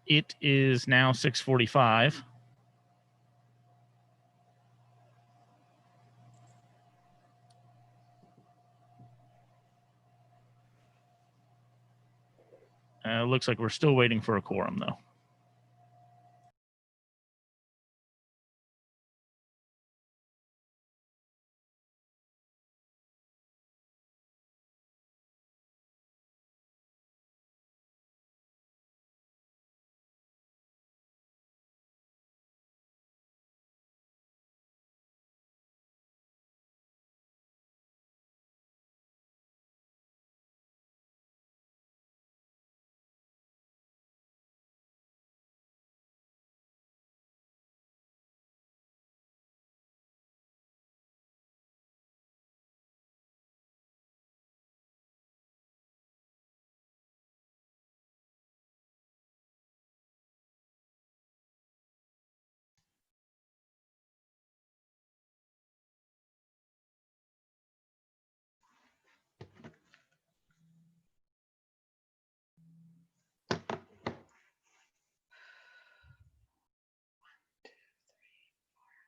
It is now 6:45. Looks like we're still waiting for a quorum, though.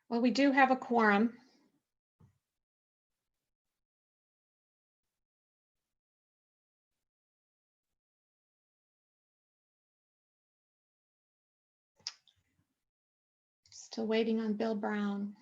Well, we do have a quorum. Still waiting on Bill Brown.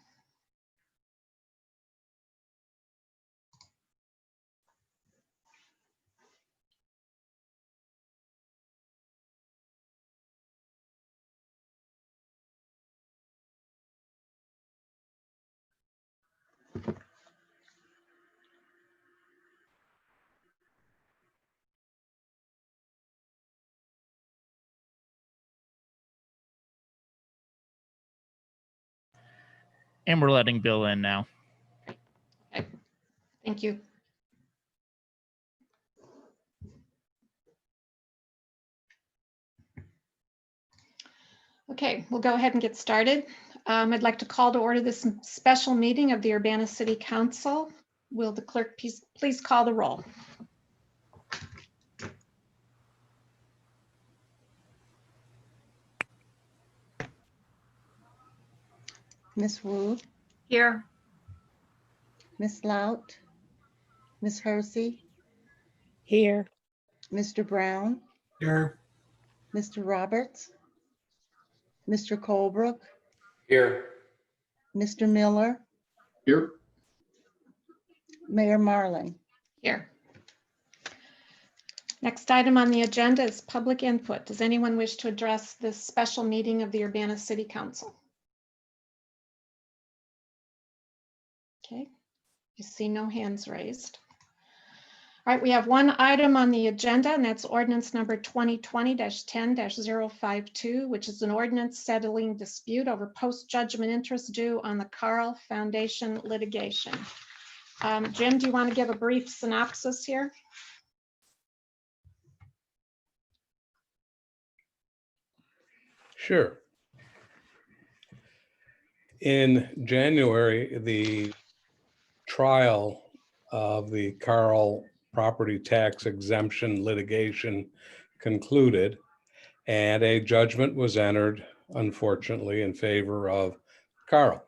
And we're letting Bill in now. Okay. Thank you. Okay, we'll go ahead and get started. I'd like to call to order this special meeting of the Urbana City Council. Will the clerk please call the roll? Miss Wu, Here. Miss Lout, Miss Hersey, Here. Mr. Brown, Here. Mr. Roberts, Mr. Colebrook, Here. Mr. Miller, Here. Mayor Marlin. Here. Next item on the agenda is public input. Does anyone wish to address this special meeting of the Urbana City Council? Okay, I see no hands raised. All right, we have one item on the agenda, and that's ordinance number 2020-10-052, which is an ordinance settling dispute over post-judgment interest due on the Carl Foundation litigation. Jim, do you want to give a brief synopsis here? Sure. In January, the trial of the Carl property tax exemption litigation concluded, and a judgment was entered, unfortunately, in favor of Carl.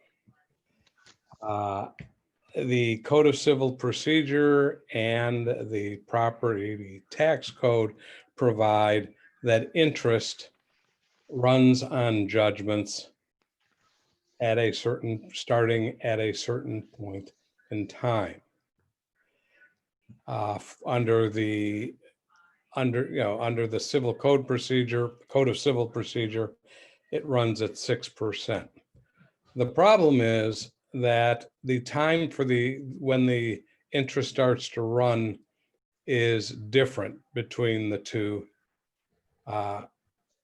The Code of Civil Procedure and the property tax code provide that interest runs on judgments at a certain, starting at a certain point in time. Under the civil code procedure, Code of Civil Procedure, it runs at 6%. The problem is that the time for when the interest starts to run is different between the two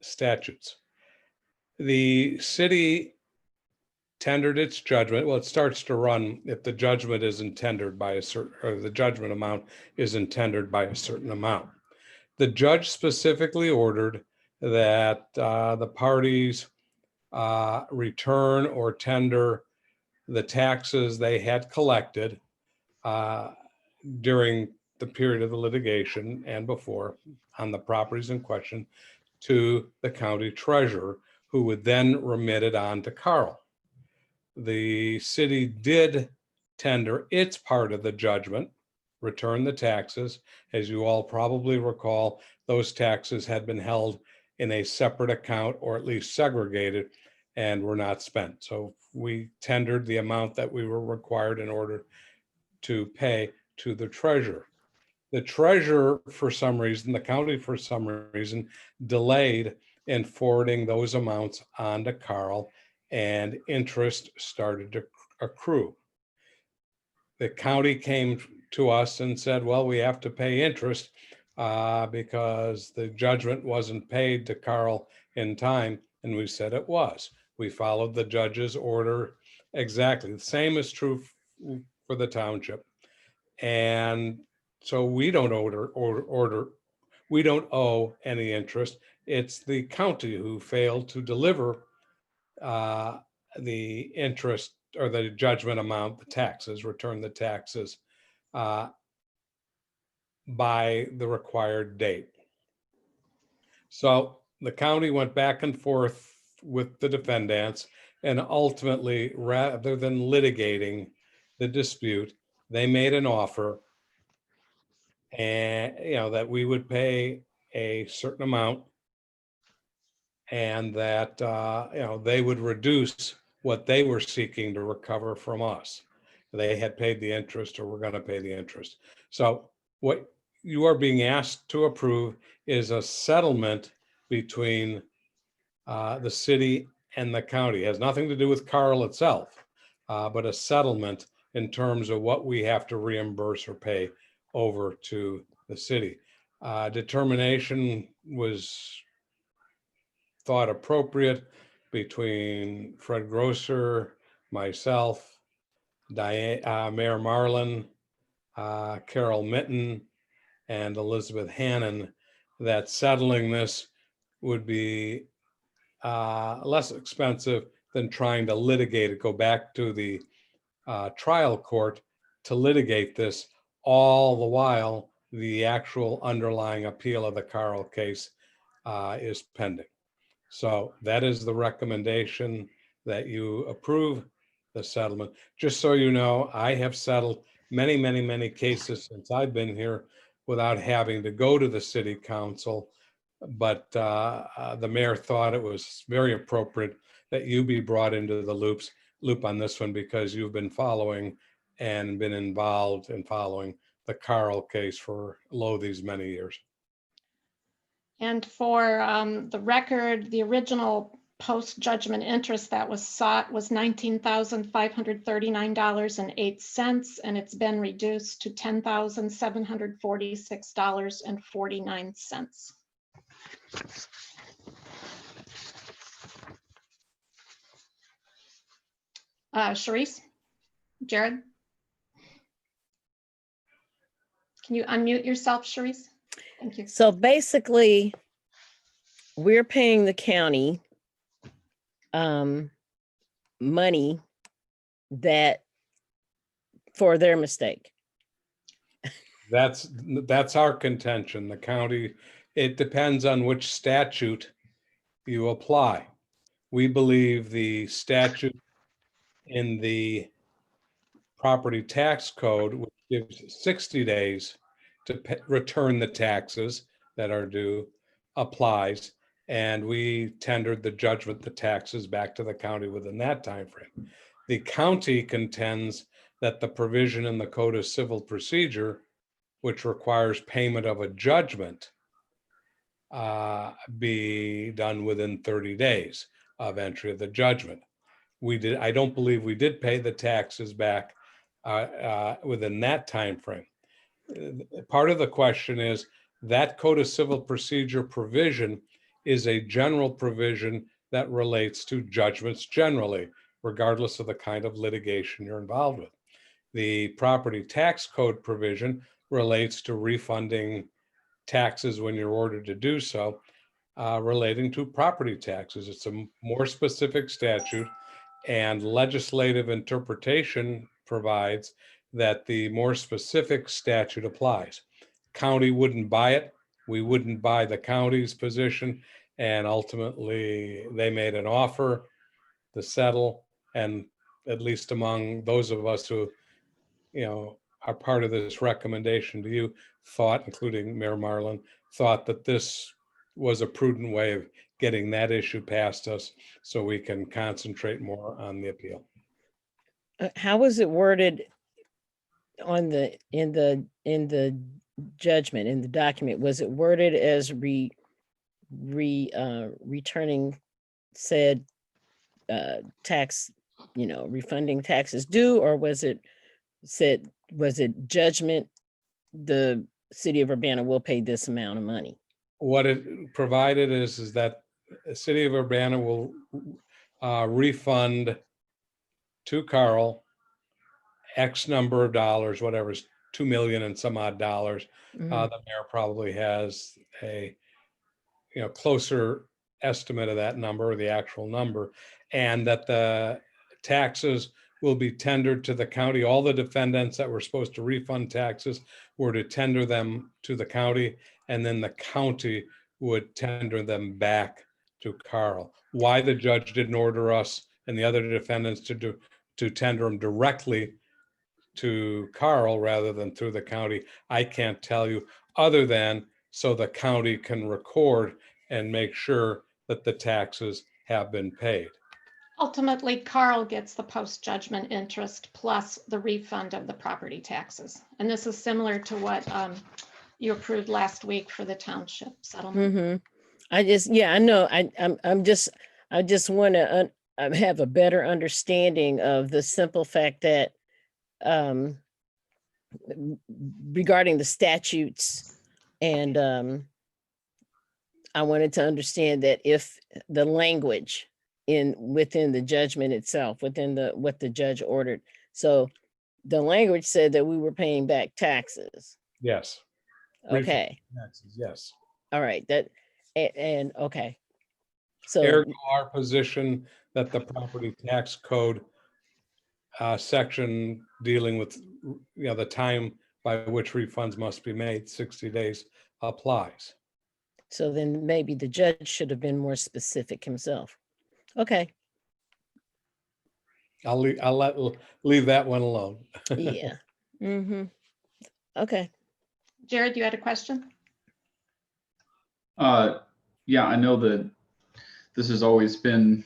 statutes. The city tendered its judgment. Well, it starts to run if the judgment isn't tendered by a certain, or the judgment amount isn't tendered by a certain amount. The judge specifically ordered that the parties return or tender the taxes they had collected during the period of the litigation and before on the properties in question to the county treasurer, who would then remit it on to Carl. The city did tender its part of the judgment, return the taxes. As you all probably recall, those taxes had been held in a separate account or at least segregated and were not spent. So we tendered the amount that we were required in order to pay to the treasurer. The treasurer, for some reason, the county, for some reason, delayed in forwarding those amounts on to Carl, and interest started to accrue. The county came to us and said, well, we have to pay interest because the judgment wasn't paid to Carl in time. And we said it was. We followed the judge's order exactly. The same is true for the township. And so we don't we don't owe any interest. It's the county who failed to deliver the interest or the judgment amount, the taxes, return the taxes by the required date. So the county went back and forth with the defendants, and ultimately, rather than litigating the dispute, they made an offer, and that we would pay a certain amount, and that they would reduce what they were seeking to recover from us. They had paid the interest, or were going to pay the interest. So what you are being asked to approve is a settlement between the city and the county. It has nothing to do with Carl itself, but a settlement in terms of what we have to reimburse or pay over to the city. Determination was thought appropriate between Fred Grosser, myself, Mayor Marlin, Carol Mitten, and Elizabeth Hannon, that settling this would be less expensive than trying to litigate it, go back to the trial court to litigate this, all the while the actual underlying appeal of the Carl case is pending. So that is the recommendation, that you approve the settlement. Just so you know, I have settled many, many, many cases since I've been here without having to go to the city council. But the mayor thought it was very appropriate that you be brought into the loop on this one, because you've been following and been involved in following the Carl case for these many years. And for the record, the original post-judgment interest that was sought was $19,539.08, and it's been reduced to $10,746.49. Sharice? Jared? Can you unmute yourself, Sharice? Thank you. So basically, we're paying the county money that for their mistake. That's our contention. The county, it depends on which statute you apply. We believe the statute in the property tax code, which gives 60 days to return the taxes that are due, applies, and we tendered the judgment, the taxes, back to the county within that time frame. The county contends that the provision in the Code of Civil Procedure, which requires payment of a judgment, be done within 30 days of entry of the judgment. I don't believe we did pay the taxes back within that time frame. Part of the question is that Code of Civil Procedure provision is a general provision that relates to judgments generally, regardless of the kind of litigation you're involved with. The property tax code provision relates to refunding taxes when you're ordered to do so, relating to property taxes. It's a more specific statute, and legislative interpretation provides that the more specific statute applies. county wouldn't buy it. We wouldn't buy the county's position. And ultimately, they made an offer to settle. And at least among those of us who, are part of this recommendation to you, thought, including Mayor Marlin, thought that this was a prudent way of getting that issue past us so we can concentrate more on the appeal. How was it worded on in the judgment, in the document? Was it worded as returning said tax, refunding taxes due, or was it judgment, the city of Urbana will pay this amount of money? What it provided is that the city of Urbana will refund to Carl X number of dollars, whatever is 2 million and some odd dollars. Mhm. The mayor probably has a closer estimate of that number, or the actual number, and that the taxes will be tendered to the county. All the defendants that were supposed to refund taxes were to tender them to the county, and then the county would tender them back to Carl. Why the judge didn't order us and the other defendants to tender them directly to Carl rather than through the county, I can't tell you, other than so the county can record and make sure that the taxes have been paid. Ultimately, Carl gets the post-judgment interest plus the refund of the property taxes. And this is similar to what you approved last week for the township settlement. Mm-hmm. I know. I just want to have a better understanding of the simple fact that regarding the statutes, and I wanted to understand that if the language within the judgment itself, within what the judge ordered, so the language said that we were paying back taxes. Yes. Okay. Taxes, yes. All right. And okay. So Ergo, our position that the property tax code section dealing with the time by which refunds must be made, 60 days, applies. so then maybe the judge should have been more specific himself. Okay. I'll leave that one alone. Yeah. Mm-hmm. Okay. Jared, you had a question? Yeah, I know that this has always been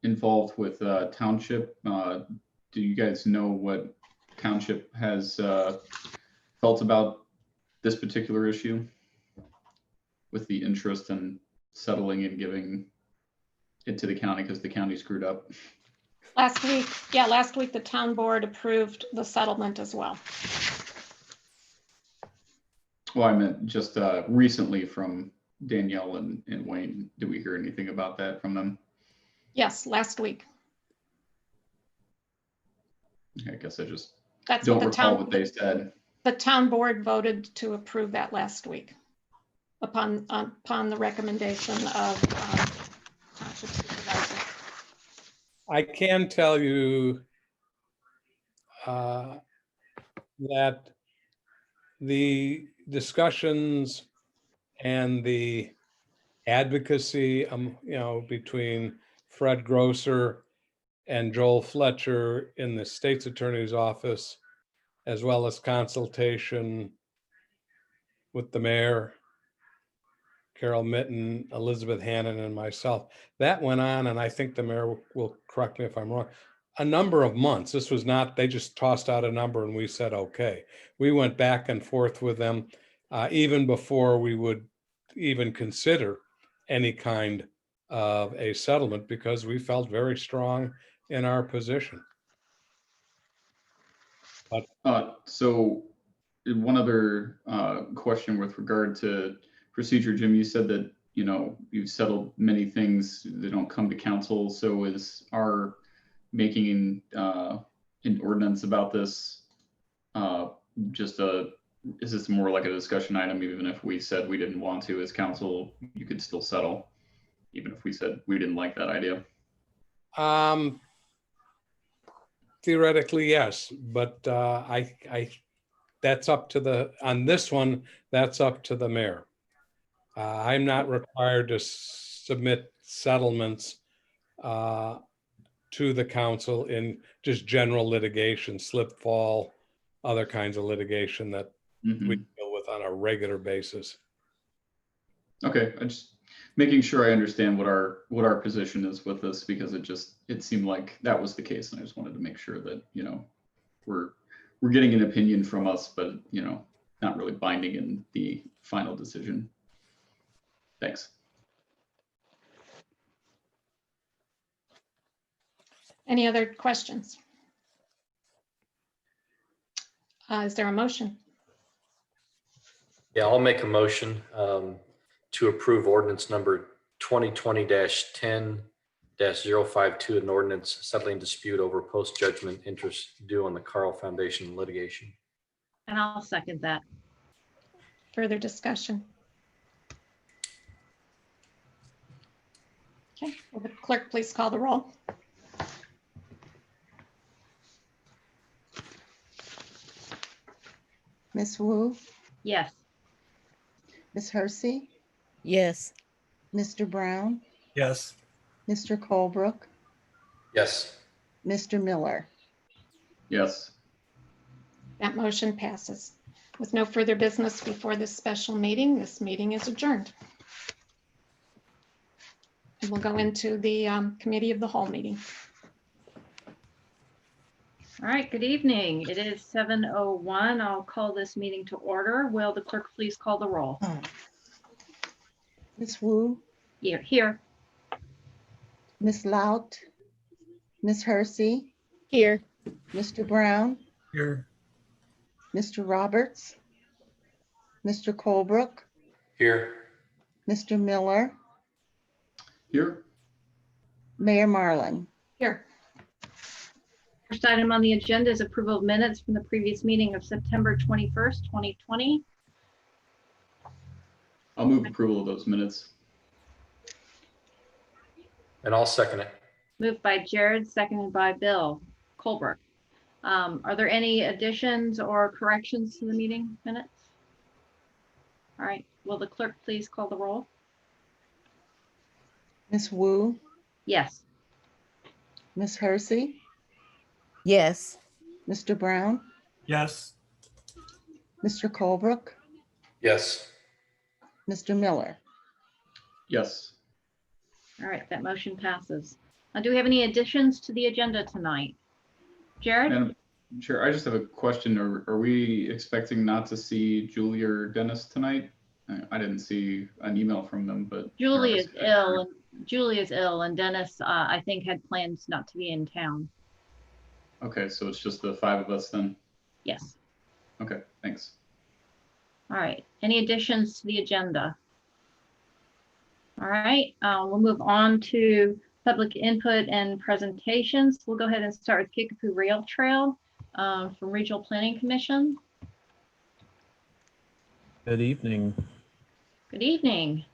involved with township. Do you guys know what township has felt about this particular issue with the interest in settling and giving it to the county because the county screwed up? Last week the town board approved the settlement as well. Well, I meant just recently from Danielle and Wayne. Did we hear anything about that from them? Yes, last week. I guess I just That's don't what the recall town, what they said. the town board voted to approve that last week upon the recommendation of township supervisor. I can tell you that the discussions and the advocacy, between Fred Grosser and Joel Fletcher in the state's attorney's office, as well as consultation with the mayor, Carol Mitten, Elizabeth Hannon, and myself. That went on, and I think the mayor will correct me if I'm wrong, a number of months. This was not, they just tossed out a number and we said, okay. We went back and forth with them even before we would even consider any kind of a settlement, because we felt very strong in our position. So one other question with regard to procedure, Jim, you said that, you've settled many things that don't come to council. So is our making an ordinance about this is this more like a discussion item? Even if we said we didn't want to as council, you could still settle, even if we said we didn't like that idea? Theoretically, yes, but that's up to on this one, that's up to the mayor. I'm not required to submit settlements to the council in just general litigation, slip, fall, other kinds of litigation that we Mhm. deal with on a regular basis. Okay, I just making sure I understand what our position is with this, because it seemed like that was the case, and I just wanted to make sure that, we're getting an opinion from us, but, not really binding in the final decision. Thanks. Any other questions? Is there a motion? Yeah, I'll make a motion to approve ordinance number 2020-10-052, an ordinance settling dispute over post-judgment interest due on the Carl Foundation litigation. And I'll second that. Further discussion? Okay, will the clerk please call the roll? Miss Wu, Yes. Miss Hersey, Yes. Mr. Brown, Yes. Mr. Colebrook, Yes. Mr. Miller. Yes. That motion passes. With no further business before this special meeting, this meeting is adjourned. And we'll go into the committee of the whole meeting. All right, good evening. It is 7:01. I'll call this meeting to order. Will the clerk please call the roll? Miss Wu, Here. Miss Lout, Miss Hersey, Here. Mr. Brown, Here. Mr. Roberts, Mr. Colebrook, Here. Mr. Miller, Here. Mayor Marlin. Here. First item on the agenda is approval of minutes from the previous meeting of September 21st, 2020. I'll move approval of those minutes. And I'll second it. Moved by Jared, seconded by Bill Colbert. Are there any additions or corrections to the meeting minutes? All right, will the clerk please call the roll? Miss Wu, Yes. Miss Hersey, Yes. Mr. Brown, Yes. Mr. Colebrook, Yes. Mr. Miller. Yes. All right, that motion passes. Do we have any additions to the agenda tonight? Jared? Madam Chair, I just have a question. Are we expecting not to see Julie or Dennis tonight? I didn't see an email from them, but. Julie is ill. Julie is ill, and Dennis, I think, had plans not to be in town. Okay, so it's just the five of us then? Yes. Okay, thanks. All right. Any additions to the agenda? All right. We'll move on to public input and presentations. We'll go ahead and start with Kickapoo Rail Trail from Regional Planning Commission. Good evening. Good evening.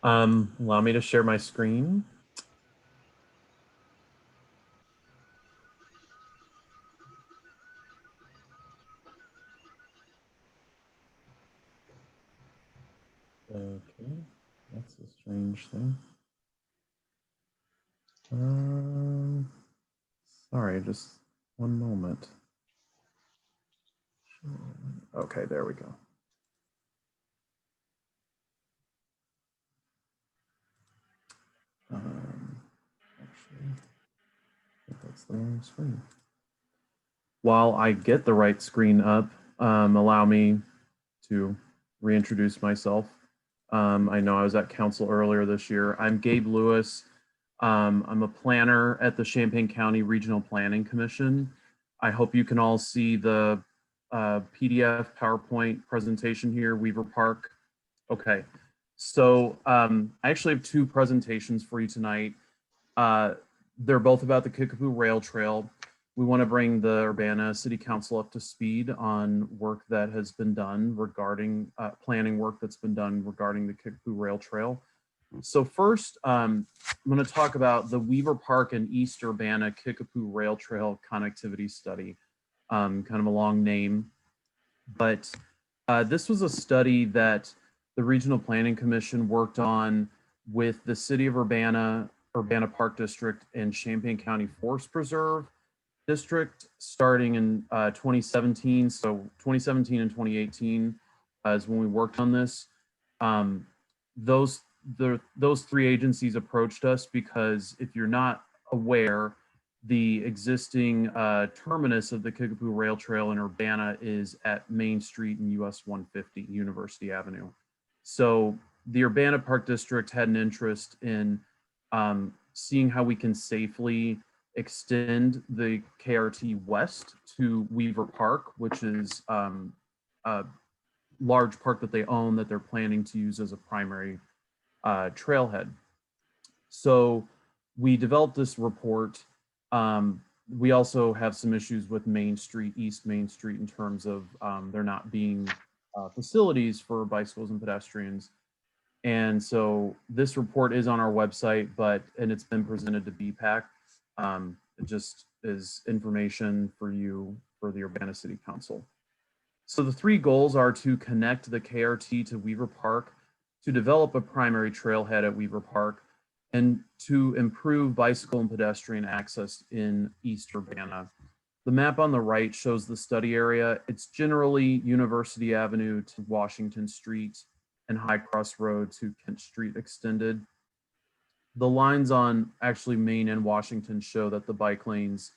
Allow me to share my screen. Okay, that's a strange thing. Sorry, just one moment. Okay, there we go. Actually, I think that's the wrong screen. While I get the right screen up, allow me to reintroduce myself. I know I was at council earlier this year. I'm Gabe Lewis. I'm a planner at the Champaign County Regional Planning Commission. I hope you can all see the PDF PowerPoint presentation here, Weaver Park. Okay, so I actually have two presentations for you tonight. They're both about the Kickapoo Rail Trail. We want to bring the Urbana City Council up to speed on work that has been done regarding planning work that's been done regarding the Kickapoo Rail Trail. So first, I'm going to talk about the Weaver Park and East Urbana Kickapoo Rail Trail Connectivity Study, kind of a long name. But this was a study that the Regional Planning Commission worked on with the City of Urbana, Urbana Park District, and Champaign County Forest Preserve District starting in 2017. So 2017 and 2018 is when we worked on this. Those three agencies approached us because, if you're not aware, the existing terminus of the Kickapoo Rail Trail in Urbana is at Main Street and US 150 University Avenue. So the Urbana Park District had an interest in seeing how we can safely extend the KRT west to Weaver Park, which is a large park that they own that they're planning to use as a primary trailhead. So we developed this report. We also have some issues with Main Street, East Main Street, in terms of there not being facilities for bicycles and pedestrians. And so this report is on our website, and it's been presented to BPAC. It just is information for you for the Urbana City Council. So the three goals are to connect the KRT to Weaver Park, to develop a primary trailhead at Weaver Park, and to improve bicycle and pedestrian access in East Urbana. The map on the right shows the study area. It's generally University Avenue to Washington Street and High Cross Road to Kent Street extended. The lines on actually Main and Washington show that the bike lanes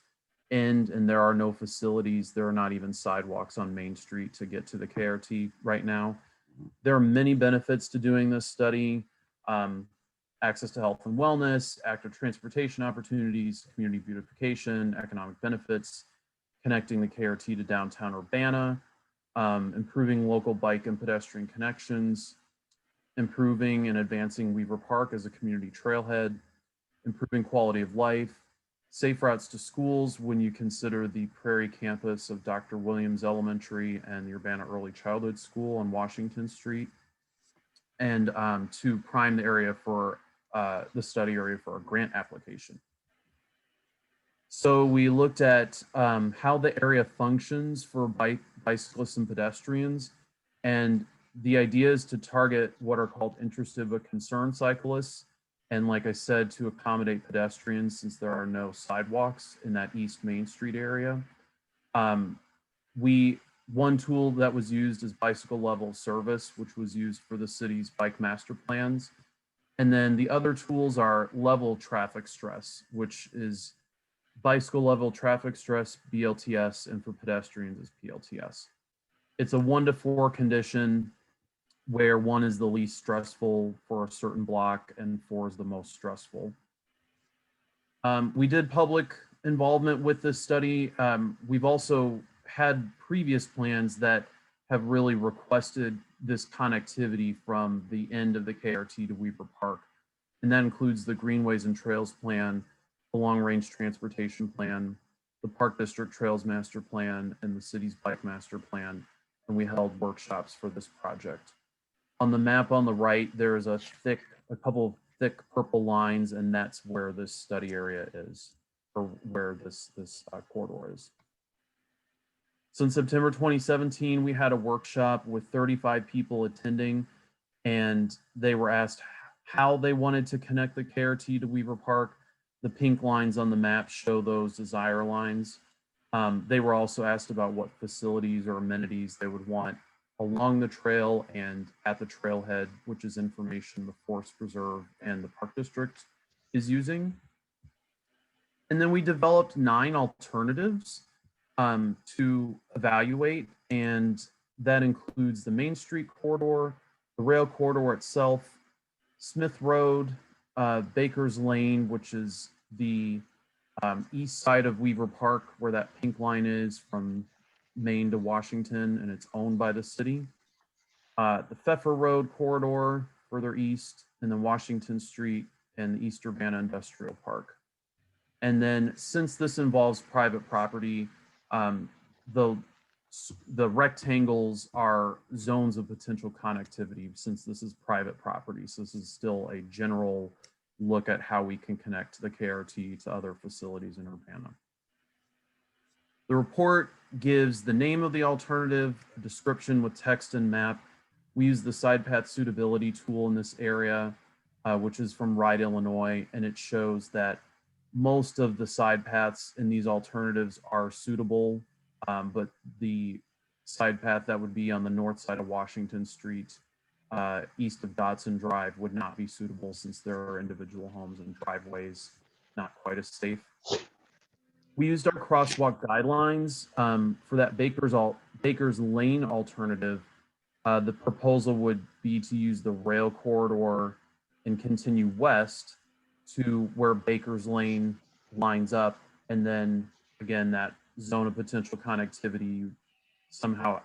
end and there are no facilities. There are not even sidewalks on Main Street to get to the KRT right now. There are many benefits to doing this study. Access to health and wellness, active transportation opportunities, community beautification, economic benefits, connecting the KRT to downtown Urbana, improving local bike and pedestrian connections, improving and advancing Weaver Park as a community trailhead, improving quality of life, safe routes to schools when you consider the Prairie campus of Dr. Williams Elementary and the Urbana Early Childhood School on Washington Street, and to prime the area for the study area for a grant application. So we looked at how the area functions for bicyclists and pedestrians, and the idea is to target what are called interested but concerned cyclists, and like I said, to accommodate pedestrians since there are no sidewalks in that East Main Street area. One tool that was used is bicycle level service, which was used for the city's bike master plans. And then the other tools are level traffic stress, which is bicycle level traffic stress, BLTS, and for pedestrians is PLTS. It's a 1 to 4 condition where 1 is the least stressful for a certain block and 4 is the most stressful. We did public involvement with this study. We've also had previous plans that have really requested this connectivity from the end of the KRT to Weaver Park. And that includes the Greenways and Trails Plan, the Long Range Transportation Plan, the Park District Trails Master Plan, and the city's Bike Master Plan. And we held workshops for this project. On the map on the right, there is a couple of thick purple lines, and that's where this study area is, or where this corridor is. So in September 2017, we had a workshop with 35 people attending, and they were asked how they wanted to connect the KRT to Weaver Park. The pink lines on the map show those desire lines. They were also asked about what facilities or amenities they would want along the trail and at the trailhead, which is information the Forest Preserve and the Park District is using. And then we developed 9 alternatives to evaluate, and that includes the Main Street corridor, the rail corridor itself, Smith Road, Baker's Lane, which is the east side of Weaver Park, where that pink line is from Maine to Washington, and it's owned by the city. The Pfeffer Road corridor further east, and then Washington Street and the East Urbana Industrial Park. And then since this involves private property, the rectangles are zones of potential connectivity since this is private property. So this is still a general look at how we can connect the KRT to other facilities in Urbana. The report gives the name of the alternative, a description with text and map. We use the side path suitability tool in this area, which is from Ride, Illinois, and it shows that most of the side paths in these alternatives are suitable, but the side path that would be on the north side of Washington Street, east of Dodson Drive, would not be suitable since there are individual homes and driveways, not quite as safe. We used our crosswalk guidelines for that Baker's Lane alternative. The proposal would be to use the rail corridor and continue west to where Baker's Lane lines up, and then again that zone of potential connectivity, somehow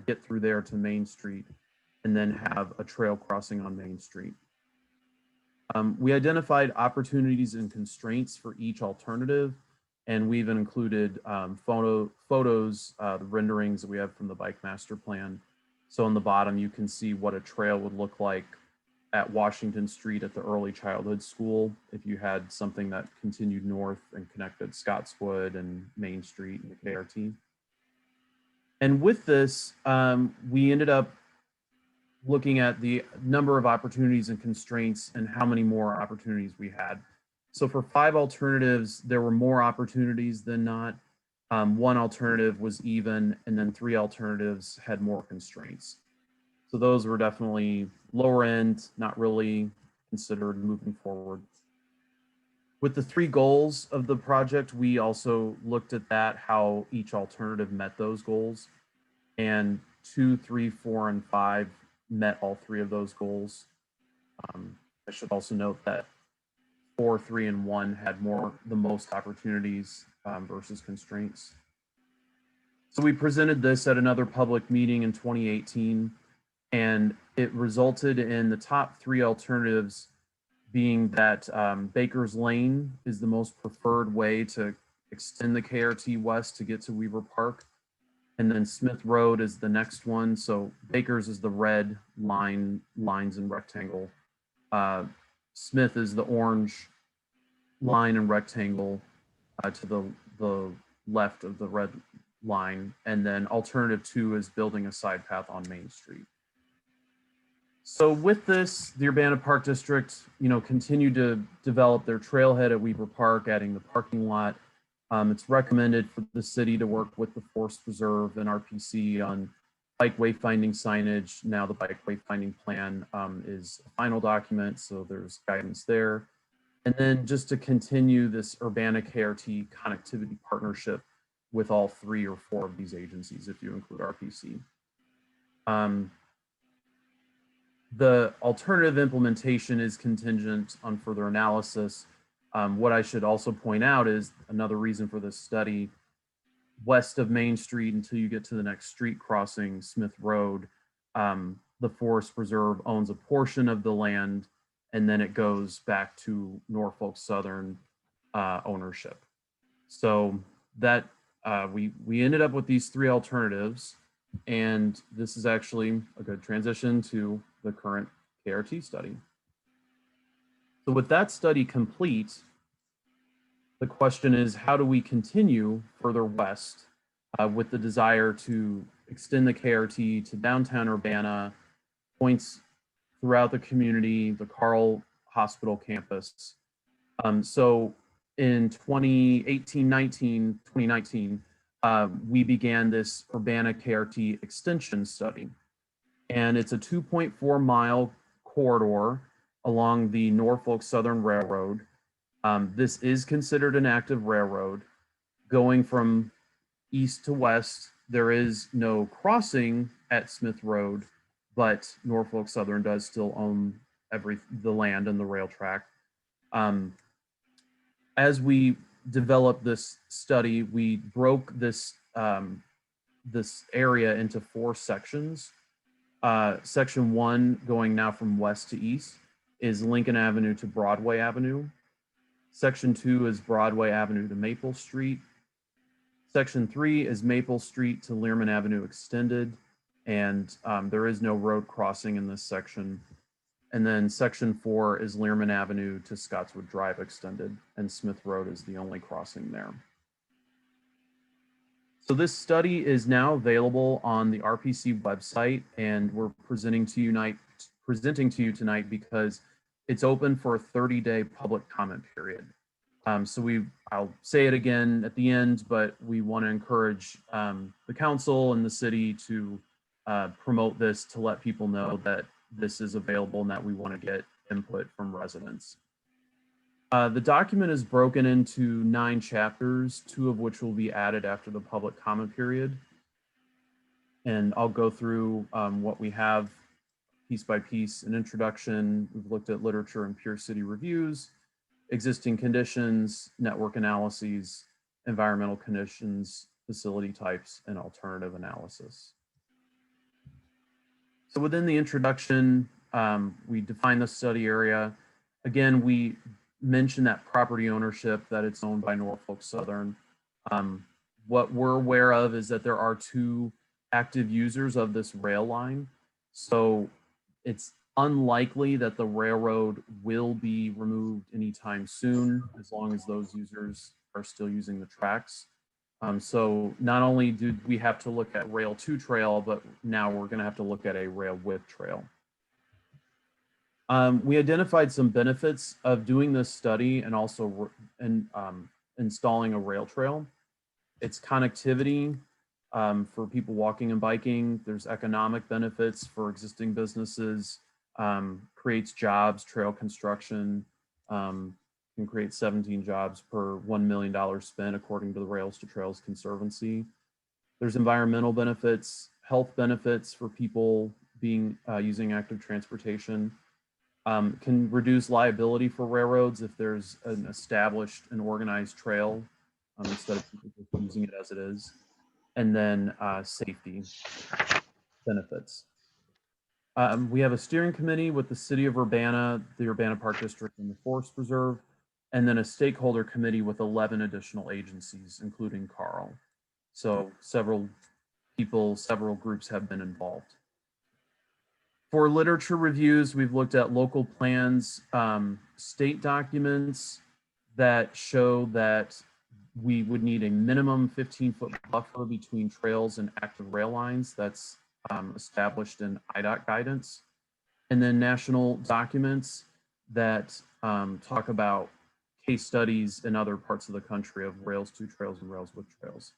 get through there to Main Street, and then have a trail crossing on Main Street. We identified opportunities and constraints for each alternative, and we've included photos, the renderings that we have from the bike master plan. So on the bottom, you can see what a trail would look like at Washington Street at the early childhood school if you had something that continued north and connected Scottswood and Main Street and the KRT. And with this, we ended up looking at the number of opportunities and constraints and how many more opportunities we had. So for 5 alternatives, there were more opportunities than not. 1 alternative was even, and then 3 alternatives had more constraints. So those were definitely lower end, not really considered moving forward. With the 3 goals of the project, we also looked at that, how each alternative met those goals. And 2, 3, 4, and 5 met all 3 of those goals. I should also note that 4, 3, and 1 had the most opportunities versus constraints. So we presented this at another public meeting in 2018, and it resulted in the top 3 alternatives being that Baker's Lane is the most preferred way to extend the KRT west to get to Weaver Park. And then Smith Road is the next one. So Baker's is the red lines and rectangle. Smith is the orange line and rectangle to the left of the red line. And then alternative 2 is building a side path on Main Street. So with this, the Urbana Park District, continued to develop their trailhead at Weaver Park, adding the parking lot. It's recommended for the city to work with the Forest Preserve and RPC on bike wayfinding signage. Now the bike wayfinding plan is a final document, so there's guidance there. And then just to continue this Urbana KRT connectivity partnership with all 3 or 4 of these agencies, if you include RPC. The alternative implementation is contingent on further analysis. What I should also point out is another reason for this study, west of Main Street until you get to the next street crossing, Smith Road, the Forest Preserve owns a portion of the land, and then it goes back to Norfolk Southern ownership. So that we ended up with these 3 alternatives, and this is actually a good transition to the current KRT study. So with that study complete, the question is, how do we continue further west with the desire to extend the KRT to downtown Urbana, points throughout the community, the Carl Hospital campus. So in 2019, we began this Urbana KRT extension study. And it's a 2.4 mile corridor along the Norfolk Southern Railroad. This is considered an active railroad. Going from east to west, there is no crossing at Smith Road, but Norfolk Southern does still own the land and the rail track. As we developed this study, we broke this area into 4 sections. Section 1, going now from west to east, is Lincoln Avenue to Broadway Avenue. Section 2 is Broadway Avenue to Maple Street. Section 3 is Maple Street to Learman Avenue extended, and there is no road crossing in this section. And then Section 4 is Learman Avenue to Scottswood Drive extended, and Smith Road is the only crossing there. So this study is now available on the RPC website, and we're presenting to you tonight because it's open for a 30-day public comment period. I'll say it again at the end, but we want to encourage the council and the city to promote this, to let people know that this is available and that we want to get input from residents. The document is broken into 9 chapters, 2 of which will be added after the public comment period. And I'll go through what we have piece by piece. An introduction, we've looked at literature and peer city reviews, existing conditions, network analyses, environmental conditions, facility types, and alternative analysis. So within the introduction, we define the study area. Again, we mention that property ownership, that it's owned by Norfolk Southern. What we're aware of is that there are 2 active users of this rail line. So it's unlikely that the railroad will be removed anytime soon, as long as those users are still using the tracks. So not only do we have to look at rail to trail, but now we're going to have to look at a rail with trail. We identified some benefits of doing this study and also installing a rail trail. It's connectivity for people walking and biking. There's economic benefits for existing businesses, creates jobs, trail construction, can create 17 jobs per $1 million spent, according to the Rails to Trails Conservancy. There's environmental benefits, health benefits for people using active transportation. Can reduce liability for railroads if there's an established and organized trail instead of people just using it as it is. And then safety benefits. We have a steering committee with the City of Urbana, the Urbana Park District, and the Forest Preserve, and then a stakeholder committee with 11 additional agencies, including Carl. So several people, several groups have been involved. For literature reviews, we've looked at local plans, state documents that show that we would need a minimum 15-foot buffer between trails and active rail lines. That's established in IDOT guidance. And then national documents that talk about case studies in other parts of the country of rails to trails and rails with trails.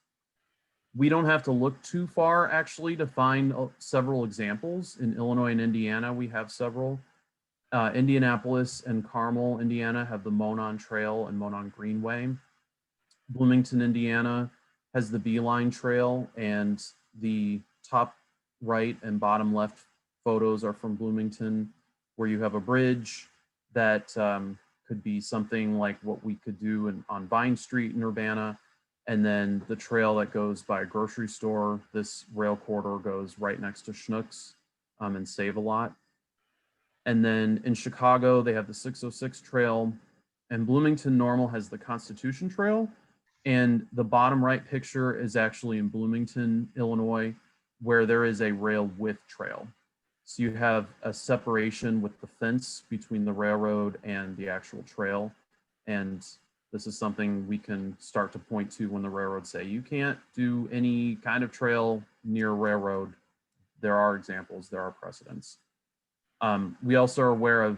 We don't have to look too far, actually, to find several examples. In Illinois and Indiana, we have several. Indianapolis and Carmel, Indiana, have the Monon Trail and Monon Greenway. Bloomington, Indiana, has the Beeline Trail, and the top right and bottom left photos are from Bloomington, where you have a bridge that could be something like what we could do on Vine Street in Urbana. And then the trail that goes by a grocery store, this rail corridor goes right next to Schnucks and Save-A-Lot. And then in Chicago, they have the 606 Trail, and Bloomington Normal has the Constitution Trail. And the bottom right picture is actually in Bloomington, Illinois, where there is a rail with trail. So you have a separation with the fence between the railroad and the actual trail. And this is something we can start to point to when the railroads say, you can't do any kind of trail near railroad. There are examples, there are precedents. We also are aware of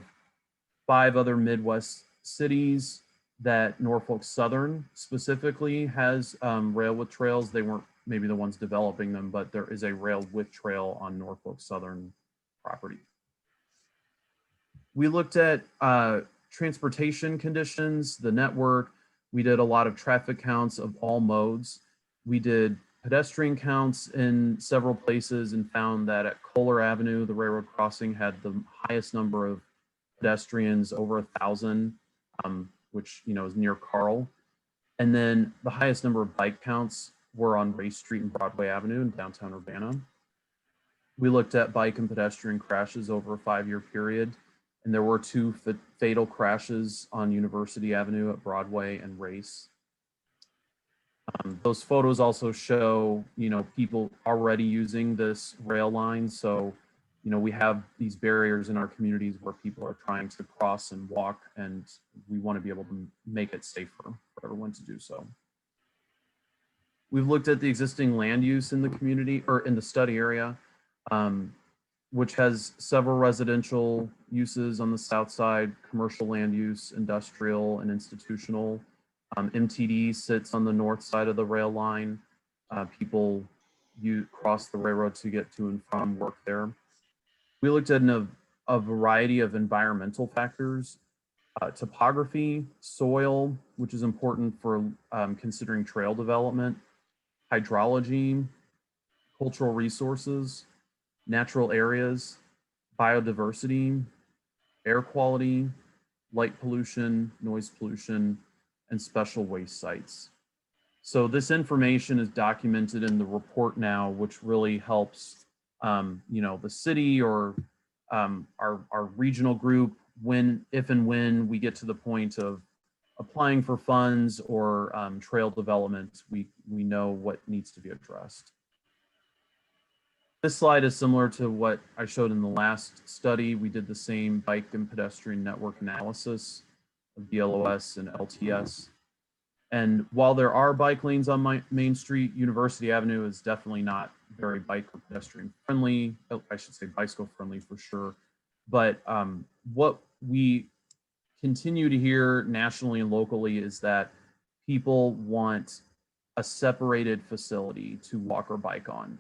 5 other Midwest cities that Norfolk Southern specifically has rail with trails. They weren't maybe the ones developing them, but there is a rail with trail on Norfolk Southern property. We looked at transportation conditions, the network. We did a lot of traffic counts of all modes. We did pedestrian counts in several places and found that at Kohler Avenue, the railroad crossing had the highest number of pedestrians, over 1,000, which is near Carl. And then the highest number of bike counts were on Race Street and Broadway Avenue in downtown Urbana. We looked at bike and pedestrian crashes over a 5-year period, and there were 2 fatal crashes on University Avenue at Broadway and Race. Those photos also show, people already using this rail line. So, we have these barriers in our communities where people are trying to cross and walk, and we want to be able to make it safer for everyone to do so. We've looked at the existing land use in the community or in the study area, which has several residential uses on the south side, commercial land use, industrial and institutional. MTD sits on the north side of the rail line. People cross the railroad to get to and from work there. We looked at a variety of environmental factors, topography, soil, which is important for considering trail development, hydrology, cultural resources, natural areas, biodiversity, air quality, light pollution, noise pollution, and special waste sites. So this information is documented in the report now, which really helps the city or our regional group if and when we get to the point of applying for funds or trail development, we know what needs to be addressed. This slide is similar to what I showed in the last study. We did the same bike and pedestrian network analysis of BLOS and LTS. And while there are bike lanes on Main Street, University Avenue is definitely not very bike or pedestrian friendly. I should say bicycle friendly for sure. But what we continue to hear nationally and locally is that people want a separated facility to walk or bike on.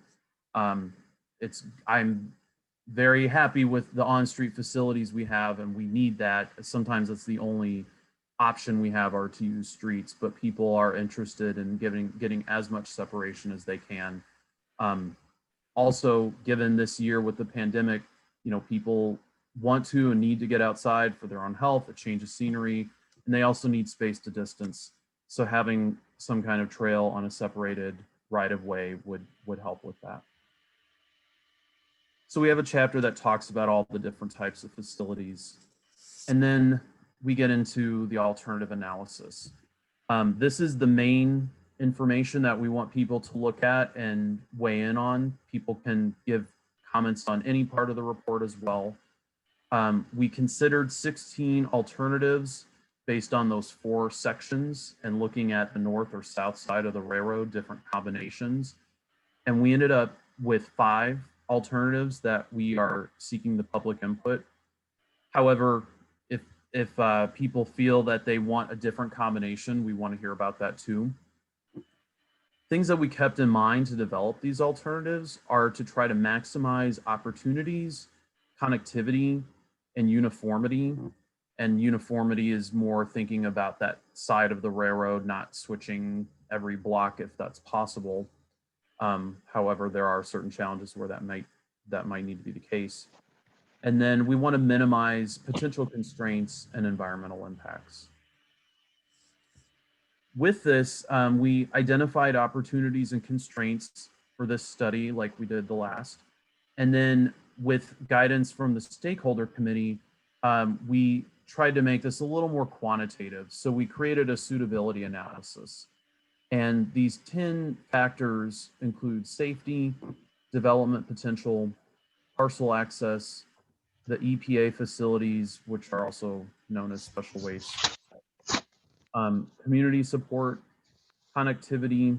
I'm very happy with the on-street facilities we have, and we need that. Sometimes it's the only option we have are to use streets, but people are interested in getting as much separation as they can. Also, given this year with the pandemic, people want to and need to get outside for their own health, a change of scenery, and they also need space to distance. So having some kind of trail on a separated right-of-way would help with that. So we have a chapter that talks about all the different types of facilities. And then we get into the alternative analysis. This is the main information that we want people to look at and weigh in on. People can give comments on any part of the report as well. We considered 16 alternatives based on those 4 sections and looking at the north or south side of the railroad, different combinations. And we ended up with 5 alternatives that we are seeking the public input. However, if people feel that they want a different combination, we want to hear about that too. Things that we kept in mind to develop these alternatives are to try to maximize opportunities, connectivity, and uniformity. And uniformity is more thinking about that side of the railroad, not switching every block if that's possible. However, there are certain challenges where that might need to be the case. And then we want to minimize potential constraints and environmental impacts. With this, we identified opportunities and constraints for this study like we did the last. And then with guidance from the stakeholder committee, we tried to make this a little more quantitative. So we created a suitability analysis. And these 10 factors include safety, development potential, parcel access, the EPA facilities, which are also known as special waste, community support, connectivity,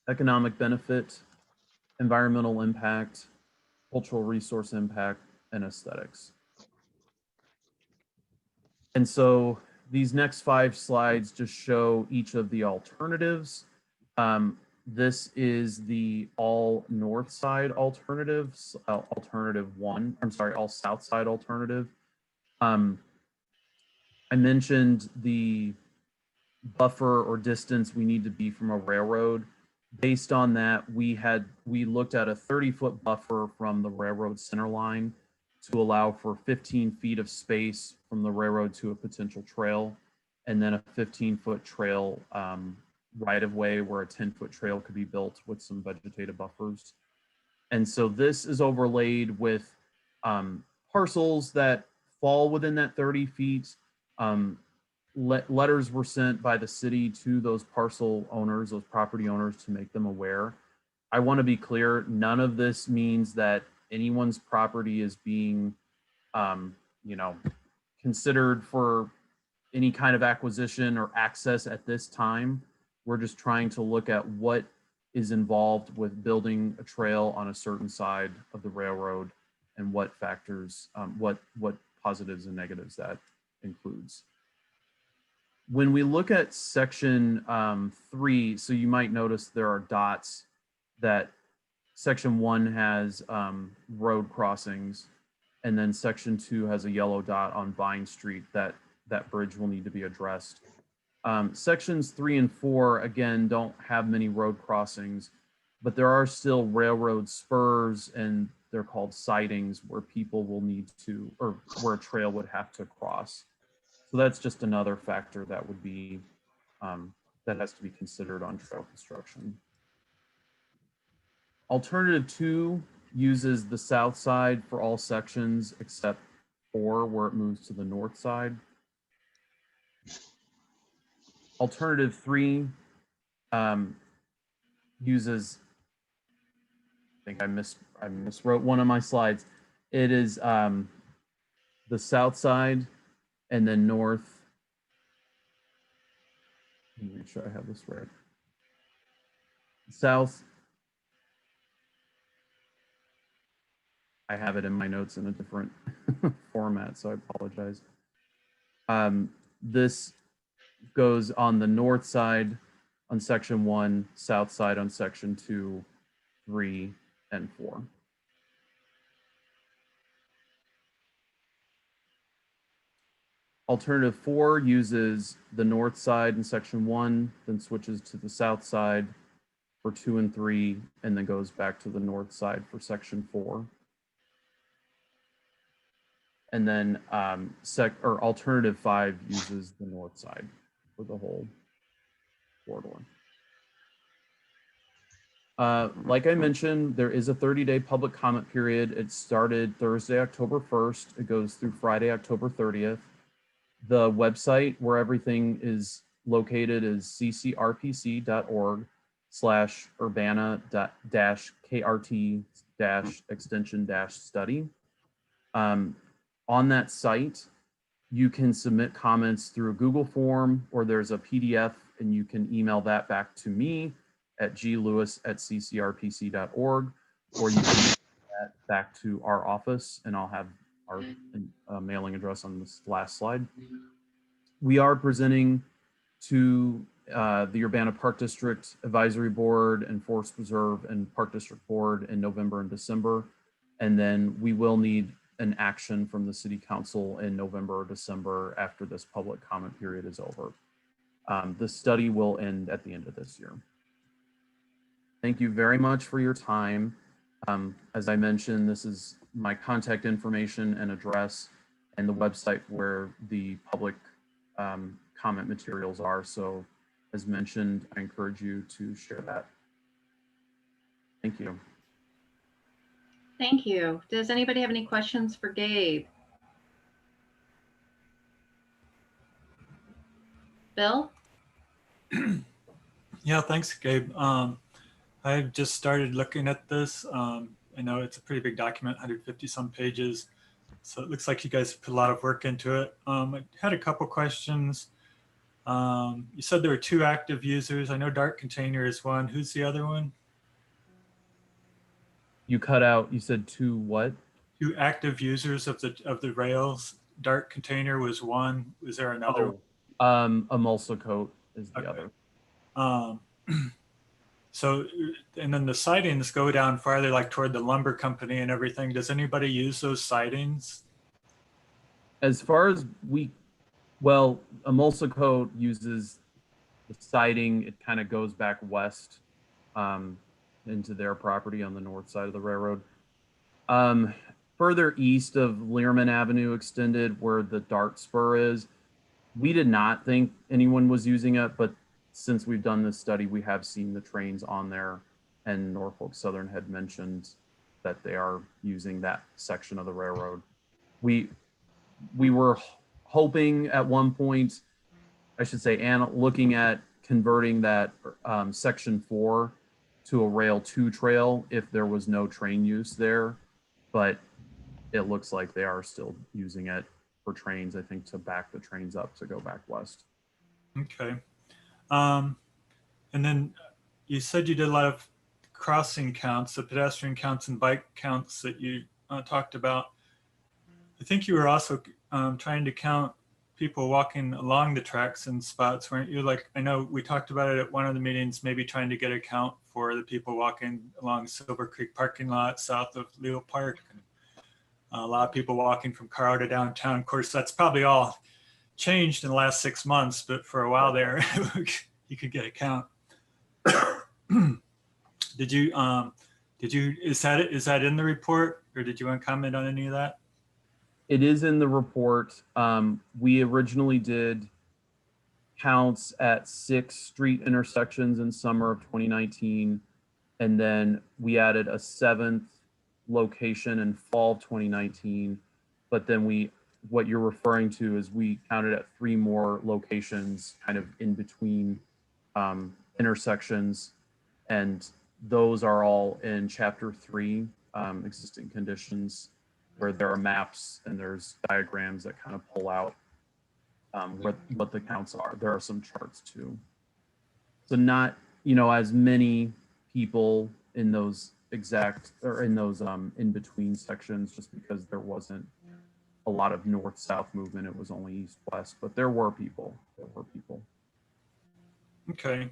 economic benefit, environmental impact, cultural resource impact, and aesthetics. And so these next 5 slides just show each of the alternatives. This is the all north side alternatives, alternative 1, I'm sorry, all south side alternative. I mentioned the buffer or distance we need to be from a railroad. Based on that, we looked at a 30-foot buffer from the railroad center line to allow for 15 feet of space from the railroad to a potential trail, and then a 15-foot trail right of way where a 10-foot trail could be built with some vegetative buffers. And so this is overlaid with parcels that fall within that 30 feet. Letters were sent by the city to those parcel owners, those property owners, to make them aware. I want to be clear, none of this means that anyone's property is being considered for any kind of acquisition or access at this time. We're just trying to look at what is involved with building a trail on a certain side of the railroad and what factors, what positives and negatives that includes. When we look at section 3, so you might notice there are dots that section 1 has road crossings, and then section 2 has a yellow dot on Vine Street that bridge will need to be addressed. Sections 3 and 4, again, don't have many road crossings, but there are still railroad spurs, and they're called sidings, where people will need to, or where a trail would have to cross. So that's just another factor that would be, that has to be considered on trail construction. Alternative 2 uses the south side for all sections except 4, where it moves to the north side. Alternative 3 uses, I think I miswrote one of my slides. It is the south side and then north. Let me make sure I have this right. South. I have it in my notes in a different format, so I apologize. This goes on the north side on section 1, south side on section 2, 3, and 4. Alternative 4 uses the north side in section 1, then switches to the south side for 2 and 3, and then goes back to the north side for section 4. And then alternative 5 uses the north side for the whole corridor. Like I mentioned, there is a 30-day public comment period. It started Thursday, October 1st. It goes through Friday, October 30th. The website where everything is located is ccrpc.org/urbana-krt-extension-study. On that site, you can submit comments through a Google form, or there's a PDF, and you can email that back to me at glewis@ccrpc.org, or you can send that back to our office, and I'll have our mailing address on this last slide. We are presenting to the Urbana Park District Advisory Board and Forest Preserve and Park District Board in November and December, and then we will need an action from the City Council in November or December after this public comment period is over. The study will end at the end of this year. Thank you very much for your time. As I mentioned, this is my contact information and address and the website where the public comment materials are. So as mentioned, I encourage you to share that. Thank you. Thank you. Does anybody have any questions for Gabe? Bill? Yeah, thanks, Gabe. I just started looking at this. I know it's a pretty big document, 150 some pages. So it looks like you guys put a lot of work into it. I had a couple questions. You said there were 2 active users. I know Dark Container is one. Who's the other one? You cut out, you said 2 what? 2 active users of the rails. Dark Container was one. Was there another one? Emulsa coat is the other. So, and then the sidings go down farther, like toward the lumber company and everything. Does anybody use those sidings? As far as well, Emulsa coat uses the siding. It kind of goes back west into their property on the north side of the railroad. Further east of Learman Avenue Extended, where the Dart Spur is, we did not think anyone was using it, but since we've done this study, we have seen the trains on there, and Norfolk Southern had mentioned that they are using that section of the railroad. We were hoping at one point, I should say, and looking at converting that section 4 to a rail 2 trail if there was no train use there, but it looks like they are still using it for trains, I think, to back the trains up to go back west. Okay. And then you said you did a lot of crossing counts, the pedestrian counts and bike counts that you talked about. I think you were also trying to count people walking along the tracks in spots, weren't you? Like, I know we talked about it at one of the meetings, maybe trying to get a count for the people walking along Silver Creek parking lot south of Leo Park. And a lot of people walking from Carl to downtown. Of course, that's probably all changed in the last 6 months, but for a while there, you could get a count. Did you, is that in the report, or did you want to comment on any of that? It is in the report. We originally did counts at 6 street intersections in summer of 2019. And then we added a 7th location in fall of 2019. But then what you're referring to is we counted at 3 more locations kind of in between intersections. And those are all in chapter 3, existing conditions, where there are maps and there's diagrams that kind of pull out what the counts are. There are some charts too. So not, as many people in those exact, or in those in between sections, just because there wasn't a lot of north-south movement. It was only east-west, but there were people. Okay.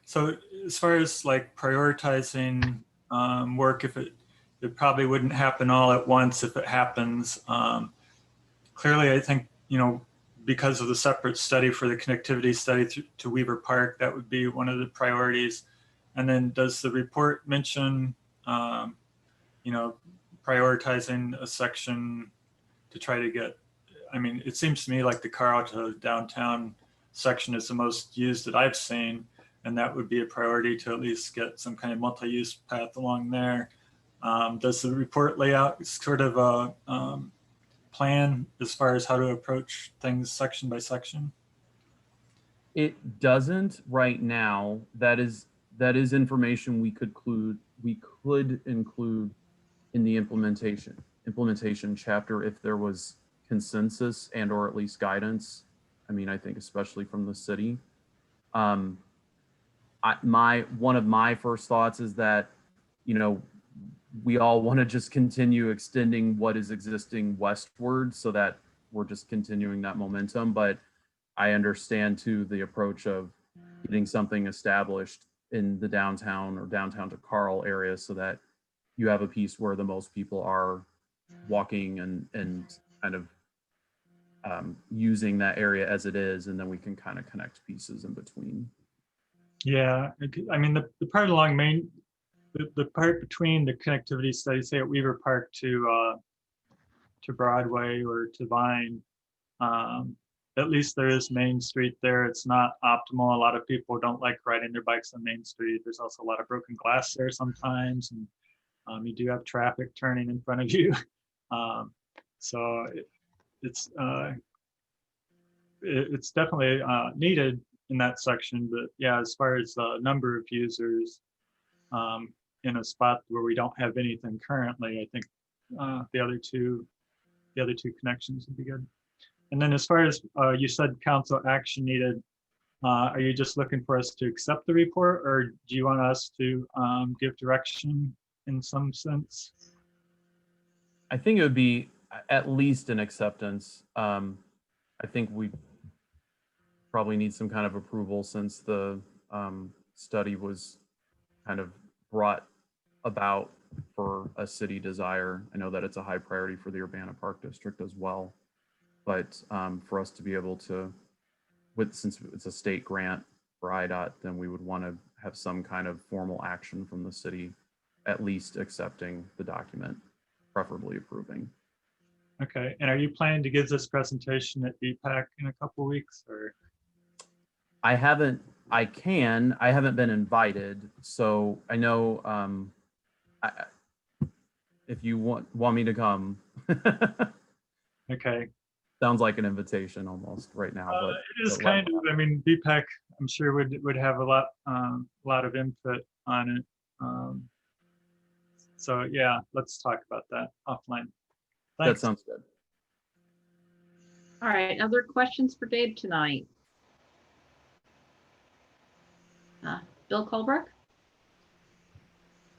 So as far as like prioritizing work, if it probably wouldn't happen all at once if it happens. Clearly, I think, because of the separate study for the connectivity study to Weaver Park, that would be one of the priorities. And then does the report mention, prioritizing a section to try to get, it seems to me like the Carl to downtown section is the most used that I've seen. And that would be a priority to at least get some kind of multi-use path along there. Does the report lay out sort of a plan as far as how to approach things section by section? It doesn't right now. That is information we could include in the implementation chapter if there was consensus and or at least guidance. I think especially from the city. One of my first thoughts is that, we all want to just continue extending what is existing westward so that we're just continuing that momentum. But I understand too the approach of getting something established in the downtown or downtown to Carl area so that you have a piece where the most people are walking and kind of using that area as it is, and then we can kind of connect pieces in between. Yeah, the part along the part between the connectivity study, say at Weaver Park to Broadway or to Vine, at least there is Main Street there. It's not optimal. A lot of people don't like riding their bikes on Main Street. There's also a lot of broken glass there sometimes, and you do have traffic turning in front of you. So it's definitely needed in that section. But yeah, as far as the number of users in a spot where we don't have anything currently, I think the other two connections would be good. And then as far as you said council action needed, are you just looking for us to accept the report, or do you want us to give direction in some sense? I think it would be at least an acceptance. I think we probably need some kind of approval since the study was kind of brought about for a city desire. I know that it's a high priority for the Urbana Park District as well, but for us to be able to, since it's a state grant for IDOT, then we would want to have some kind of formal action from the city, at least accepting the document, preferably approving. Okay, and are you planning to give this presentation at BPAC in a couple of weeks, or? I haven't been invited, so I know if you want me to come. Okay. Sounds like an invitation almost right now, but it is kind of. BPAC, I'm sure would have a lot of input on it. So yeah, let's talk about that offline. Thanks. That sounds good. All right, other questions for Gabe tonight? Bill Colbrook?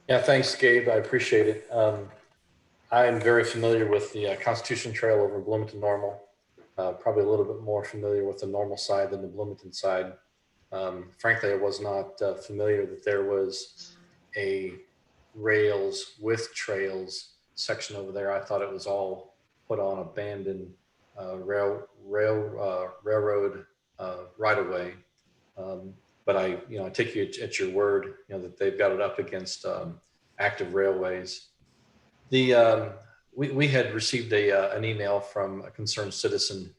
Yeah, thanks, Gabe. I appreciate it. I am very familiar with the Constitution Trail over Bloomington Normal. Probably a little bit more familiar with the Normal side than the Bloomington side. Frankly, I was not familiar that there was a rails with trails section over there. I thought it was all put on abandoned railroad right away. But I take you at your word, that they've got it up against active railways. We had received an email from a concerned citizen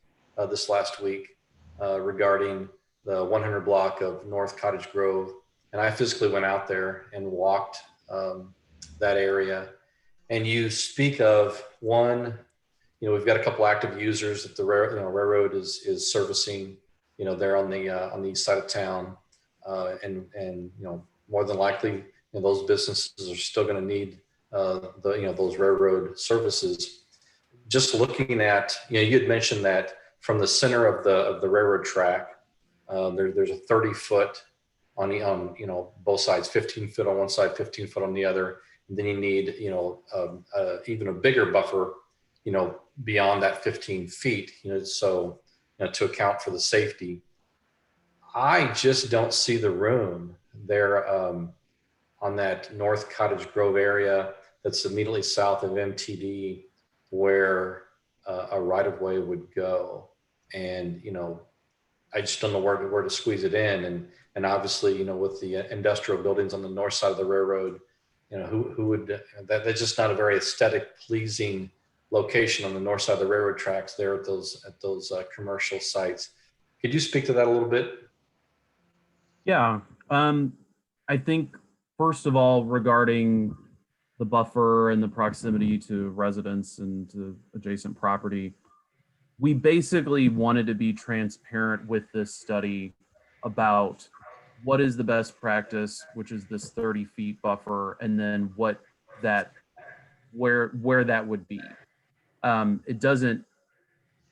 this last week regarding the 100 block of North Cottage Grove, and I physically went out there and walked that area. And you speak of one, we've got a couple active users that the railroad is servicing, there on the east side of town, and more than likely, those businesses are still going to need those railroad services. Just looking at, you had mentioned that from the center of the railroad track, there's a 30-foot on both sides, 15 foot on one side, 15 foot on the other. And then you need, even a bigger buffer, beyond that 15 feet, so to account for the safety. I just don't see the room there on that North Cottage Grove area that's immediately south of MTD where a right-of-way would go. And, I just don't know where to squeeze it in. And obviously, with the industrial buildings on the north side of the railroad, who would, that's just not a very aesthetic pleasing location on the north side of the railroad tracks there at those commercial sites. Could you speak to that a little bit? Yeah, I think first of all, regarding the buffer and the proximity to residents and to adjacent property, we basically wanted to be transparent with this study about what is the best practice, which is this 30 feet buffer, and then where that would be. It doesn't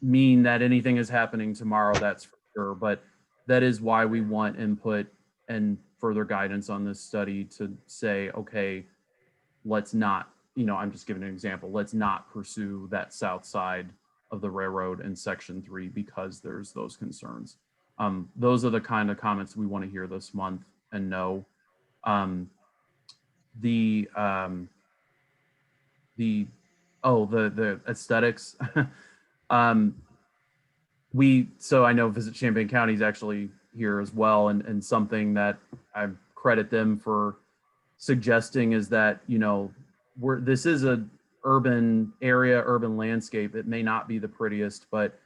mean that anything is happening tomorrow, that's for sure, but that is why we want input and further guidance on this study to say, okay, let's not, I'm just giving an example, let's not pursue that south side of the railroad in section 3 because there's those concerns. Those are the kind of comments we want to hear this month and know. The aesthetics. So I know Visit Champaign County is actually here as well, and something that I credit them for suggesting is that, this is a urban area, urban landscape. It may not be the prettiest, but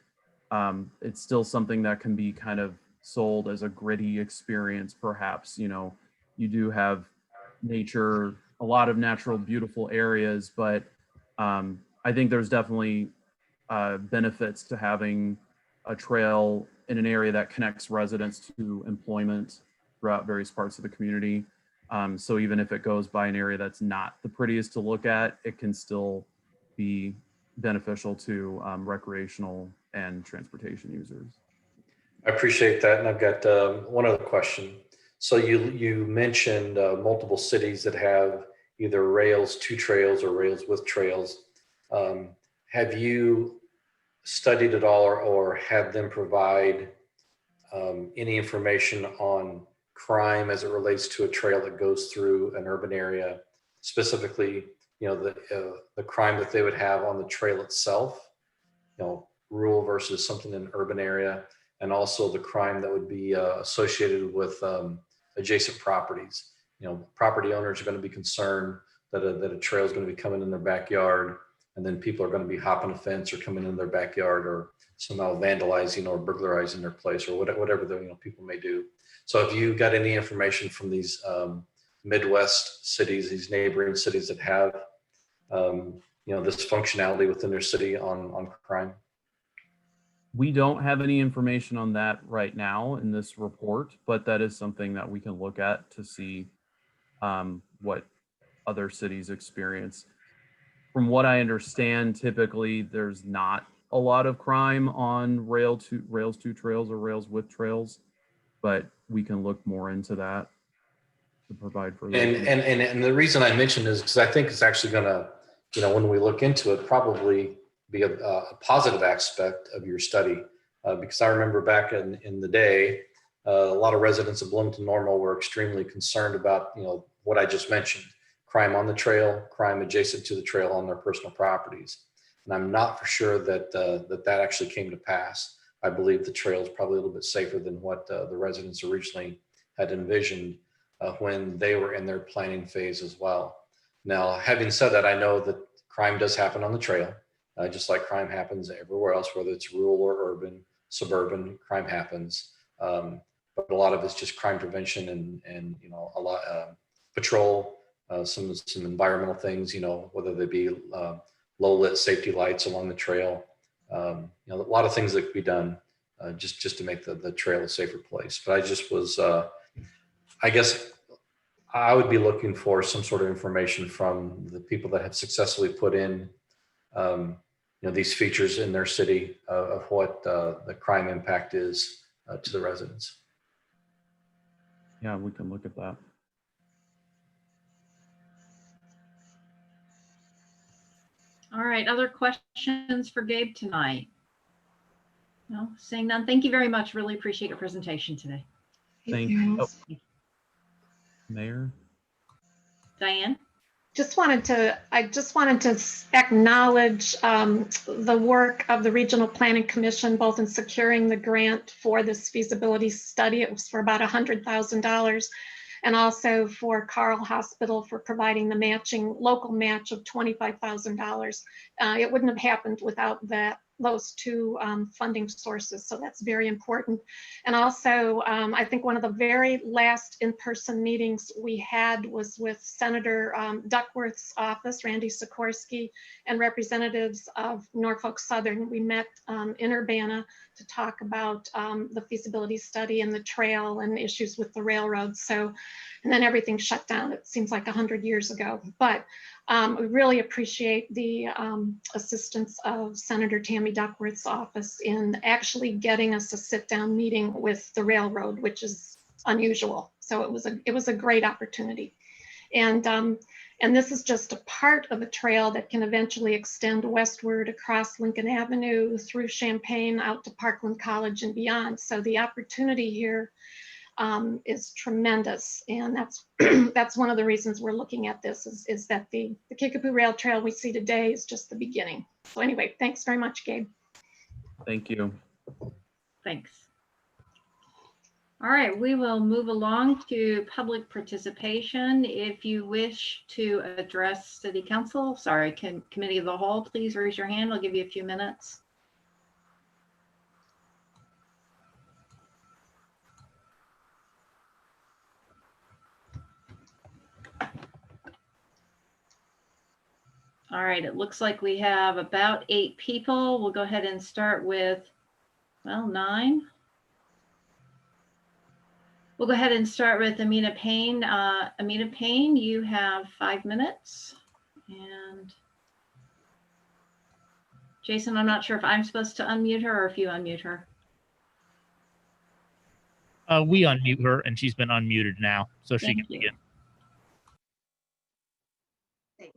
it's still something that can be kind of sold as a gritty experience, perhaps. You do have nature, a lot of natural, beautiful areas, but I think there's definitely benefits to having a trail in an area that connects residents to employment throughout various parts of the community. So even if it goes by an area that's not the prettiest to look at, it can still be beneficial to recreational and transportation users. I appreciate that. And I've got one other question. So you mentioned multiple cities that have either rails to trails or rails with trails. Have you studied at all or had them provide any information on crime as it relates to a trail that goes through an urban area, specifically, the crime that they would have on the trail itself, rural versus something in an urban area, and also the crime that would be associated with adjacent properties. Property owners are going to be concerned that a trail is going to be coming in their backyard, and then people are going to be hopping a fence or coming in their backyard or somehow vandalizing or burglarizing their place or whatever the people may do. So if you got any information from these Midwest cities, these neighboring cities that have this functionality within their city on crime? We don't have any information on that right now in this report, but that is something that we can look at to see what other cities experience. From what I understand, typically there's not a lot of crime on rails to trails or rails with trails, but we can look more into that to provide further. And the reason I mentioned is because I think it's actually going to, when we look into it, probably be a positive aspect of your study. Because I remember back in the day, a lot of residents of Bloomington Normal were extremely concerned about, what I just mentioned, crime on the trail, crime adjacent to the trail on their personal properties. And I'm not for sure that that actually came to pass. I believe the trail is probably a little bit safer than what the residents originally had envisioned when they were in their planning phase as well. Now, having said that, I know that crime does happen on the trail, just like crime happens everywhere else, whether it's rural or urban, suburban, crime happens. But a lot of it's just crime prevention and a lot patrol, some environmental things, whether they be low lit safety lights along the trail. A lot of things that could be done just to make the trail a safer place. But I just was, I guess I would be looking for some sort of information from the people that have successfully put in, these features in their city of what the crime impact is to the residents. Yeah, we can look at that. All right, other questions for Gabe tonight? No, seeing none. Thank you very much. Really appreciate your presentation today. Thank you. Oh. Mayor? Diane? I just wanted to acknowledge the work of the Regional Planning Commission, both in securing the grant for this feasibility study. It was for about $100,000, and also for Carl Hospital for providing the local match of $25,000. It wouldn't have happened without those two funding sources. So that's very important. And also, I think one of the very last in-person meetings we had was with Senator Duckworth's office, Randy Sikorsky, and representatives of Norfolk Southern. We met in Urbana to talk about the feasibility study and the trail and issues with the railroad. So, and then everything shut down. It seems like 100 years ago, but we really appreciate the assistance of Senator Tammy Duckworth's office in actually getting us a sit-down meeting with the railroad, which is unusual. So it was a great opportunity. And this is just a part of a trail that can eventually extend westward across Lincoln Avenue through Champaign out to Parkland College and beyond. So the opportunity here is tremendous, and that's one of the reasons we're looking at this is that the Kickapoo Rail Trail we see today is just the beginning. So anyway, thanks very much, Gabe. Thank you. Thanks. All right, we will move along to public participation. If you wish to address City Council, Committee of the Whole, please raise your hand. I'll give you a few minutes. All right, it looks like we have about 8 people. We'll go ahead and start with, 9. We'll go ahead and start with Amina Payne. Amina Payne, you have 5 minutes. And Jason, I'm not sure if I'm supposed to unmute her or if you unmute her. We unmute her, and she's been unmuted now, so she can begin. Thanks.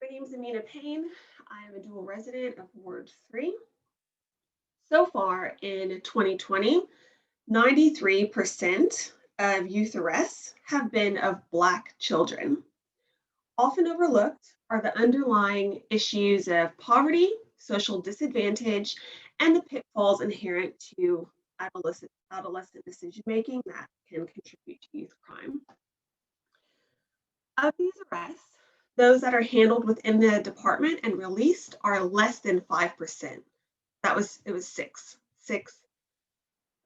My name is Amina Payne. I am a dual resident of Ward 3. So far in 2020, 93% of youth arrests have been of Black children. Often overlooked are the underlying issues of poverty, social disadvantage, and the pitfalls inherent to adolescent decision-making that can contribute to youth crime. Of these arrests, those that are handled within the department and released are less than 5%. It was six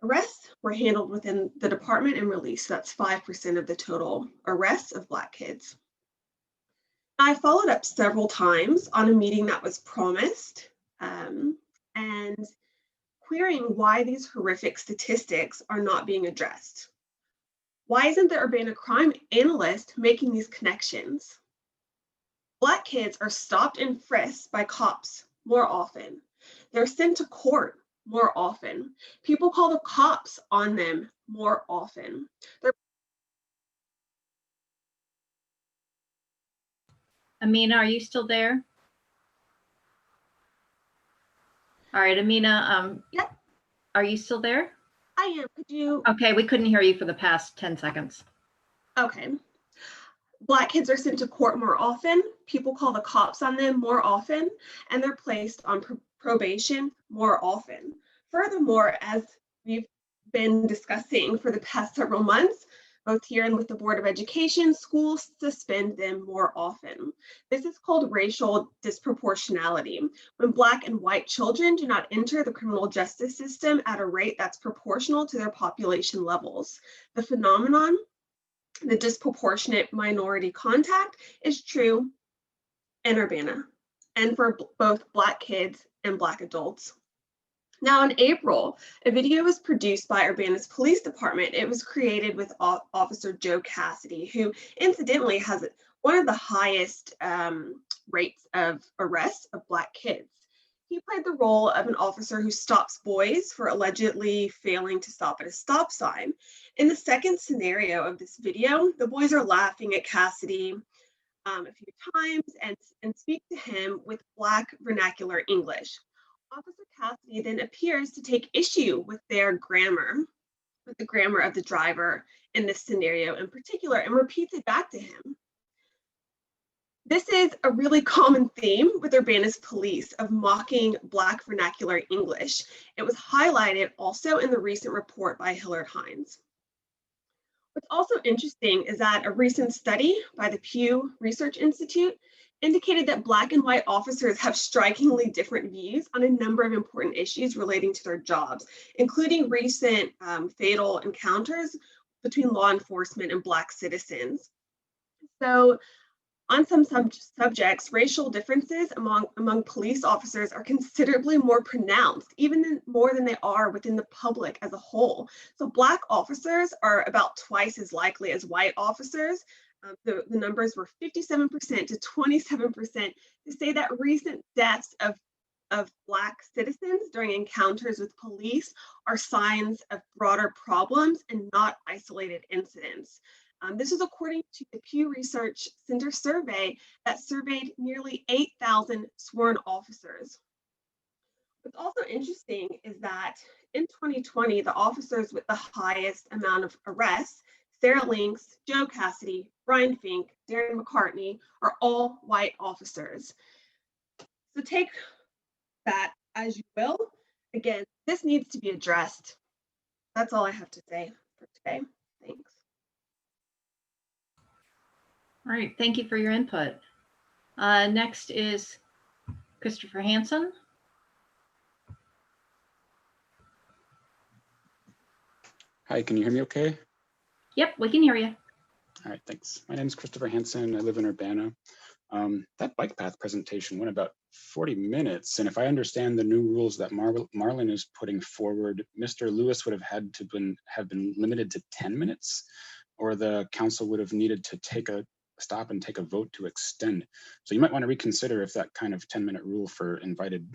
arrests were handled within the department and released. That's 5% of the total arrests of Black kids. I followed up several times on a meeting that was promised and querying why these horrific statistics are not being addressed. Why isn't the Urbana crime analyst making these connections? Black kids are stopped and frisked by cops more often. They're sent to court more often. People call the cops on them more often. Amina, are you still there? All right, Amina, Yep. Are you still there? I am. Could you? Okay, we couldn't hear you for the past 10 seconds. Okay. Black kids are sent to court more often. People call the cops on them more often, and they're placed on probation more often. Furthermore, as we've been discussing for the past several months, both here and with the Board of Education, schools suspend them more often. This is called racial disproportionality, when Black and white children do not enter the criminal justice system at a rate that's proportional to their population levels. The phenomenon, the disproportionate minority contact, is true in Urbana and for both Black kids and Black adults. Now in April, a video was produced by Urbana's police department. It was created with Officer Joe Cassidy, who incidentally has one of the highest rates of arrests of Black kids. He played the role of an officer who stops boys for allegedly failing to stop at a stop sign. In the second scenario of this video, the boys are laughing at Cassidy a few times and speak to him with Black vernacular English. Officer Cassidy then appears to take issue with their grammar, with the grammar of the driver in this scenario in particular, and repeats it back to him. This is a really common theme with Urbana's police of mocking Black vernacular English. It was highlighted also in the recent report by Hillard Hines. What's also interesting is that a recent study by the Pew Research Institute indicated that Black and white officers have strikingly different views on a number of important issues relating to their jobs, including recent fatal encounters between law enforcement and Black citizens. So on some subjects, racial differences among police officers are considerably more pronounced, even more than they are within the public as a whole. So Black officers are about twice as likely as white officers. The numbers were 57% to 27% to say that recent deaths of Black citizens during encounters with police are signs of broader problems and not isolated incidents. This is according to the Pew Research Center survey that surveyed nearly 8,000 sworn officers. What's also interesting is that in 2020, the officers with the highest amount of arrests, Sarah Links, Joe Cassidy, Brian Fink, Darren McCartney, are all white officers. So take that as you will. Again, this needs to be addressed. That's all I have to say for today. Thanks. All right, thank you for your input. Next is Christopher Hansen. Hi, can you hear me okay? Yep, we can hear you. All right, thanks. My name is Christopher Hansen. I live in Urbana. That bike path presentation went about 40 minutes. And if I understand the new rules that Marlon is putting forward, Mr. Lewis would have been limited to 10 minutes, or the council would have needed to take a stop and take a vote to extend. So you might want to reconsider if that kind of 10-minute rule for invited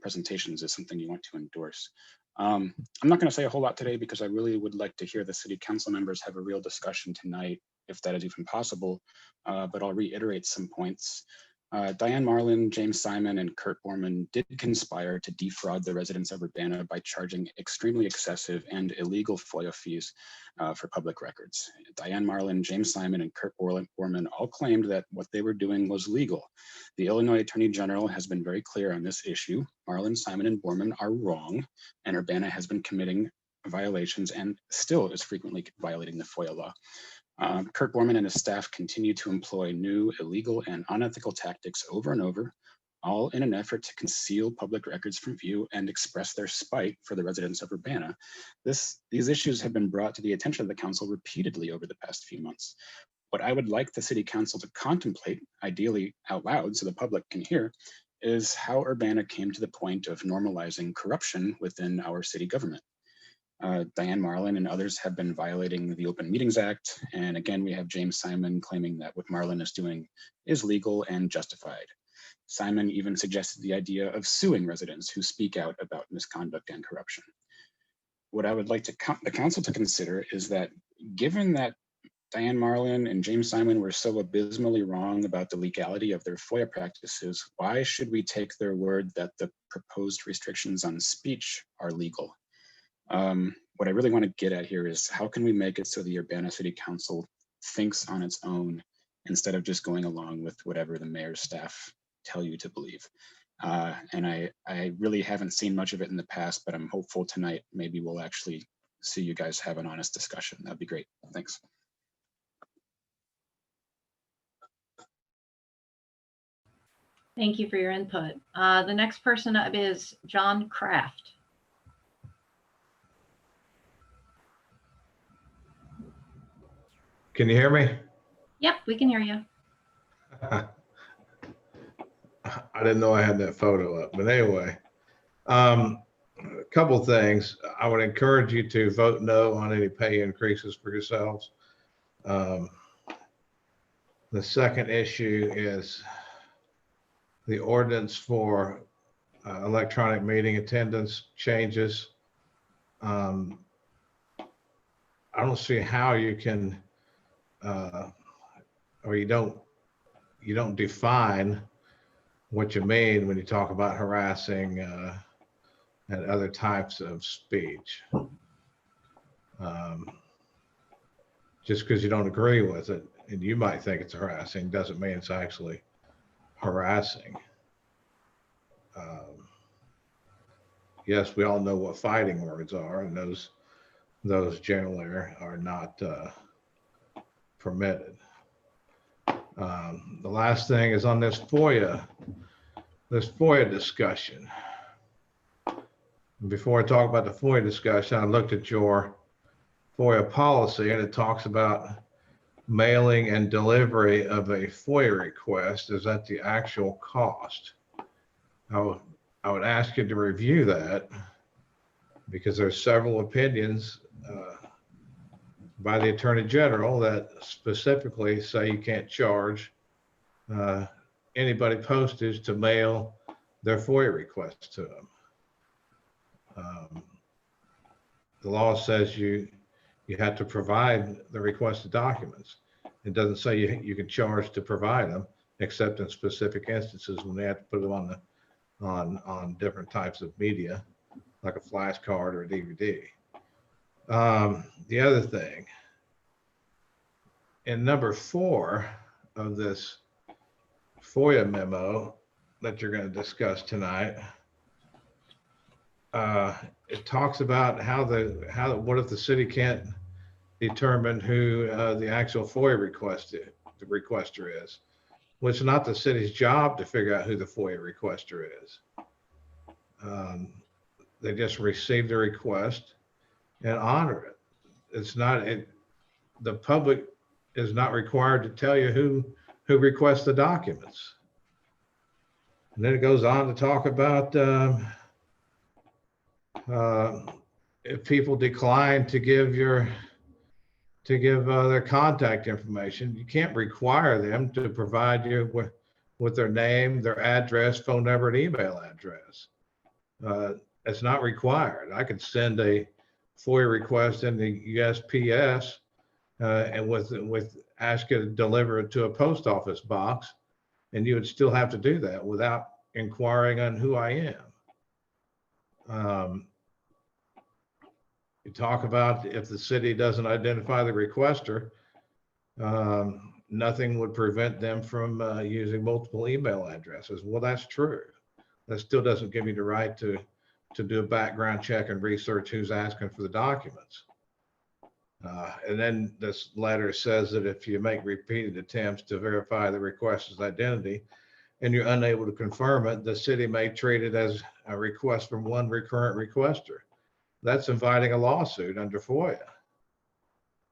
presentations is something you want to endorse. I'm not going to say a whole lot today because I really would like to hear the city council members have a real discussion tonight, if that is even possible, but I'll reiterate some points. Diane Marlin, James Simon, and Kurt Borman did conspire to defraud the residents of Urbana by charging extremely excessive and illegal FOIA fees for public records. Diane Marlin, James Simon, and Kurt Borman all claimed that what they were doing was legal. The Illinois Attorney General has been very clear on this issue. Marlin, Simon, and Borman are wrong, and Urbana has been committing violations and still is frequently violating the FOIA law. Kurt Borman and his staff continue to employ new illegal and unethical tactics over and over, all in an effort to conceal public records from view and express their spite for the residents of Urbana. These issues have been brought to the attention of the council repeatedly over the past few months. What I would like the city council to contemplate, ideally out loud so the public can hear, is how Urbana came to the point of normalizing corruption within our city government. Diane Marlin and others have been violating the Open Meetings Act. And again, we have James Simon claiming that what Marlin is doing is legal and justified. Simon even suggested the idea of suing residents who speak out about misconduct and corruption. What I would like the council to consider is that given that Diane Marlin and James Simon were so abysmally wrong about the legality of their FOIA practices, why should we take their word that the proposed restrictions on speech are legal? What I really want to get at here is how can we make it so the Urbana City Council thinks on its own instead of just going along with whatever the mayor's staff tell you to believe. And I really haven't seen much of it in the past, but I'm hopeful tonight maybe we'll actually see you guys have an honest discussion. That'd be great. Thanks. Thank you for your input. The next person up is John Kraft. Can you hear me? Yep, we can hear you. I didn't know I had that photo up, but anyway, a couple things. I would encourage you to vote no on any pay increases for yourselves. The second issue is the ordinance for electronic meeting attendance changes. I don't see how you can, or you don't define what you mean when you talk about harassing and other types of speech. Just because you don't agree with it, and you might think it's harassing, doesn't mean it's actually harassing. Yes, we all know what fighting words are, and those generally are not permitted. The last thing is on this FOIA discussion. Before I talk about the FOIA discussion, I looked at your FOIA policy, and it talks about mailing and delivery of a FOIA request is at the actual cost. I would ask you to review that because there's several opinions by the Attorney General that specifically say you can't charge anybody postage to mail their FOIA requests to them. The law says you have to provide the requested documents. It doesn't say you can charge to provide them, except in specific instances when they have to put them on different types of media, like a flash card or a DVD. The other thing, in number 4 of this FOIA memo that you're going to discuss tonight, it talks about what if the city can't determine who the actual FOIA requester is. Well, it's not the city's job to figure out who the FOIA requester is. They just receive the request and honor it. It's not, the public is not required to tell you who requests the documents. And then it goes on to talk about if people decline to give their contact information, you can't require them to provide you with their name, their address, phone number, and email address. It's not required. I could send a FOIA request in the USPS and with ask you to deliver it to a post office box, and you would still have to do that without inquiring on who I am. You talk about if the city doesn't identify the requester, nothing would prevent them from using multiple email addresses. Well, that's true. That still doesn't give you the right to do a background check and research who's asking for the documents. And then this letter says that if you make repeated attempts to verify the requester's identity and you're unable to confirm it, the city may treat it as a request from one recurrent requester. That's inviting a lawsuit under FOIA.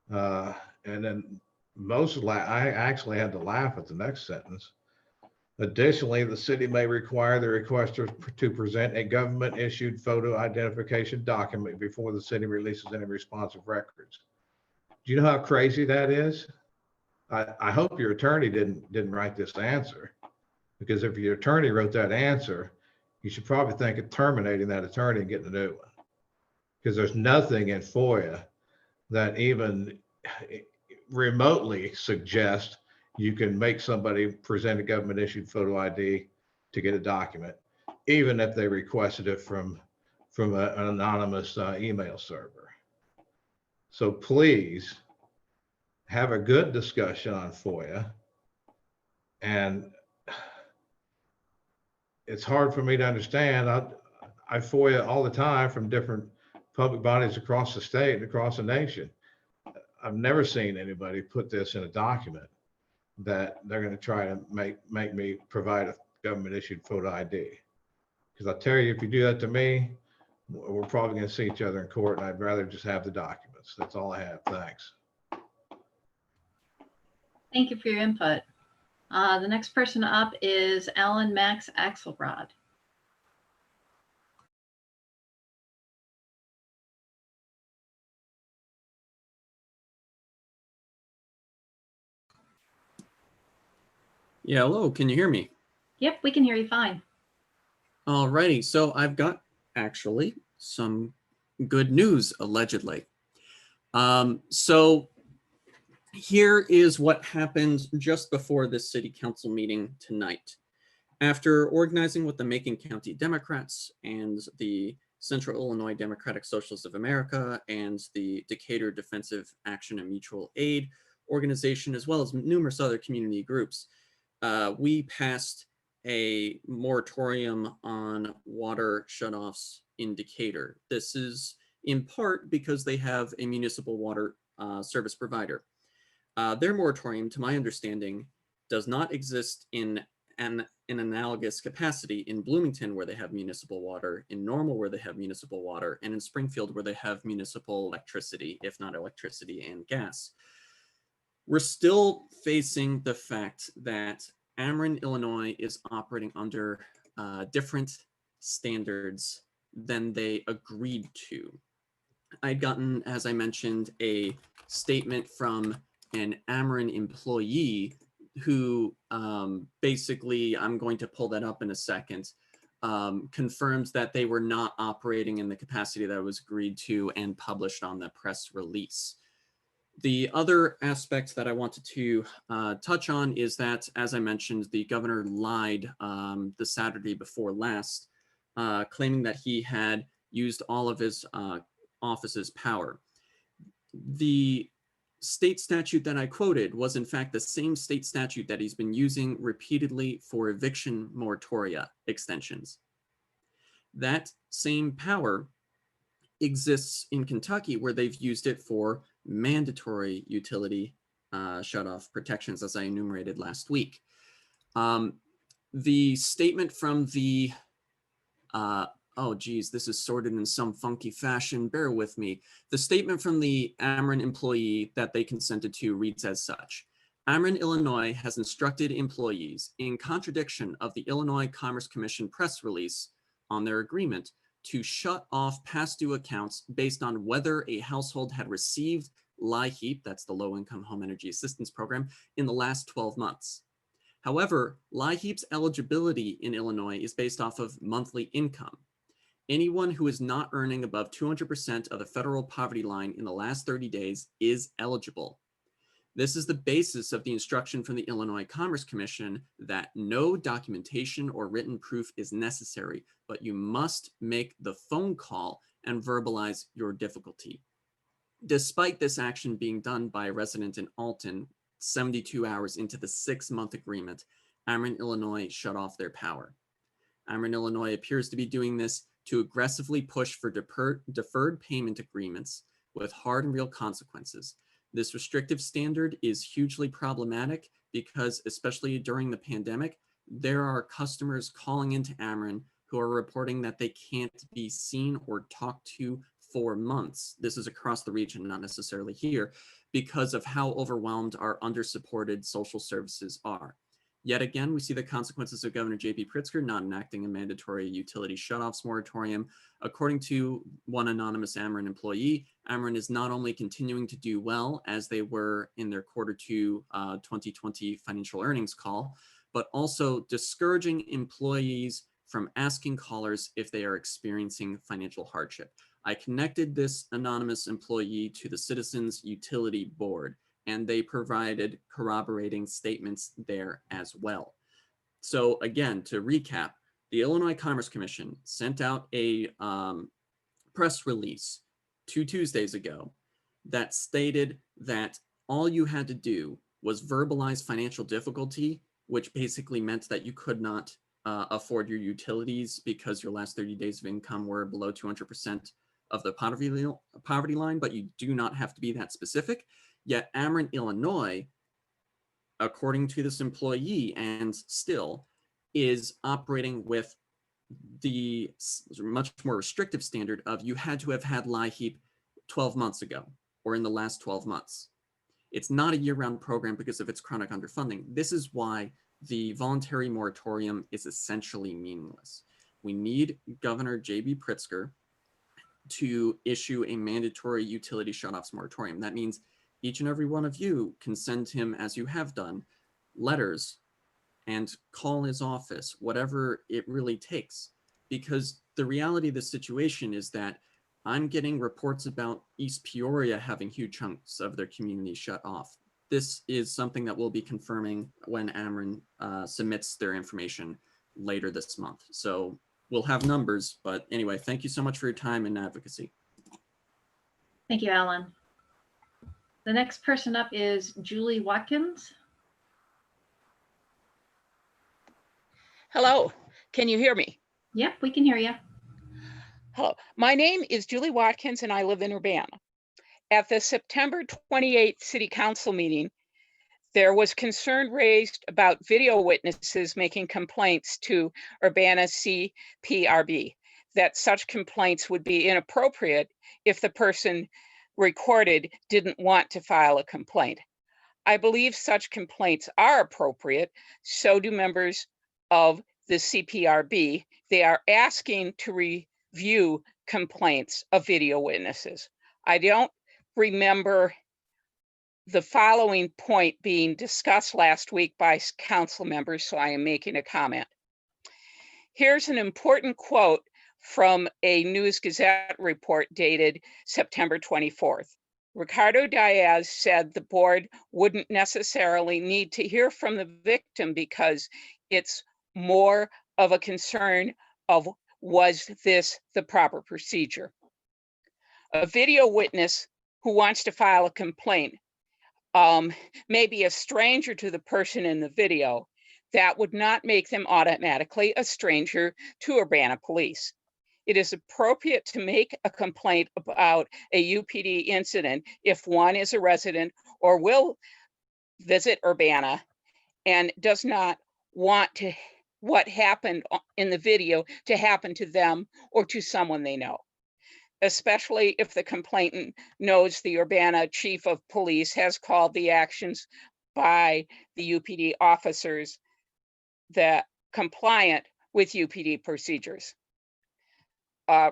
And then I actually had to laugh at the next sentence. Additionally, the city may require the requester to present a government issued photo identification document before the city releases any responsive records. Do you know how crazy that is? I hope your attorney didn't write this answer, Because if your attorney wrote that answer, you should probably think of terminating that attorney and getting a new one. Because there's nothing in FOIA that even remotely suggests you can make somebody present a government issued photo ID to get a document, even if they requested it from an anonymous email server. So please have a good discussion on FOIA. And it's hard for me to understand. I FOIA all the time from different public bodies across the state and across the nation. I've never seen anybody put this in a document that they're going to try to make me provide a government issued photo ID. Because I tell you, if you do that to me, we're probably going to see each other in court, and I'd rather just have the documents. That's all I have. Thanks. Thank you for your input. The next person up is Alan Max Axelrod. Yeah, hello, can you hear me? Yep, we can hear you fine. Alrighty, so I've got actually some good news, allegedly. So here is what happened just before this city council meeting tonight. After organizing with the Macon County Democrats and the Central Illinois Democratic Socialists of America and the Decatur Defensive Action and Mutual Aid organization, as well as numerous other community groups, we passed a moratorium on water shutoffs in Decatur. This is in part because they have a municipal water service provider. Their moratorium, to my understanding, does not exist in an analogous capacity in Bloomington, where they have municipal water, in Normal, where they have municipal water, and in Springfield, where they have municipal electricity, if not electricity and gas. We're still facing the fact that Ameren, Illinois is operating under different standards than they agreed to. I'd gotten, as I mentioned, a statement from an Ameren employee who basically, I'm going to pull that up in a second, confirms that they were not operating in the capacity that was agreed to and published on the press release. The other aspect that I wanted to touch on is that, as I mentioned, the governor lied the Saturday before last, claiming that he had used all of his office's power. The state statute that I quoted was in fact the same state statute that he's been using repeatedly for eviction moratoria extensions. That same power exists in Kentucky, where they've used it for mandatory utility shutoff protections, as I enumerated last week. The statement from the, oh geez, this is sorted in some funky fashion, bear with me. The statement from the Ameren employee that they consented to reads as such. Ameren, Illinois has instructed employees, in contradiction of the Illinois Commerce Commission press release on their agreement, to shut off past due accounts based on whether a household had received LIHEAP, that's the Low Income Home Energy Assistance Program, in the last 12 months. However, LIHEAP's eligibility in Illinois is based off of monthly income. Anyone who is not earning above 200% of the federal poverty line in the last 30 days is eligible. This is the basis of the instruction from the Illinois Commerce Commission that no documentation or written proof is necessary, but you must make the phone call and verbalize your difficulty. Despite this action being done by a resident in Alton 72 hours into the 6-month agreement, Ameren, Illinois shut off their power. Ameren, Illinois appears to be doing this to aggressively push for deferred payment agreements with hard and real consequences. This restrictive standard is hugely problematic because, especially during the pandemic, there are customers calling into Ameren who are reporting that they can't be seen or talked to for months. This is across the region, not necessarily here, because of how overwhelmed our undersupported social services are. Yet again, we see the consequences of Governor J.B. Pritzker not enacting a mandatory utility shutoffs moratorium. According to one anonymous Ameren employee, Ameren is not only continuing to do well as they were in their Q2 2020 financial earnings call, but also discouraging employees from asking callers if they are experiencing financial hardship. I connected this anonymous employee to the Citizens Utility Board, and they provided corroborating statements there as well. So again, to recap, the Illinois Commerce Commission sent out a press release 2 Tuesdays ago that stated that all you had to do was verbalize financial difficulty, which basically meant that you could not afford your utilities because your last 30 days of income were below 200% of the poverty line, but you do not have to be that specific. Yet Ameren, Illinois, according to this employee, and still is operating with the much more restrictive standard of you had to have had LIHEAP 12 months ago or in the last 12 months. It's not a year-round program because of its chronic underfunding. This is why the voluntary moratorium is essentially meaningless. We need Governor J.B. Pritzker to issue a mandatory utility shutoffs moratorium. That means each and every one of you can send him, as you have done, letters and call his office, whatever it really takes. Because the reality of the situation is that I'm getting reports about East Peoria having huge chunks of their community shut off. This is something that we'll be confirming when Ameren submits their information later this month. So we'll have numbers, but anyway, thank you so much for your time and advocacy. Thank you, Alan. The next person up is Julie Watkins. Hello, can you hear me? Yep, we can hear you. Hello, my name is Julie Watkins and I live in Urbana. At the September 28th City Council meeting, there was concern raised about video witnesses making complaints to Urbana CPRB, that such complaints would be inappropriate if the person recorded didn't want to file a complaint. I believe such complaints are appropriate, so do members of the CPRB. They are asking to review complaints of video witnesses. I don't remember the following point being discussed last week by council members, so I am making a comment. Here's an important quote from a News Gazette report dated September 24th. Ricardo Diaz said the board wouldn't necessarily need to hear from the victim because it's more of a concern of, was this the proper procedure? A video witness who wants to file a complaint may be a stranger to the person in the video. That would not make them automatically a stranger to Urbana police. It is appropriate to make a complaint about a UPD incident if one is a resident or will visit Urbana and does not want to what happened in the video to happen to them or to someone they know, especially if the complainant knows the Urbana chief of police has called the actions by the UPD officers that compliant with UPD procedures.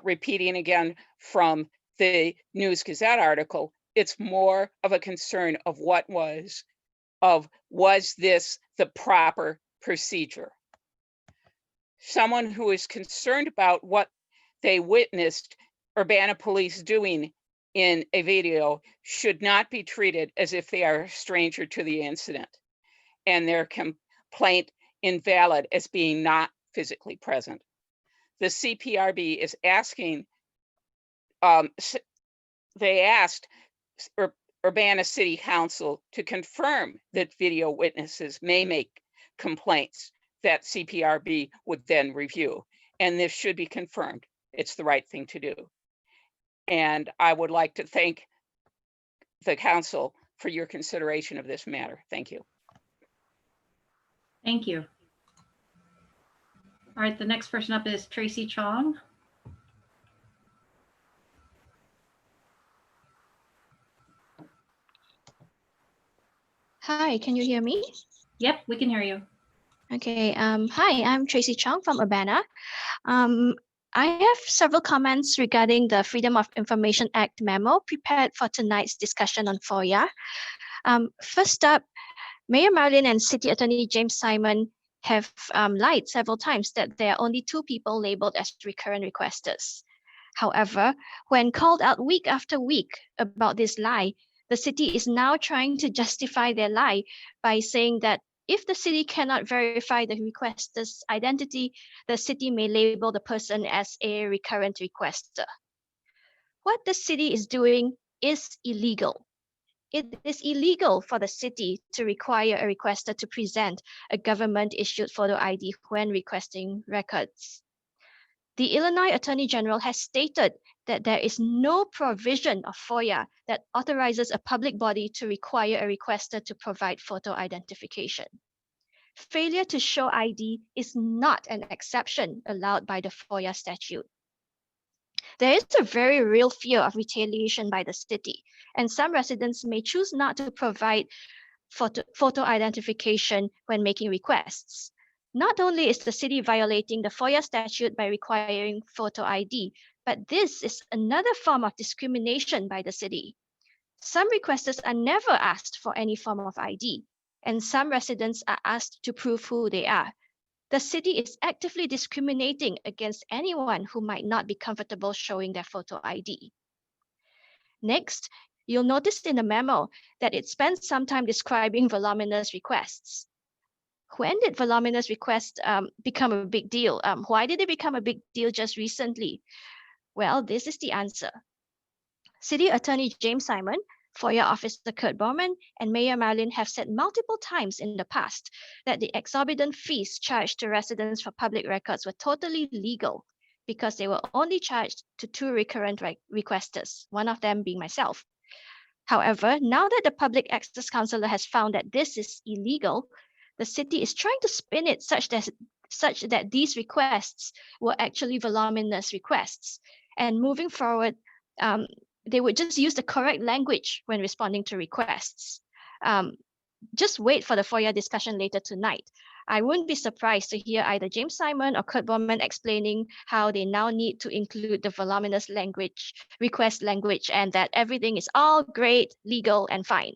Repeating again from the News Gazette article, it's more of a concern of was this the proper procedure? Someone who is concerned about what they witnessed Urbana police doing in a video should not be treated as if they are a stranger to the incident and their complaint invalid as being not physically present. The CPRB is asking, they asked Urbana City Council to confirm that video witnesses may make complaints that CPRB would then review. And this should be confirmed. It's the right thing to do. And I would like to thank the council for your consideration of this matter. Thank you. Thank you. All right, the next person up is Tracy Chong. Hi, can you hear me? Yep, we can hear you. Okay, hi, I'm Tracy Chong from Urbana. I have several comments regarding the Freedom of Information Act memo prepared for tonight's discussion on FOIA. First up, Mayor Marlin and City Attorney James Simon have lied several times that there are only 2 people labeled as recurrent requesters. However, when called out week after week about this lie, the city is now trying to justify their lie by saying that if the city cannot verify the requester's identity, the city may label the person as a recurrent requester. What the city is doing is illegal. It is illegal for the city to require a requester to present a government-issued photo ID when requesting records. The Illinois Attorney General has stated that there is no provision of FOIA that authorizes a public body to require a requester to provide photo identification. Failure to show ID is not an exception allowed by the FOIA statute. There is a very real fear of retaliation by the city, and some residents may choose not to provide photo identification when making requests. Not only is the city violating the FOIA statute by requiring photo ID, but this is another form of discrimination by the city. Some requesters are never asked for any form of ID, and some residents are asked to prove who they are. The city is actively discriminating against anyone who might not be comfortable showing their photo ID. Next, you'll notice in the memo that it spends some time describing voluminous requests. When did voluminous requests become a big deal? Why did it become a big deal just recently? Well, this is the answer. City Attorney James Simon, FOIA Officer Kurt Bowman, and Mayor Marlin have said multiple times in the past that the exorbitant fees charged to residents for public records were totally legal because they were only charged to 2 recurrent requesters, one of them being myself. However, now that the Public Access Counselor has found that this is illegal, the city is trying to spin it such that these requests were actually voluminous requests. And moving forward, they would just use the correct language when responding to requests. Just wait for the FOIA discussion later tonight. I wouldn't be surprised to hear either James Simon or Kurt Bowman explaining how they now need to include the voluminous request language, and that everything is all great, legal, and fine.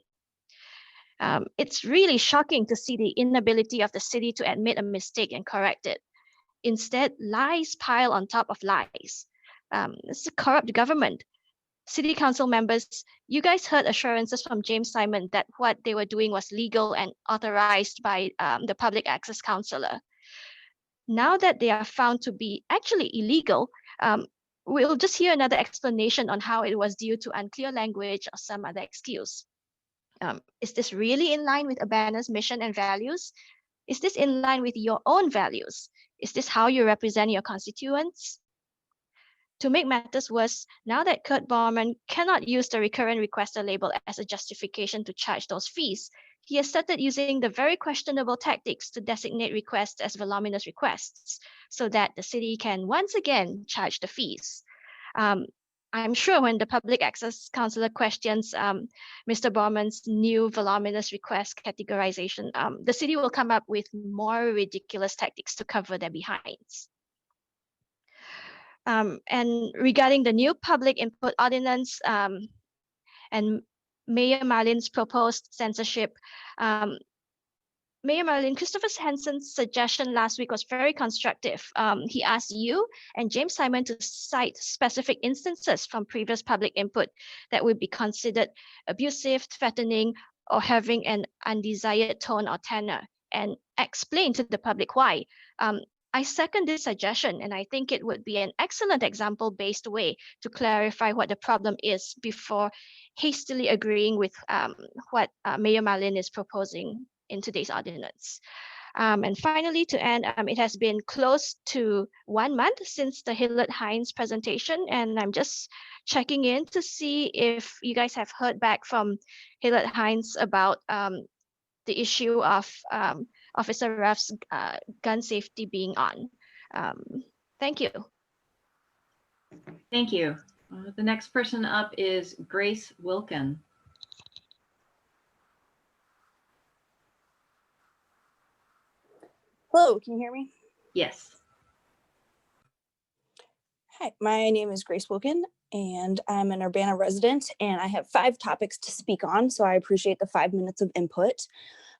It's really shocking to see the inability of the city to admit a mistake and correct it. Instead, lies pile on top of lies. It's a corrupt government. City council members, you guys heard assurances from James Simon that what they were doing was legal and authorized by the Public Access Counselor. Now that they are found to be actually illegal, we'll just hear another explanation on how it was due to unclear language or some other excuse. Is this really in line with Urbana's mission and values? Is this in line with your own values? Is this how you represent your constituents? To make matters worse, now that Kurt Bowman cannot use the recurrent requester label as a justification to charge those fees, he has started using the very questionable tactics to designate requests as voluminous requests, so that the city can once again charge the fees. I'm sure when the Public Access Counselor questions Mr. Bowman's new voluminous request categorization, the city will come up with more ridiculous tactics to cover their behinds. And regarding the new public input ordinance and Mayor Marlin's proposed censorship, Mayor Marlin, Christopher Hansen's suggestion last week was very constructive. He asked you and James Simon to cite specific instances from previous public input that would be considered abusive, threatening, or having an undesired tone or tenor, and explain to the public why. I second this suggestion, and I think it would be an excellent example-based way to clarify what the problem is before hastily agreeing with what Mayor Marlin is proposing in today's ordinance. And finally, to end, it has been close to 1 month since the Hillard-Hines presentation, and I'm just checking in to see if you guys have heard back from Hillard-Hines about the issue of Officer Ruff's gun safety being on. Thank you. Thank you. The next person up is Grace Wilkin. Hello, can you hear me? Yes. Hi, my name is Grace Wilkin, and I'm an Urbana resident, and I have 5 topics to speak on, so I appreciate the 5 minutes of input.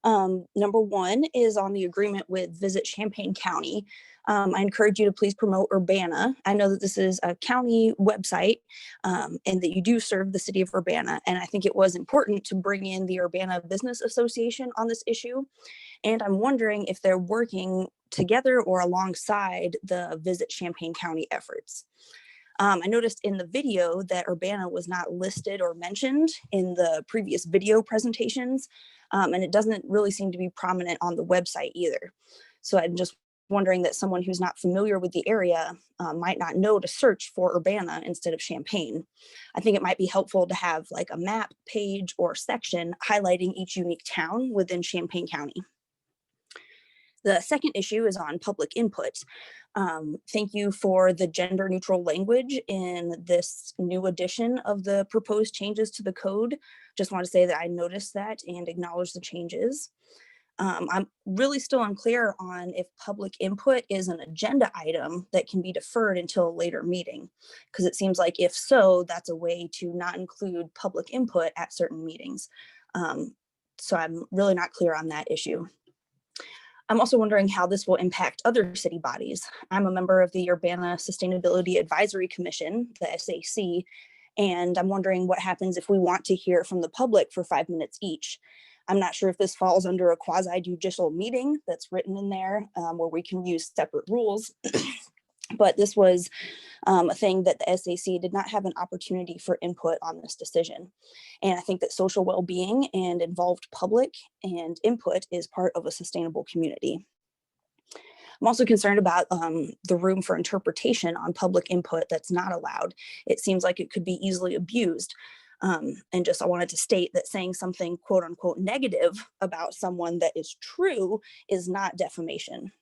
Number one is on the agreement with Visit Champaign County. I encourage you to please promote Urbana. I know that this is a county website and that you do serve the city of Urbana. And I think it was important to bring in the Urbana Business Association on this issue. And I'm wondering if they're working together or alongside the Visit Champaign County efforts. I noticed in the video that Urbana was not listed or mentioned in the previous video presentations, and it doesn't really seem to be prominent on the website either. So I'm just wondering that someone who's not familiar with the area might not know to search for Urbana instead of Champaign. I think it might be helpful to have like a map, page, or section highlighting each unique town within Champaign County. The second issue is on public input. Thank you for the gender neutral language in this new edition of the proposed changes to the code. Just want to say that I noticed that and acknowledge the changes. I'm really still unclear on if public input is an agenda item that can be deferred until a later meeting, because it seems like if so, that's a way to not include public input at certain meetings. So I'm really not clear on that issue. I'm also wondering how this will impact other city bodies. I'm a member of the Urbana Sustainability Advisory Commission, the SAC, and I'm wondering what happens if we want to hear from the public for 5 minutes each. I'm not sure if this falls under a quasi-judicial meeting that's written in there where we can use separate rules, but this was a thing that the SAC did not have an opportunity for input on this decision. And I think that social well-being and involved public and input is part of a sustainable community. I'm also concerned about the room for interpretation on public input that's not allowed. It seems like it could be easily abused. And just I wanted to state that saying something quote unquote negative about someone that is true is not defamation.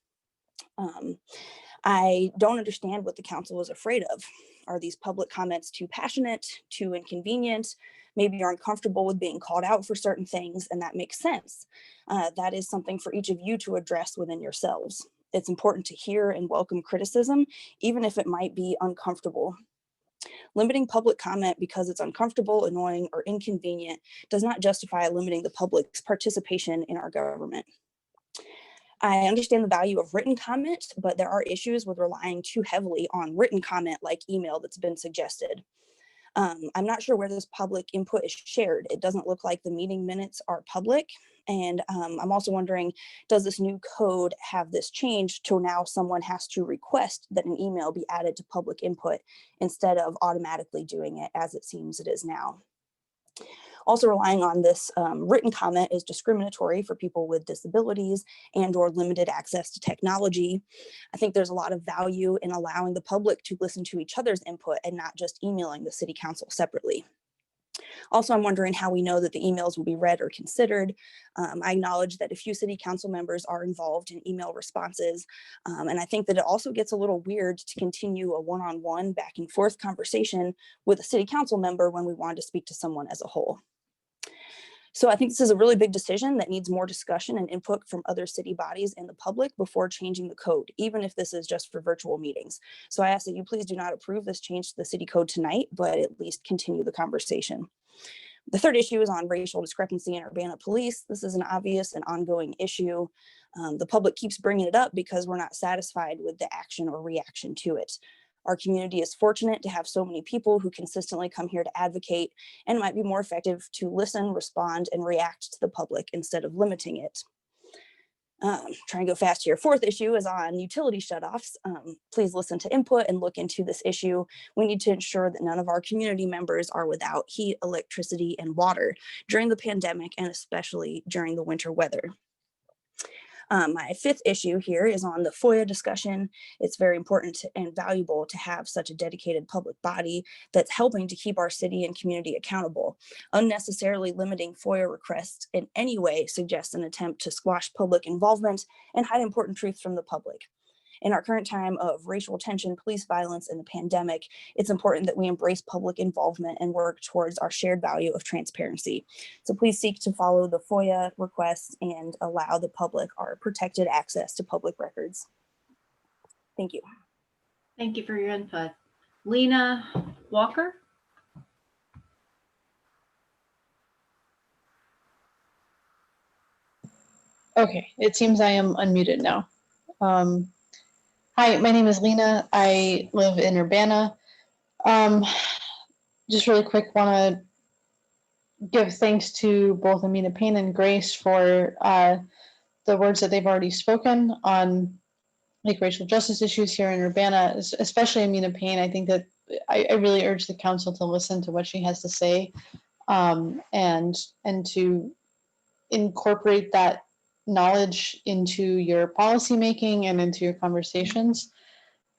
I don't understand what the council is afraid of. Are these public comments too passionate, too inconvenient? Maybe you're uncomfortable with being called out for certain things, and that makes sense. That is something for each of you to address within yourselves. It's important to hear and welcome criticism, even if it might be uncomfortable. Limiting public comment because it's uncomfortable, annoying, or inconvenient does not justify limiting the public's participation in our government. I understand the value of written comment, but there are issues with relying too heavily on written comment like email that's been suggested. I'm not sure where this public input is shared. It doesn't look like the meeting minutes are public. And I'm also wondering, does this new code have this changed to now someone has to request that an email be added to public input instead of automatically doing it as it seems it is now? Also relying on this written comment is discriminatory for people with disabilities and or limited access to technology. I think there's a lot of value in allowing the public to listen to each other's input and not just emailing the city council separately. Also, I'm wondering how we know that the emails will be read or considered. I acknowledge that a few city council members are involved in email responses. And I think that it also gets a little weird to continue a one-on-one back and forth conversation with a city council member when we want to speak to someone as a whole. So I think this is a really big decision that needs more discussion and input from other city bodies and the public before changing the code, even if this is just for virtual meetings. So I ask that you please do not approve this change to the city code tonight, but at least continue the conversation. The third issue is on racial discrepancy in Urbana police. This is an obvious and ongoing issue. The public keeps bringing it up because we're not satisfied with the action or reaction to it. Our community is fortunate to have so many people who consistently come here to advocate, and it might be more effective to listen, respond, and react to the public instead of limiting it. Trying to go fast here. Fourth issue is on utility shutoffs. Please listen to input and look into this issue. We need to ensure that none of our community members are without heat, electricity, and water during the pandemic, and especially during the winter weather. My fifth issue here is on the FOIA discussion. It's very important and valuable to have such a dedicated public body that's helping to keep our city and community accountable. Unnecessarily limiting FOIA requests in any way suggests an attempt to squash public involvement and hide important truth from the public. In our current time of racial tension, police violence, and the pandemic, it's important that we embrace public involvement and work towards our shared value of transparency. So please seek to follow the FOIA requests and allow the public our protected access to public records. Thank you. Thank you for your input. Lena Walker. Okay, it seems I am unmuted now. Hi, my name is Lena. I live in Urbana. Just really quick, want to give thanks to both Amina Payne and Grace for the words that they've already spoken on like racial justice issues here in Urbana, especially Amina Payne. I think that I really urge the council to listen to what she has to say, and to incorporate that knowledge into your policymaking and into your conversations.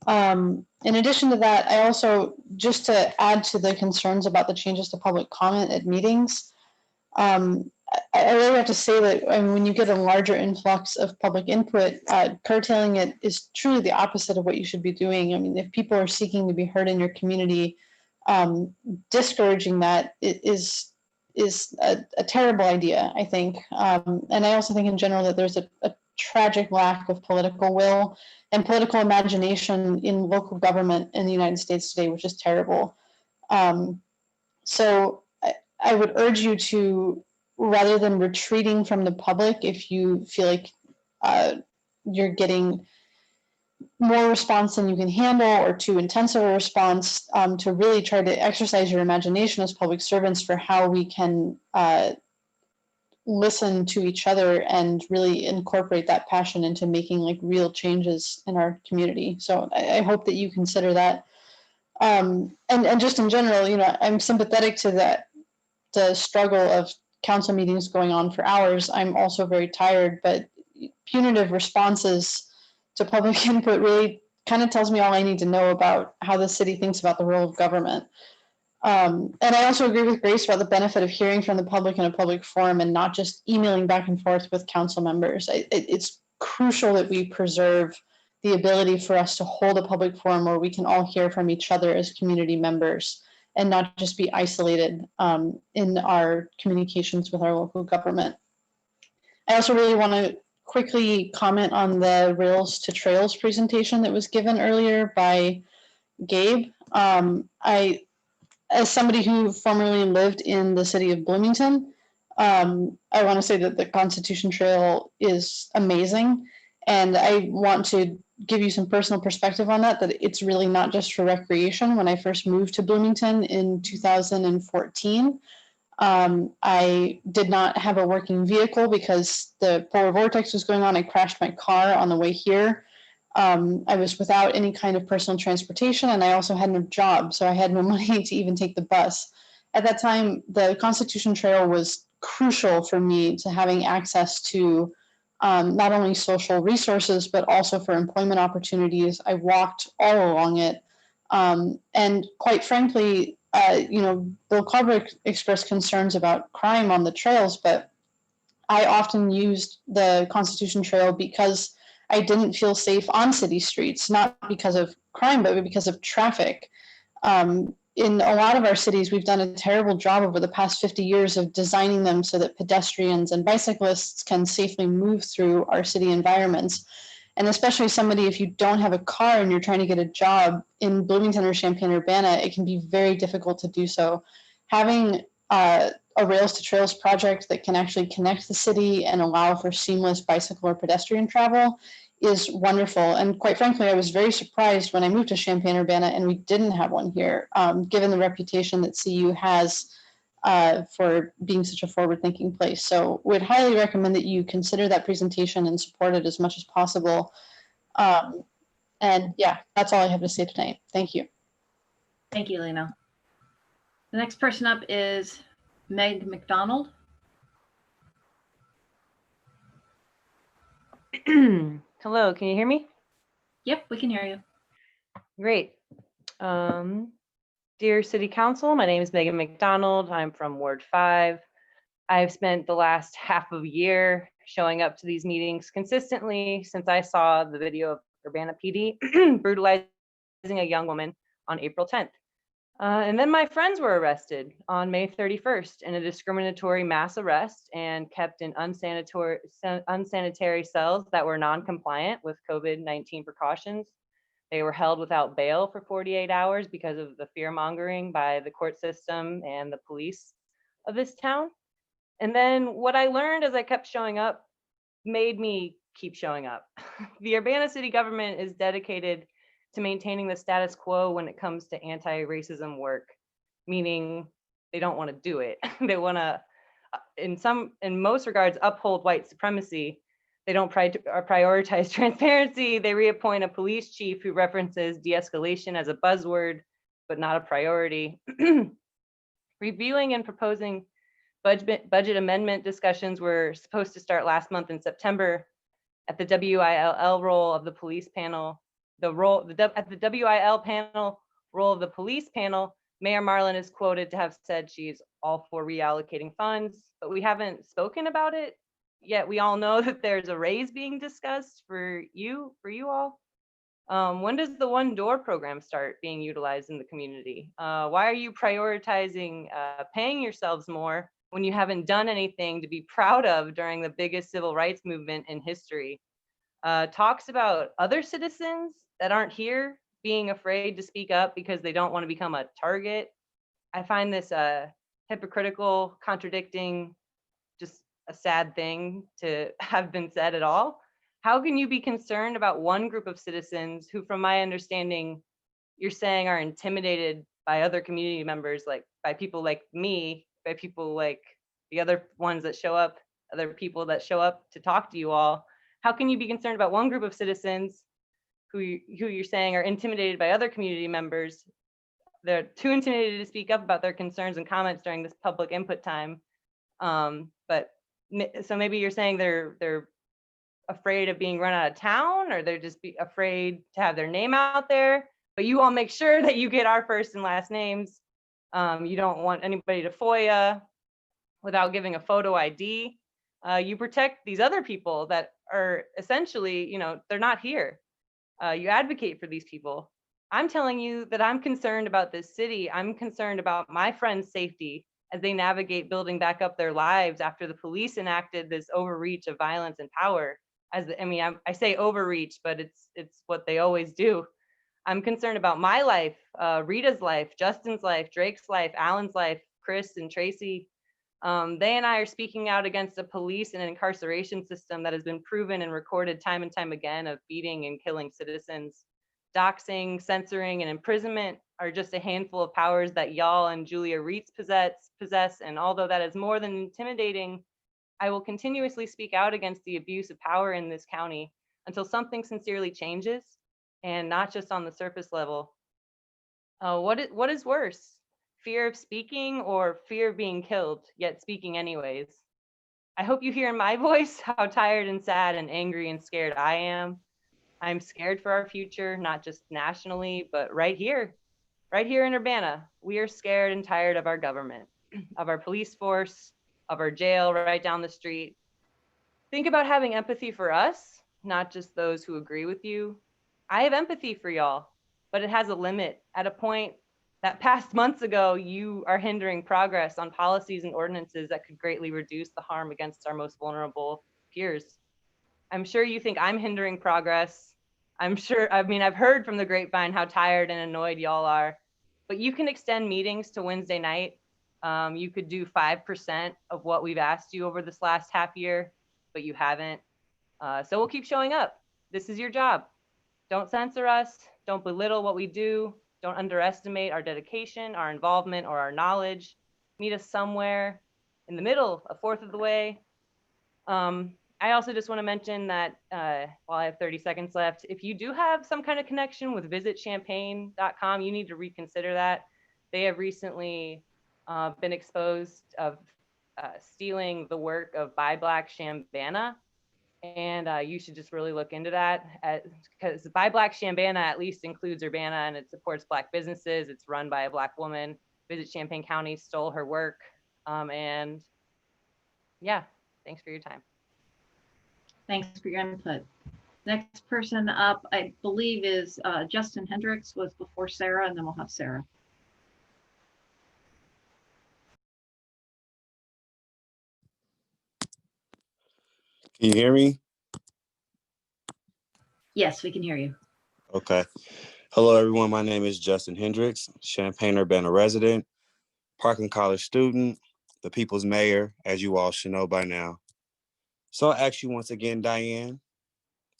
In addition to that, I also, just to add to the concerns about the changes to public comment at meetings, I really have to say that, I mean, when you get a larger influx of public input, curtailing it is truly the opposite of what you should be doing. I mean, if people are seeking to be heard in your community, discouraging that is a terrible idea, I think. And I also think in general that there's a tragic lack of political will and political imagination in local government in the United States today, which is terrible. So I would urge you to, rather than retreating from the public, if you feel like you're getting more response than you can handle or too intense of a response, to really try to exercise your imagination as public servants for how we can listen to each other and really incorporate that passion into making like real changes in our community. So I hope that you consider that. And just in general, you know, I'm sympathetic to that, the struggle of council meetings going on for hours. I'm also very tired, but punitive responses to public input really kind of tells me all I need to know about how the city thinks about the role of government. And I also agree with Grace about the benefit of hearing from the public in a public forum and not just emailing back and forth with council members. It's crucial that we preserve the ability for us to hold a public forum where we can all hear from each other as community members and not just be isolated in our communications with our local government. I also really want to quickly comment on the Rails to Trails presentation that was given earlier by Gabe. As somebody who formerly lived in the city of Bloomington, I want to say that the Constitution Trail is amazing. And I want to give you some personal perspective on that, that it's really not just for recreation. When I first moved to Bloomington in 2014, I did not have a working vehicle because the polar vortex was going on. I crashed my car on the way here. I was without any kind of personal transportation, and I also had no job, so I had no money to even take the bus. At that time, the Constitution Trail was crucial for me to having access to not only social resources, but also for employment opportunities. I walked all along it. And quite frankly, you know, Bill Colbert expressed concerns about crime on the trails, but I often used the Constitution Trail because I didn't feel safe on city streets, not because of crime, but because of traffic. In a lot of our cities, we've done a terrible job over the past 50 years of designing them so that pedestrians and bicyclists can safely move through our city environments. And especially somebody, if you don't have a car and you're trying to get a job in Bloomington or Champaign-Urbana, it can be very difficult to do so. Having a Rails to Trails project that can actually connect the city and allow for seamless bicycle or pedestrian travel is wonderful. And quite frankly, I was very surprised when I moved to Champaign-Urbana and we didn't have one here, given the reputation that CU has for being such a forward-thinking place. So would highly recommend that you consider that presentation and support it as much as possible. And yeah, that's all I have to say tonight. Thank you. Thank you, Lena. The next person up is Meg McDonald. Hello, can you hear me? Yep, we can hear you. Great. Dear City Council, my name is Megan McDonald. I'm from Ward 5. I've spent the last half of a year showing up to these meetings consistently since I saw the video of Urbana PD brutalizing a young woman on April 10th. And then my friends were arrested on May 31st in a discriminatory mass arrest and kept in unsanitary cells that were non-compliant with COVID-19 precautions. They were held without bail for 48 hours because of the fear mongering by the court system and the police of this town. And then what I learned as I kept showing up made me keep showing up. The Urbana city government is dedicated to maintaining the status quo when it comes to anti-racism work, meaning they don't want to do it. They want to, in most regards, uphold white supremacy. They don't prioritize transparency. They reappoint a police chief who references de-escalation as a buzzword, but not a priority. Reviewing and proposing budget amendment discussions were supposed to start last month in September. At the WILL role of the police panel, at the WIL panel role of the police panel, Mayor Marlin is quoted to have said she's all for reallocating funds, but we haven't spoken about it yet. We all know that there's a raise being discussed for you all. When does the one door program start being utilized in the community? Why are you prioritizing paying yourselves more when you haven't done anything to be proud of during the biggest civil rights movement in history? Talks about other citizens that aren't here being afraid to speak up because they don't want to become a target. I find this hypocritical, contradicting, just a sad thing to have been said at all. How can you be concerned about one group of citizens who, from my understanding, you're saying are intimidated by other community members, like by people like me, by people like the other ones that show up, other people that show up to talk to you all? How can you be concerned about one group of citizens who you're saying are intimidated by other community members? They're too intimidated to speak up about their concerns and comments during this public input time. So maybe you're saying they're afraid of being run out of town, or they're just afraid to have their name out there. But you all make sure that you get our first and last names. You don't want anybody to FOIA without giving a photo ID. You protect these other people that are essentially, they're not here. You advocate for these people. I'm telling you that I'm concerned about this city. I'm concerned about my friends' safety as they navigate building back up their lives after the police enacted this overreach of violence and power. I say overreach, but it's what they always do. I'm concerned about my life, Rita's life, Justin's life, Drake's life, Alan's life, Chris and Tracy. They and I are speaking out against a police and an incarceration system that has been proven and recorded time and time again of beating and killing citizens. Doxing, censoring, and imprisonment are just a handful of powers that y'all and Julia Reitz possess. And although that is more than intimidating, I will continuously speak out against the abuse of power in this county until something sincerely changes, and not just on the surface level. What is worse? Fear of speaking or fear of being killed, yet speaking anyways? I hope you hear in my voice how tired and sad and angry and scared I am. I'm scared for our future, not just nationally, but right here in Urbana. We are scared and tired of our government, of our police force, of our jail right down the street. Think about having empathy for us, not just those who agree with you. I have empathy for y'all, but it has a limit. At a point that passed months ago, you are hindering progress on policies and ordinances that could greatly reduce the harm against our most vulnerable peers. I'm sure you think I'm hindering progress. I've heard from the grapevine how tired and annoyed y'all are, but you can extend meetings to Wednesday night. You could do 5% of what we've asked you over this last half year, but you haven't. So we'll keep showing up. This is your job. Don't censor us. Don't belittle what we do. Don't underestimate our dedication, our involvement, or our knowledge. Meet us somewhere in the middle, a fourth of the way. I also just want to mention that while I have 30 seconds left, if you do have some kind of connection with visitchampaign.com, you need to reconsider that. They have recently been exposed of stealing the work of Buy Black Shambana. And you should just really look into that, because Buy Black Shambana at least includes Urbana, and it supports Black businesses. It's run by a Black woman. Visit Champaign County stole her work. And yeah, thanks for your time. Thanks for your input. Next person up, I believe, is Justin Hendricks, was before Sarah, and then we'll have Sarah. Can you hear me? Yes, we can hear you. Okay. Hello, everyone. My name is Justin Hendricks, Champaign-Urbana resident, Parkland College student, the people's mayor, as you all should know by now. So I ask you once again, Diane.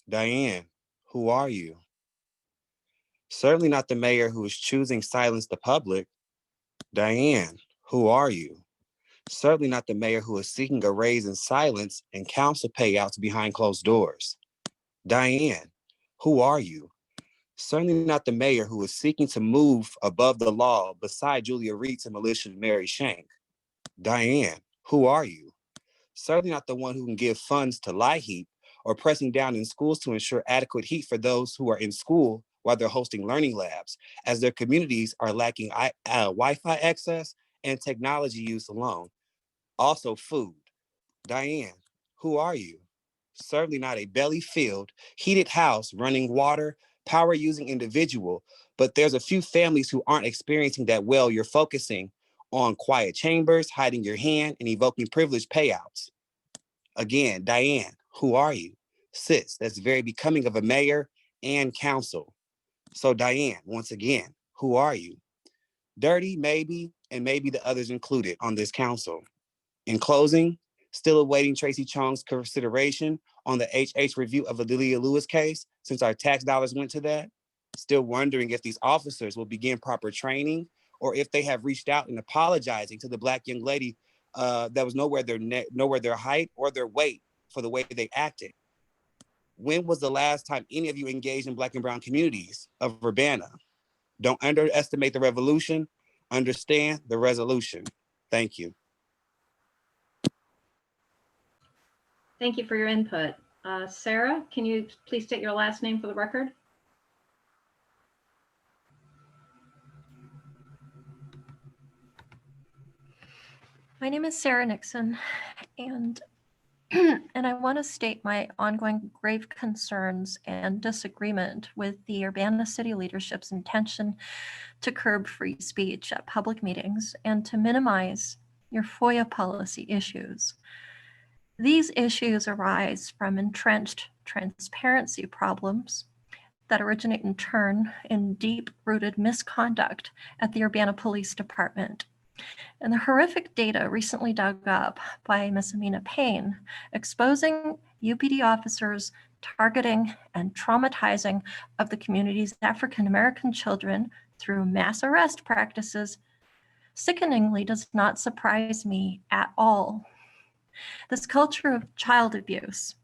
Diane, who are you? Certainly not the mayor who is choosing silence the public. Diane, who are you? Certainly not the mayor who is seeking a raise in silence and council payouts behind closed doors. Diane, who are you? Certainly not the mayor who is seeking to move above the law beside Julia Reitz and Militia Mary Shank. Diane, who are you? Certainly not the one who can give funds to LIHEAP or pressing down in schools to ensure adequate heat for those who are in school while they're hosting learning labs, as their communities are lacking Wi-Fi access and technology use alone. Also food. Diane, who are you? Certainly not a belly-filled, heated house running water, power-using individual, but there's a few families who aren't experiencing that well. You're focusing on quiet chambers, hiding your hand, and evoking privileged payouts. Again, Diane, who are you? Sis, that's very becoming of a mayor and council. So Diane, once again, who are you? Dirty, maybe, and maybe the others included on this council. In closing, still awaiting Tracy Chong's consideration on the HH review of the Delia Lewis case, since our tax dollars went to that. Still wondering if these officers will begin proper training or if they have reached out and apologizing to the Black young lady that was nowhere their height or their weight for the way they acted. When was the last time any of you engaged in Black and Brown communities of Urbana? Don't underestimate the revolution, understand the resolution. Thank you. Thank you for your input. Sarah, can you please state your last name for the record? My name is Sarah Nixon, and and I want to state my ongoing grave concerns and disagreement with the Urbana City leadership's intention to curb free speech at public meetings and to minimize your FOIA policy issues. These issues arise from entrenched transparency problems that originate in turn in deep-rooted misconduct at the Urbana Police Department. And the horrific data recently dug up by Ms. Amina Payne, exposing UPD officers targeting and traumatizing of the community's African-American children through mass arrest practices, sickeningly does not surprise me at all. This culture of child abuse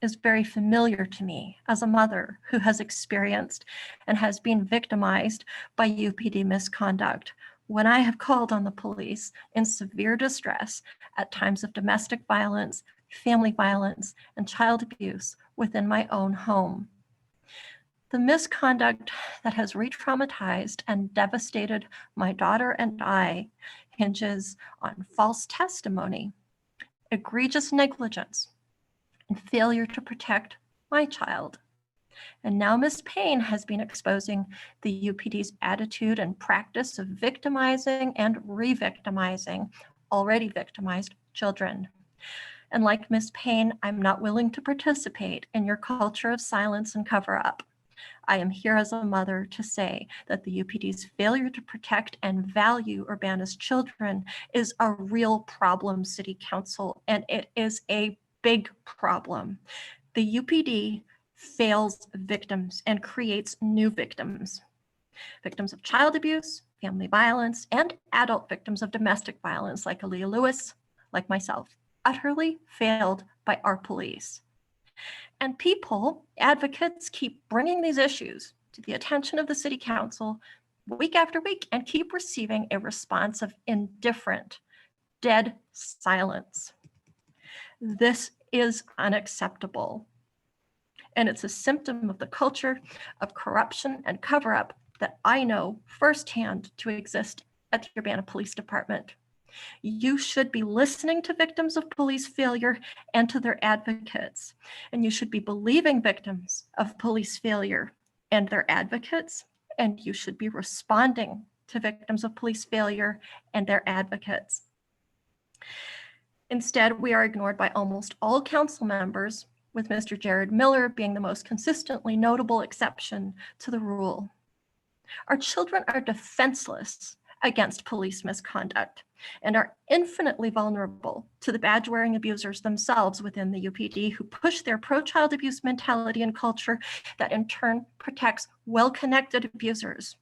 is very familiar to me as a mother who has experienced and has been victimized by UPD misconduct when I have called on the police in severe distress at times of domestic violence, family violence, and child abuse within my own home. The misconduct that has re-traumatized and devastated my daughter and I hinges on false testimony, egregious negligence, and failure to protect my child. And now Ms. Payne has been exposing the UPD's attitude and practice of victimizing and re-victimizing already victimized children. And like Ms. Payne, I'm not willing to participate in your culture of silence and cover-up. I am here as a mother to say that the UPD's failure to protect and value Urbana's children is a real problem, City Council, and it is a big problem. The UPD fails victims and creates new victims. Victims of child abuse, family violence, and adult victims of domestic violence like Aaliyah Lewis, like myself, utterly failed by our police. And people, advocates, keep bringing these issues to the attention of the City Council week after week and keep receiving a response of indifferent, dead silence. This is unacceptable. And it's a symptom of the culture of corruption and cover-up that I know firsthand to exist at the Urbana Police Department. You should be listening to victims of police failure and to their advocates. And you should be believing victims of police failure and their advocates. And you should be responding to victims of police failure and their advocates. Instead, we are ignored by almost all council members, with Mr. Jared Miller being the most consistently notable exception to the rule. Our children are defenseless against police misconduct and are infinitely vulnerable to the badge-wearing abusers themselves within the UPD who push their pro-child abuse mentality and culture that in turn protects well-connected abusers.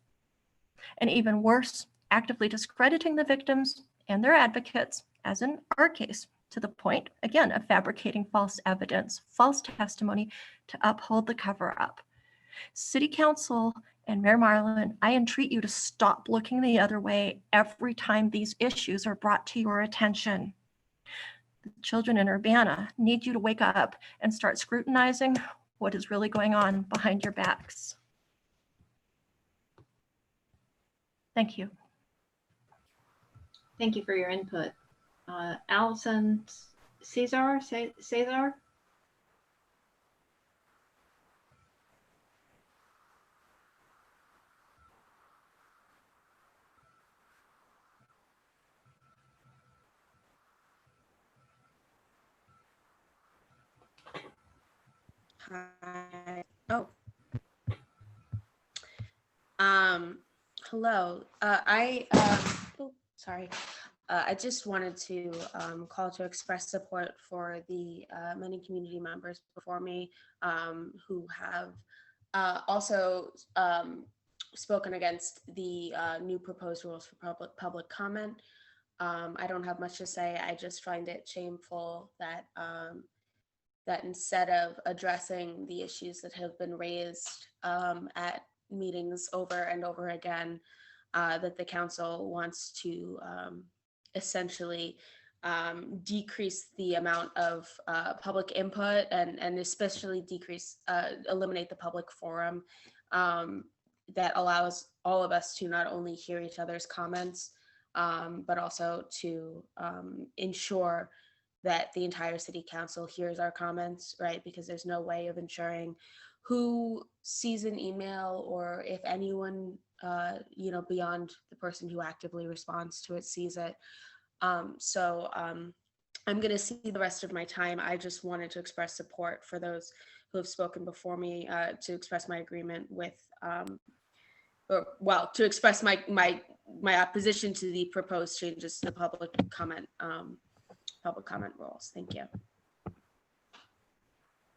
And even worse, actively discrediting the victims and their advocates, as in our case, to the point, again, of fabricating false evidence, false testimony to uphold the cover-up. City Council and Mayor Marlin, I entreat you to stop looking the other way every time these issues are brought to your attention. The children in Urbana need you to wake up and start scrutinizing what is really going on behind your backs. Thank you. Thank you for your input. Allison Cesar? Hi. Oh. Hello. Sorry. I just wanted to call to express support for the many community members before me who have also spoken against the new proposed rules for public comment. I don't have much to say. I just find it shameful that that instead of addressing the issues that have been raised at meetings over and over again, that the council wants to essentially decrease the amount of public input and especially eliminate the public forum that allows all of us to not only hear each other's comments, but also to ensure that the entire city council hears our comments, right? Because there's no way of ensuring who sees an email or if anyone, beyond the person who actively responds to it sees it. So I'm going to see the rest of my time. I just wanted to express support for those who have spoken before me, to express my agreement with, to express my opposition to the proposed changes to the public comment rules. Thank you.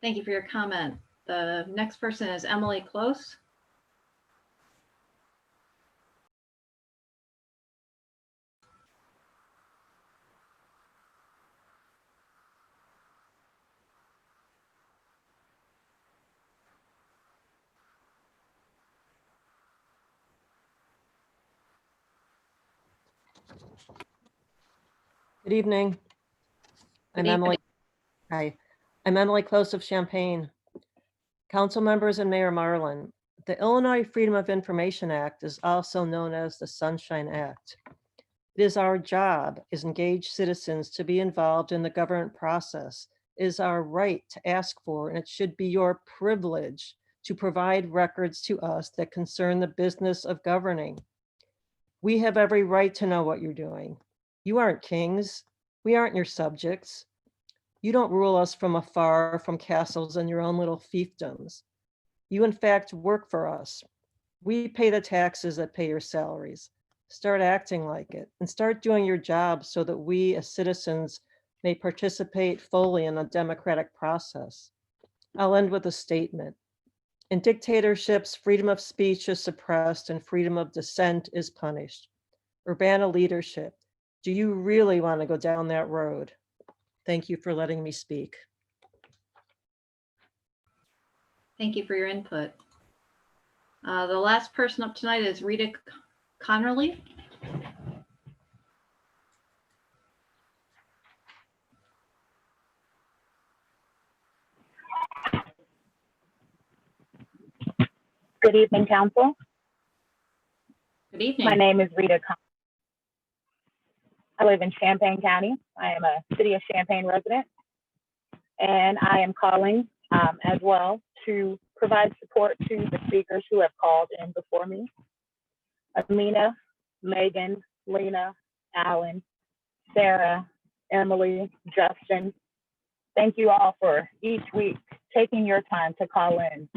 Thank you for your comment. The next person is Emily Close. Good evening. Good evening. Hi, I'm Emily Close of Champaign. Council members and Mayor Marlin, the Illinois Freedom of Information Act is also known as the Sunshine Act. It is our job as engaged citizens to be involved in the government process. It is our right to ask for, and it should be your privilege to provide records to us that concern the business of governing. We have every right to know what you're doing. You aren't kings. We aren't your subjects. You don't rule us from afar, from castles and your own little fiefdoms. You in fact work for us. We pay the taxes that pay your salaries. Start acting like it and start doing your job so that we as citizens may participate fully in the democratic process. I'll end with a statement. In dictatorships, freedom of speech is suppressed and freedom of dissent is punished. Urbana leadership, do you really want to go down that road? Thank you for letting me speak. Thank you for your input. The last person up tonight is Rita Connerly. Good evening, Council. Good evening. My name is Rita Connerly. I live in Champaign County. I am a City of Champaign resident, and I am calling as well to provide support to the speakers who have called in before me. Amina, Megan, Lena, Alan, Sarah, Emily, Justin. Thank you all for each week taking your time to call in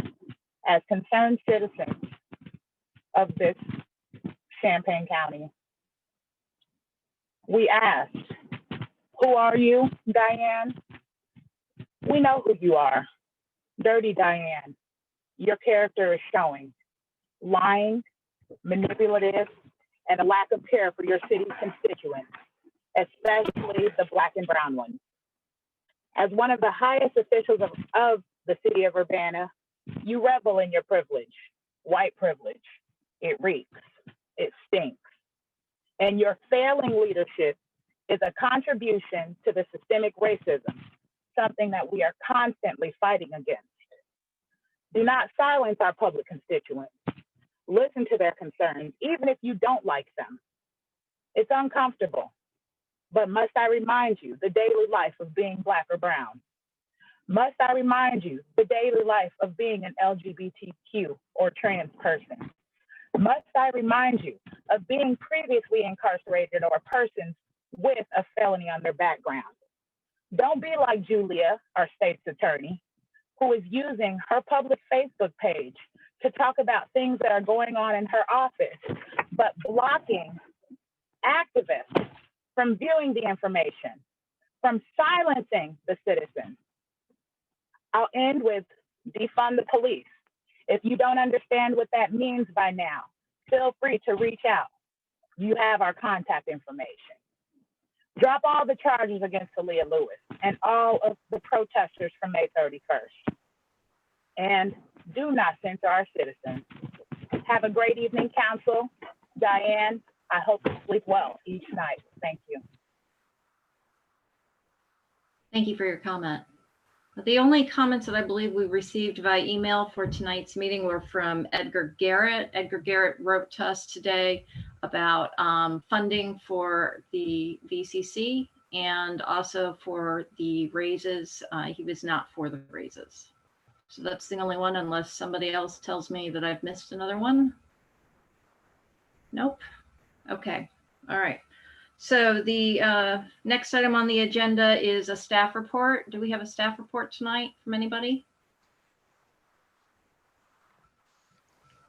as concerned citizens of this Champaign County. We asked, who are you, Diane? We know who you are. Dirty Diane. Your character is showing. Lying, manipulative, and a lack of care for your city's constituents, especially the Black and brown ones. As one of the highest officials of the city of Urbana, you revel in your privilege, white privilege. It reeks, it stinks. And your failing leadership is a contribution to the systemic racism, something that we are constantly fighting against. Do not silence our public constituents. Listen to their concerns, even if you don't like them. It's uncomfortable, but must I remind you the daily life of being Black or brown? Must I remind you the daily life of being an LGBTQ or trans person? Must I remind you of being previously incarcerated or persons with a felony on their background? Don't be like Julia, our state's attorney, who is using her public Facebook page to talk about things that are going on in her office, but blocking activists from viewing the information, from silencing the citizens. I'll end with defund the police. If you don't understand what that means by now, feel free to reach out. You have our contact information. Drop all the charges against Talia Lewis and all of the protesters from May 31st. And do not censor our citizens. Have a great evening, Council. Diane, I hope you sleep well each night. Thank you. Thank you for your comment. The only comments that I believe we received via email for tonight's meeting were from Edgar Garrett. Edgar Garrett wrote to us today about funding for the VCC and also for the raises. He was not for the raises. So that's the only one, unless somebody else tells me that I've missed another one. Nope. Okay. All right. So the next item on the agenda is a staff report. Do we have a staff report tonight from anybody?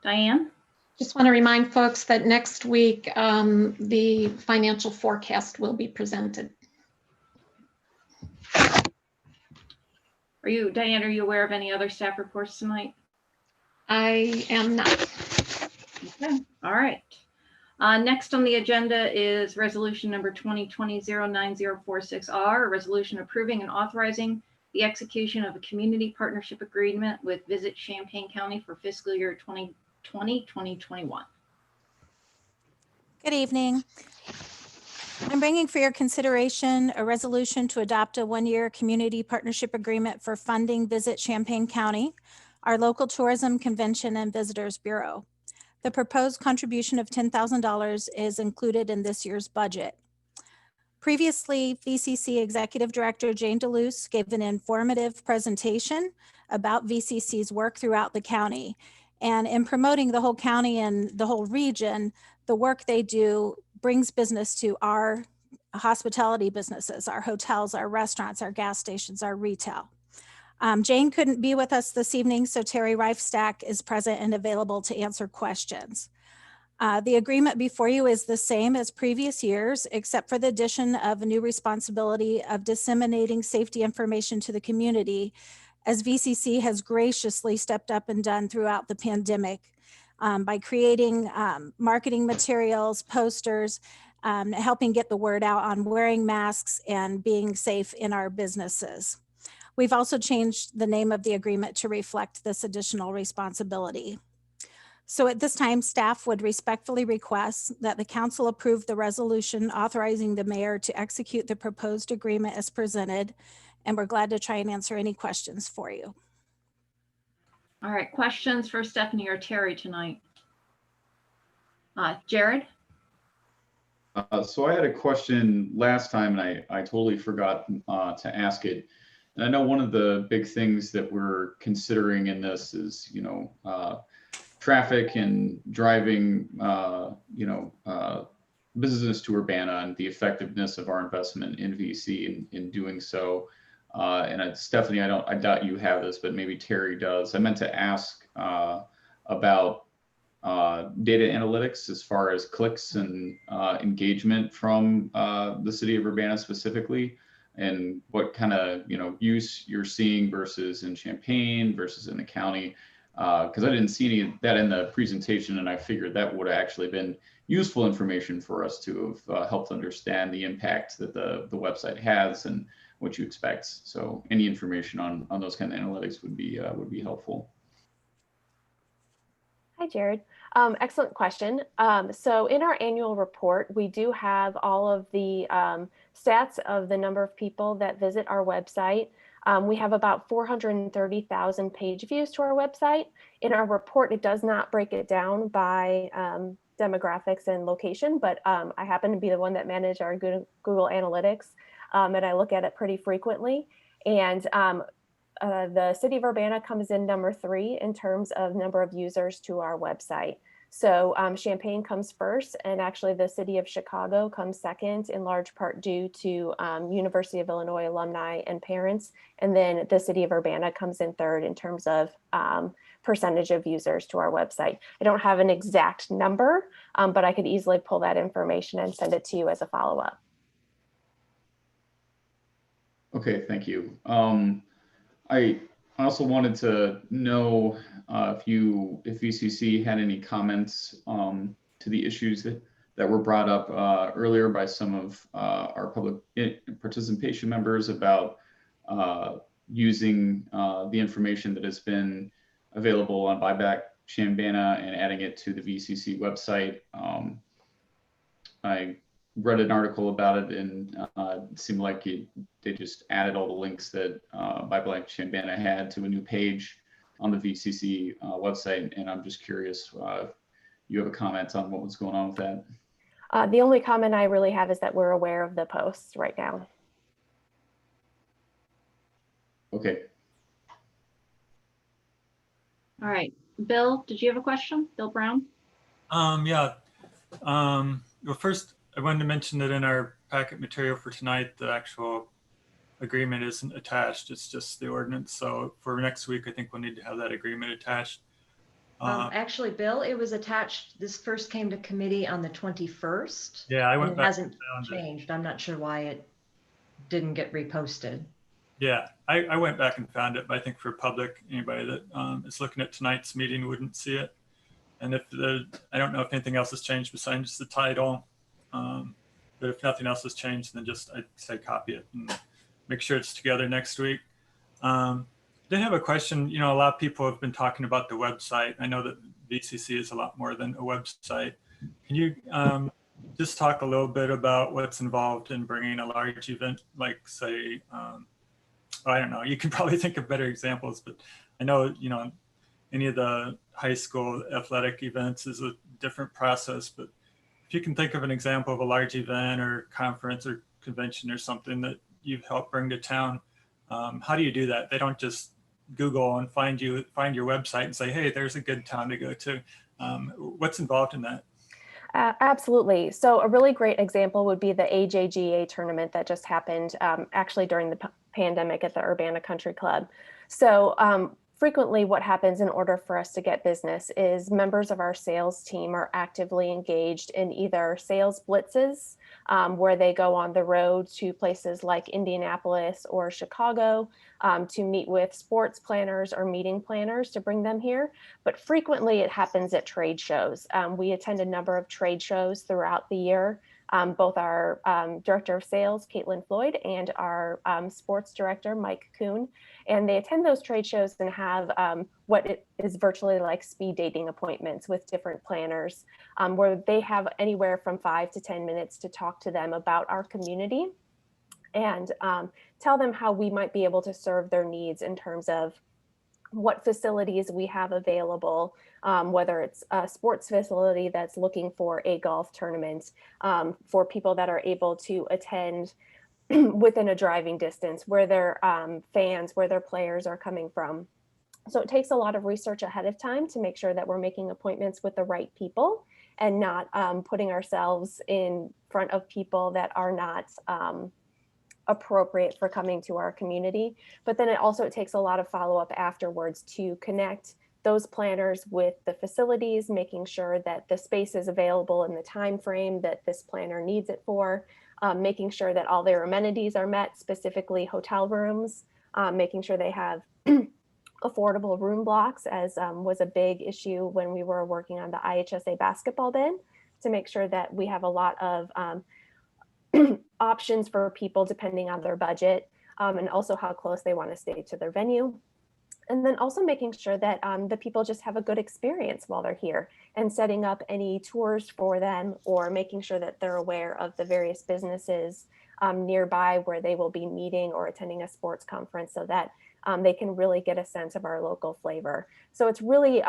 Diane? Just want to remind folks that next week, the financial forecast will be presented. Diane, are you aware of any other staff reports tonight? I am not. Okay. All right. Next on the agenda is resolution number 2020-09046R, a resolution approving and authorizing the execution of a community partnership agreement with Visit Champaign County for fiscal year 2020-2021. Good evening. I'm bringing for your consideration a resolution to adopt a one-year community partnership agreement for funding Visit Champaign County, our local tourism convention and visitors bureau. The proposed contribution of $10,000 is included in this year's budget. Previously, VCC Executive Director Jane DeLuce gave an informative presentation about VCC's work throughout the county. And in promoting the whole county and the whole region, the work they do brings business to our hospitality businesses, our hotels, our restaurants, our gas stations, our retail. Jane couldn't be with us this evening, so Terry Reifstack is present and available to answer questions. The agreement before you is the same as previous years, except for the addition of a new responsibility of disseminating safety information to the community, as VCC has graciously stepped up and done throughout the pandemic by creating marketing materials, posters, helping get the word out on wearing masks and being safe in our businesses. We've also changed the name of the agreement to reflect this additional responsibility. So at this time, staff would respectfully request that the council approve the resolution authorizing the mayor to execute the proposed agreement as presented, and we're glad to try and answer any questions for you. All right, questions for Stephanie or Terry tonight? Jared? So I had a question last time and I totally forgot to ask it. And I know one of the big things that we're considering in this is, traffic and driving, business to Urbana and the effectiveness of our investment in VC in doing so. And Stephanie, I doubt you have this, but maybe Terry does. I meant to ask about data analytics as far as clicks and engagement from the city of Urbana specifically, and what kind of use you're seeing versus in Champaign versus in the county. Because I didn't see any of that in the presentation, and I figured that would have actually been useful information for us to have helped understand the impact that the website has and what you expect. So any information on those kind of analytics would be helpful. Hi, Jared. Excellent question. So in our annual report, we do have all of the stats of the number of people that visit our website. We have about 430,000 page views to our website. In our report, it does not break it down by demographics and location, but I happen to be the one that manage our Google Analytics, and I look at it pretty frequently. And the city of Urbana comes in number 3 in terms of number of users to our website. So Champaign comes first, and actually the city of Chicago comes second, in large part due to University of Illinois alumni and parents. And then the city of Urbana comes in third in terms of percentage of users to our website. I don't have an exact number, but I could easily pull that information and send it to you as a follow-up. Okay, thank you. I also wanted to know if VCC had any comments to the issues that were brought up earlier by some of our public participation members about using the information that has been available on Buyback Chambana and adding it to the VCC website. I read an article about it, and it seemed like they just added all the links that Buyback Chambana had to a new page on the VCC website, and I'm just curious if you have a comment on what was going on with that. The only comment I really have is that we're aware of the posts right now. Okay. All right, Bill, did you have a question? Bill Brown? Yeah. Well, first, I wanted to mention that in our packet material for tonight, the actual agreement isn't attached. It's just the ordinance. So for next week, I think we'll need to have that agreement attached. Actually, Bill, it was attached. This first came to committee on the 21st. Yeah, I went and it back hasn't changed. I'm not sure why it didn't get reposted. Yeah, I went back and found it, but I think for public, anybody that is looking at tonight's meeting wouldn't see it. And I don't know if anything else has changed besides the title. But if nothing else has changed, then just I'd say copy it and make sure it's together next week. I did have a question. You know, a lot of people have been talking about the website. I know that VCC is a lot more than a website. Can you just talk a little bit about what's involved in bringing a large event, like say, I don't know, you can probably think of better examples, but I know, you know, any of the high school athletic events is a different process, but if you can think of an example of a large event or conference or convention or something that you've helped bring to town, how do you do that? They don't just Google and find your website and say, hey, there's a good town to go to. What's involved in that? Absolutely. So a really great example would be the AJGA tournament that just happened actually during the pandemic at the Urbana Country Club. So frequently what happens in order for us to get business is members of our sales team are actively engaged in either sales blitzes, where they go on the road to places like Indianapolis or Chicago to meet with sports planners or meeting planners to bring them here. But frequently it happens at trade shows. We attend a number of trade shows throughout the year. Both our director of sales, Caitlin Floyd, and our sports director, Mike Kuhn. And they attend those trade shows and have what is virtually like speed dating appointments with different planners, where they have anywhere from 5 to 10 minutes to talk to them about our community and tell them how we might be able to serve their needs in terms of what facilities we have available, whether it's a sports facility that's looking for a golf tournament, for people that are able to attend within a driving distance, where their fans, where their players are coming from. So it takes a lot of research ahead of time to make sure that we're making appointments with the right people and not putting ourselves in front of people that are not appropriate for coming to our community. But then it takes a lot of follow-up afterwards to connect those planners with the facilities, making sure that the space is available in the time frame that this planner needs it for, making sure that all their amenities are met, specifically hotel rooms, making sure they have affordable room blocks, as was a big issue when we were working on the IHSA basketball bid, to make sure that we have a lot of options for people depending on their budget, and also how close they want to stay to their venue. And then also making sure that the people just have a good experience while they're here, and setting up any tours for them, or making sure that they're aware of the various businesses nearby where they will be meeting or attending a sports conference, so that they can really get a sense of our local flavor. So it's really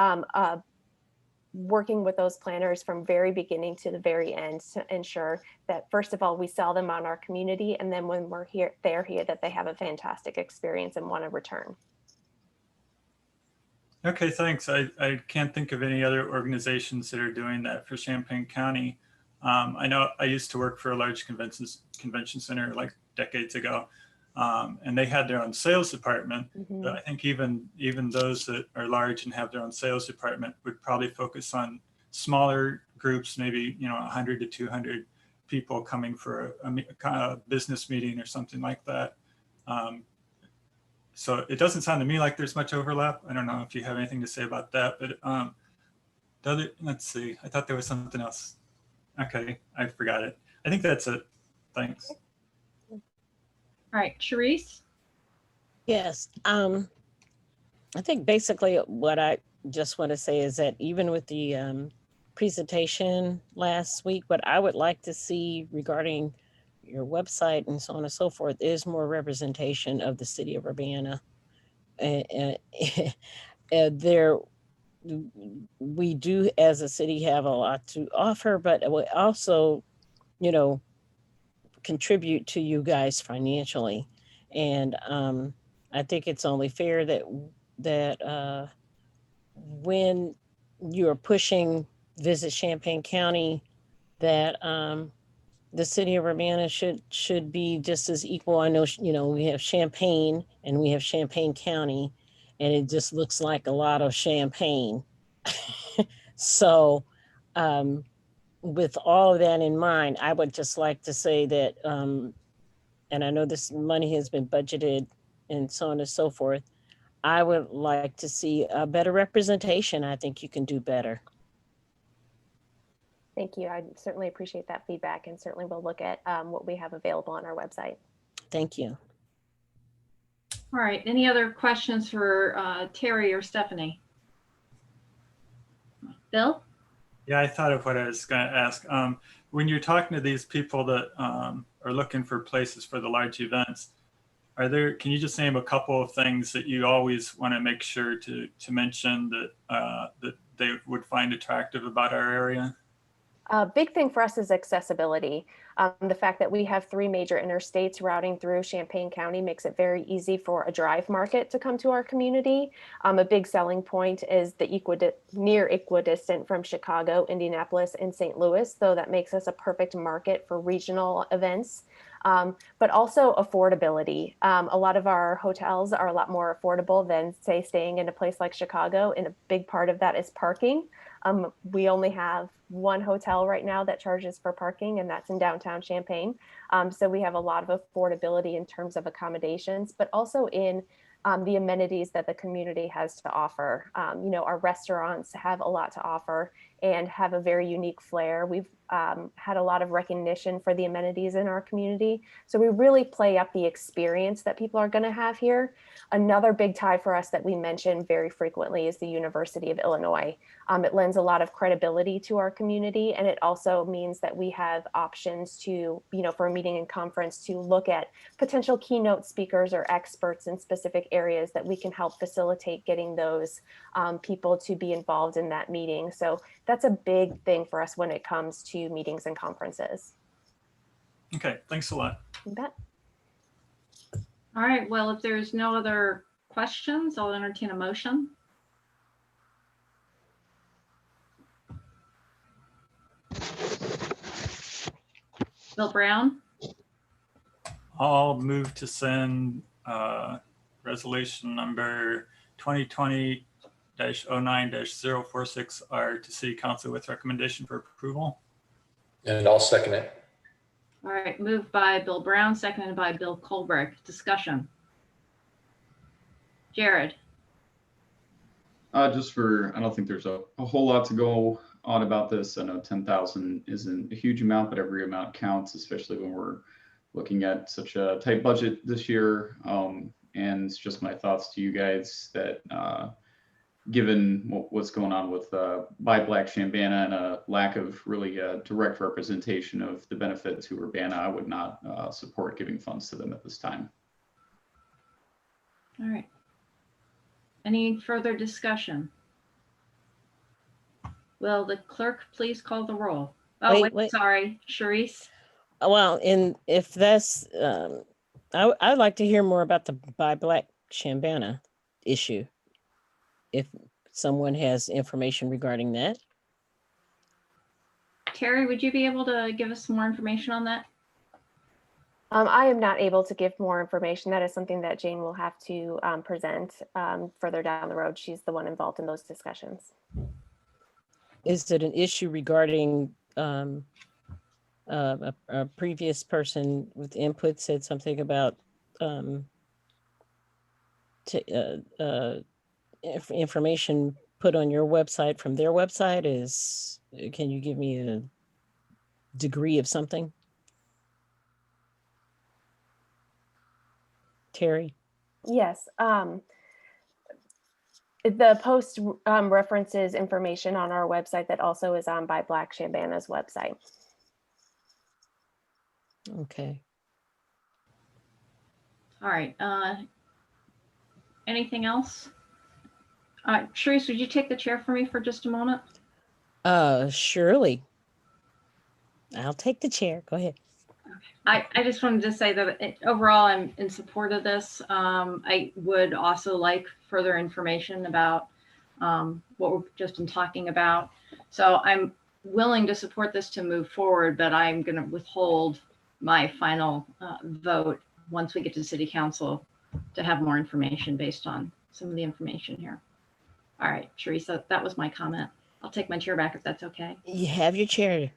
working with those planners from very beginning to the very end to ensure that, first of all, we sell them on our community, and then when they're here, that they have a fantastic experience and want to return. Okay, thanks. I can't think of any other organizations that are doing that for Champaign County. I know I used to work for a large convention center like decades ago, and they had their own sales department. But I think even those that are large and have their own sales department would probably focus on smaller groups, maybe 100 to 200 people coming for a business meeting or something like that. So it doesn't sound to me like there's much overlap. I don't know if you have anything to say about that, but let's see. I thought there was something else. Okay, I forgot it. I think that's it. Thanks. All right, Charisse? Yes. I think basically what I just want to say is that even with the presentation last week, what I would like to see regarding your website and so on and so forth is more representation of the city of Urbana. And we do as a city have a lot to offer, but we also, contribute to you guys financially. And I think it's only fair that when you're pushing Visit Champaign County, that the city of Urbana should be just as equal. I know, we have Champaign and we have Champaign County, and it just looks like a lot of champagne. So with all of that in mind, I would just like to say that, and I know this money has been budgeted and so on and so forth, I would like to see a better representation. I think you can do better. Thank you. I certainly appreciate that feedback, and certainly we'll look at what we have available on our website. Thank you. All right, any other questions for Terry or Stephanie? Bill? Yeah, I thought of what I was going to ask. When you're talking to these people that are looking for places for the large events, can you just name a couple of things that you always want to make sure to mention that they would find attractive about our area? A big thing for us is accessibility. The fact that we have 3 major interstates routing through Champaign County makes it very easy for a drive market to come to our community. A big selling point is the near equidistant from Chicago, Indianapolis, and St. Louis, though that makes us a perfect market for regional events. But also affordability. A lot of our hotels are a lot more affordable than, say, staying in a place like Chicago, and a big part of that is parking. We only have 1 hotel right now that charges for parking, and that's in downtown Champaign. So we have a lot of affordability in terms of accommodations, but also in the amenities that the community has to offer. Our restaurants have a lot to offer and have a very unique flair. We've had a lot of recognition for the amenities in our community. So we really play up the experience that people are going to have here. Another big tie for us that we mention very frequently is the University of Illinois. It lends a lot of credibility to our community, and it also means that we have options to, for a meeting and conference, to look at potential keynote speakers or experts in specific areas that we can help facilitate getting those people to be involved in that meeting. So that's a big thing for us when it comes to meetings and conferences. Okay, thanks a lot. You bet. All right, well, if there's no other questions, I'll entertain a motion. Bill Brown? I'll move to send resolution number 2021-09-046R to City Council with recommendation for approval. And I'll second it. All right, moved by Bill Brown, seconded by Bill Colbert. Discussion. Jared. I don't think there's a whole lot to go on about this. I know 10,000 isn't a huge amount, but every amount counts, especially when we're looking at such a tight budget this year. And it's just my thoughts to you guys that given what's going on with Buy Black Chambana and a lack of really direct representation of the benefit to Urbana, I would not support giving funds to them at this time. All right. Any further discussion? Will the clerk please call the roll? Oh, wait. Sorry, Sharice. Well, if that's, I'd like to hear more about the Buy Black Chambana issue. If someone has information regarding that. Terry, would you be able to give us some more information on that? I am not able to give more information. That is something that Jane will have to present further down the road. She's the one involved in those discussions. Is it an issue regarding a previous person with input said something about information put on your website from their website? Can you give me a degree of something? Terry? Yes. The post references information on our website that also is on Buy Black Chambana's website. Okay. All right. Anything else? Sharice, would you take the chair for me for just a moment? Surely. I'll take the chair. Go ahead. I just wanted to say that overall, I'm in support of this. I would also like further information about what we've just been talking about. So I'm willing to support this to move forward, but I'm going to withhold my final vote once we get to City Council to have more information based on some of the information here. All right, Sharice, that was my comment. I'll take my chair back if that's okay. You have your chair.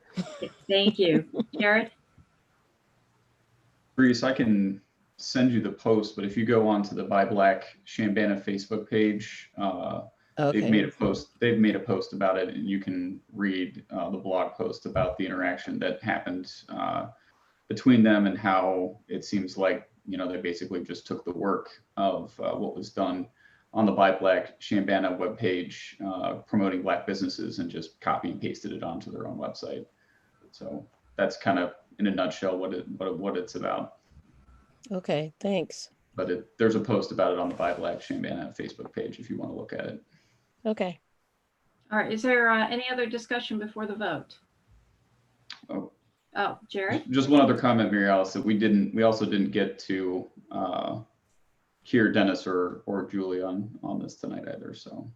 Thank you. Jared? Reese, I can send you the post, but if you go onto the Buy Black Chambana Facebook page, Okay. they've made a post about it, and you can read the blog post about the interaction that happened between them and how it seems like, they basically just took the work of what was done on the Buy Black Chambana webpage promoting Black businesses and just copy and pasted it onto their own website. So that's kind of in a nutshell what it's about. Okay, thanks. But there's a post about it on the Buy Black Chambana Facebook page if you want to look at it. Okay. All right. Is there any other discussion before the vote? Oh, Jared? Just one other comment, Mary Alice, that we also didn't get to hear Dennis or Julie on this tonight either. So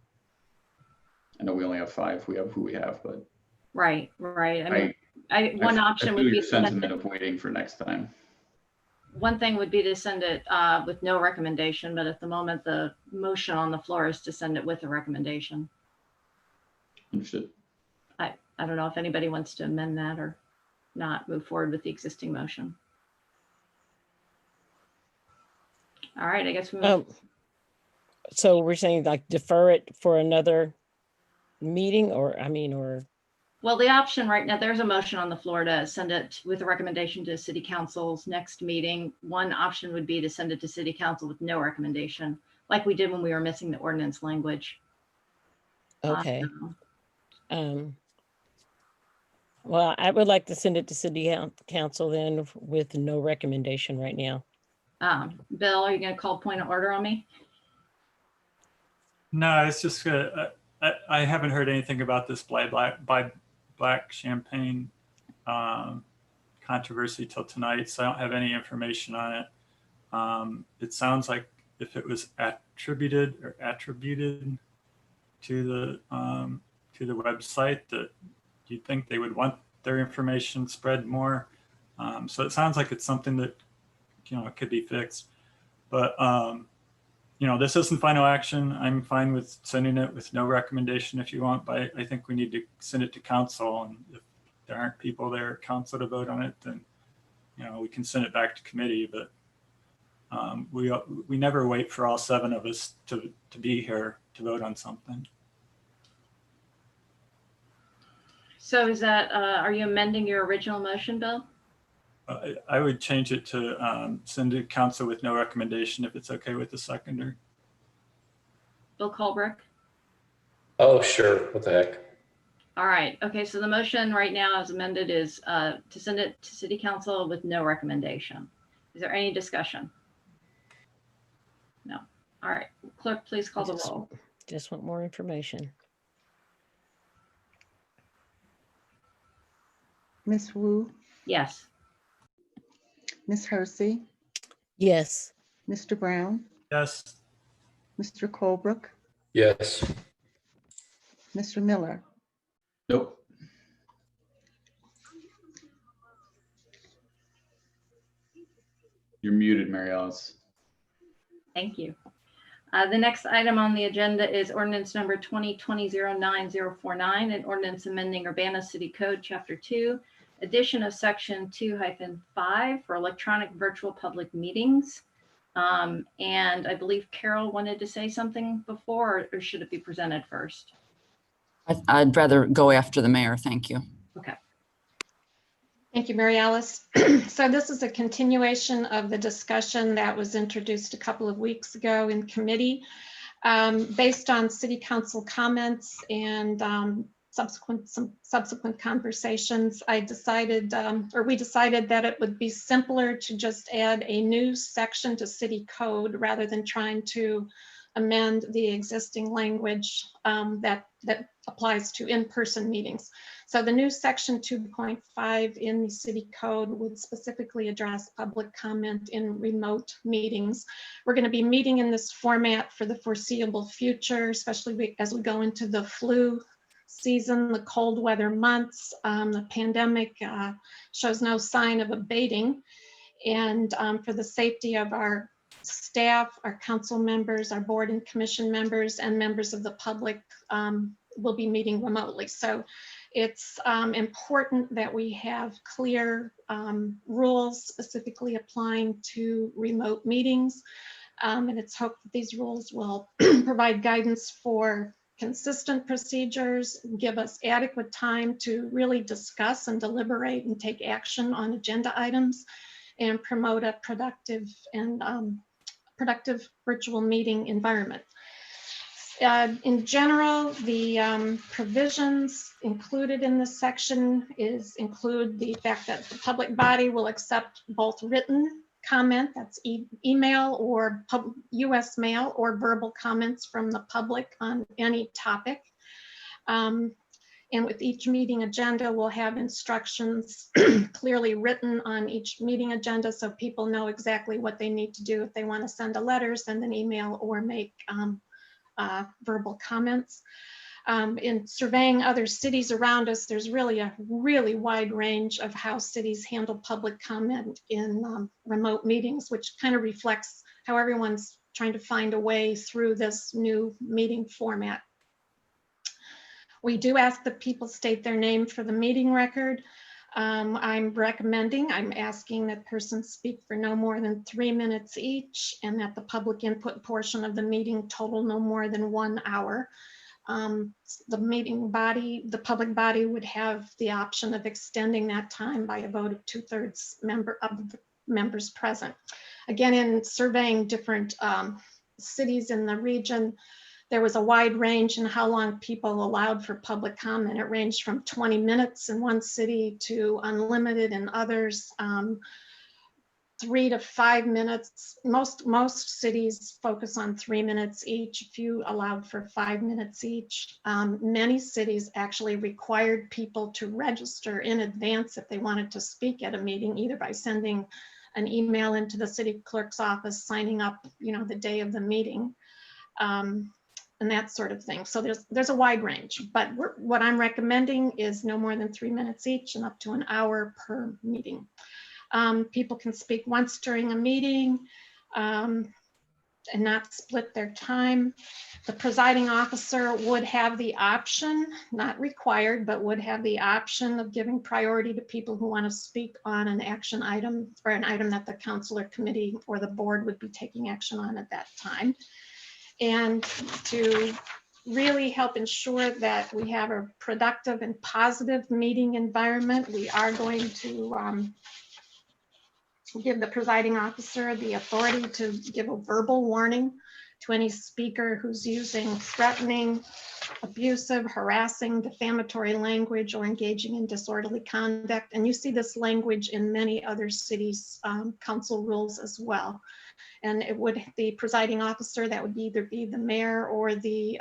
I know we only have 5. We have who we have, but right. I mean, one option would be your sentiment of waiting for next time. One thing would be to send it with no recommendation, but at the moment the motion on the floor is to send it with a recommendation. Understood. I don't know if anybody wants to amend that or not move forward with the existing motion. All right, I guess we move. So we're saying like defer it for another meeting or. Well, the option right now, there's a motion on the floor to send it with a recommendation to City Council's next meeting. One option would be to send it to City Council with no recommendation, like we did when we were missing the ordinance language. Okay. Well, I would like to send it to City Council then with no recommendation right now. Bill, are you going to call point of order on me? No, it's just I haven't heard anything about this Black Champagne controversy till tonight, so I don't have any information on it. It sounds like if it was attributed to the website, that you'd think they would want their information spread more. So it sounds like it's something that it could be fixed. But you know, this isn't final action. I'm fine with sending it with no recommendation if you want, but I think we need to send it to council. And if there aren't people there at council to vote on it, then, you know, we can send it back to committee, but we never wait for all 7 of us to be here to vote on something. So is that, are you amending your original motion, Bill? I would change it to send to council with no recommendation if it's okay with the seconder. Bill Colbrook? Oh, sure. What the heck? All right. Okay. So the motion right now as amended is to send it to city council with no recommendation. Is there any discussion? No. All right. Clerk, please call the roll. Just want more information. Ms. Wu, Yes. Ms. Hersey, Yes. Mr. Brown, Yes. Mr. Colebrook, Yes. Mr. Miller. Nope. You're muted, Mary Alice. Thank you. The next item on the agenda is ordinance number 2020-09-049, an ordinance amending Urbana City Code, Chapter 2, addition of Section 2-5 for electronic virtual public meetings. And I believe Carol wanted to say something before, or should it be presented first? I'd rather go after the mayor. Thank you. Okay. Thank you, Mary Alice. So this is a continuation of the discussion that was introduced a couple of weeks ago in committee. Based on city council comments and some subsequent conversations, we decided that it would be simpler to just add a new section to city code rather than trying to amend the existing language that applies to in-person meetings. So the new section 2.5 in the city code would specifically address public comment in remote meetings. We're going to be meeting in this format for the foreseeable future, especially as we go into the flu season, the cold weather months. The pandemic shows no sign of abating. And for the safety of our staff, our council members, our board and commission members, and members of the public will be meeting remotely. So it's important that we have clear rules specifically applying to remote meetings. And it's hoped that these rules will provide guidance for consistent procedures, give us adequate time to really discuss and deliberate and take action on agenda items, and promote a productive virtual meeting environment. In general, the provisions included in this section include the fact that the public body will accept both written comment, that's email or US mail, or verbal comments from the public on any topic. And with each meeting agenda, we'll have instructions clearly written on each meeting agenda so people know exactly what they need to do if they want to send a letter, send an email, or make verbal comments. In surveying other cities around us, there's really a wide range of how cities handle public comment in remote meetings, which kind of reflects how everyone's trying to find a way through this new meeting format. We do ask that people state their name for the meeting record. I'm asking that persons speak for no more than 3 minutes each, and that the public input portion of the meeting total no more than 1 hour. The public body would have the option of extending that time by a vote of 2/3 of the members present. Again, in surveying different cities in the region, there was a wide range in how long people allowed for public comment. It ranged from 20 minutes in one city to unlimited in others, 3 to 5 minutes. Most cities focus on 3 minutes each. A few allowed for 5 minutes each. Many cities actually required people to register in advance if they wanted to speak at a meeting, either by sending an email into the city clerk's office, signing up, the day of the meeting. And that sort of thing. So there's a wide range, but what I'm recommending is no more than 3 minutes each and up to an hour per meeting. People can speak once during a meeting. and not split their time. The presiding officer would have the option, not required, but would have the option of giving priority to people who want to speak on an action item or an item that the council or committee or the board would be taking action on at that time. And to really help ensure that we have a productive and positive meeting environment, we are going to give the presiding officer the authority to give a verbal warning to any speaker who's using threatening, abusive, harassing, defamatory language or engaging in disorderly conduct. And you see this language in many other cities' council rules as well. And it would, the presiding officer, that would either be the mayor or the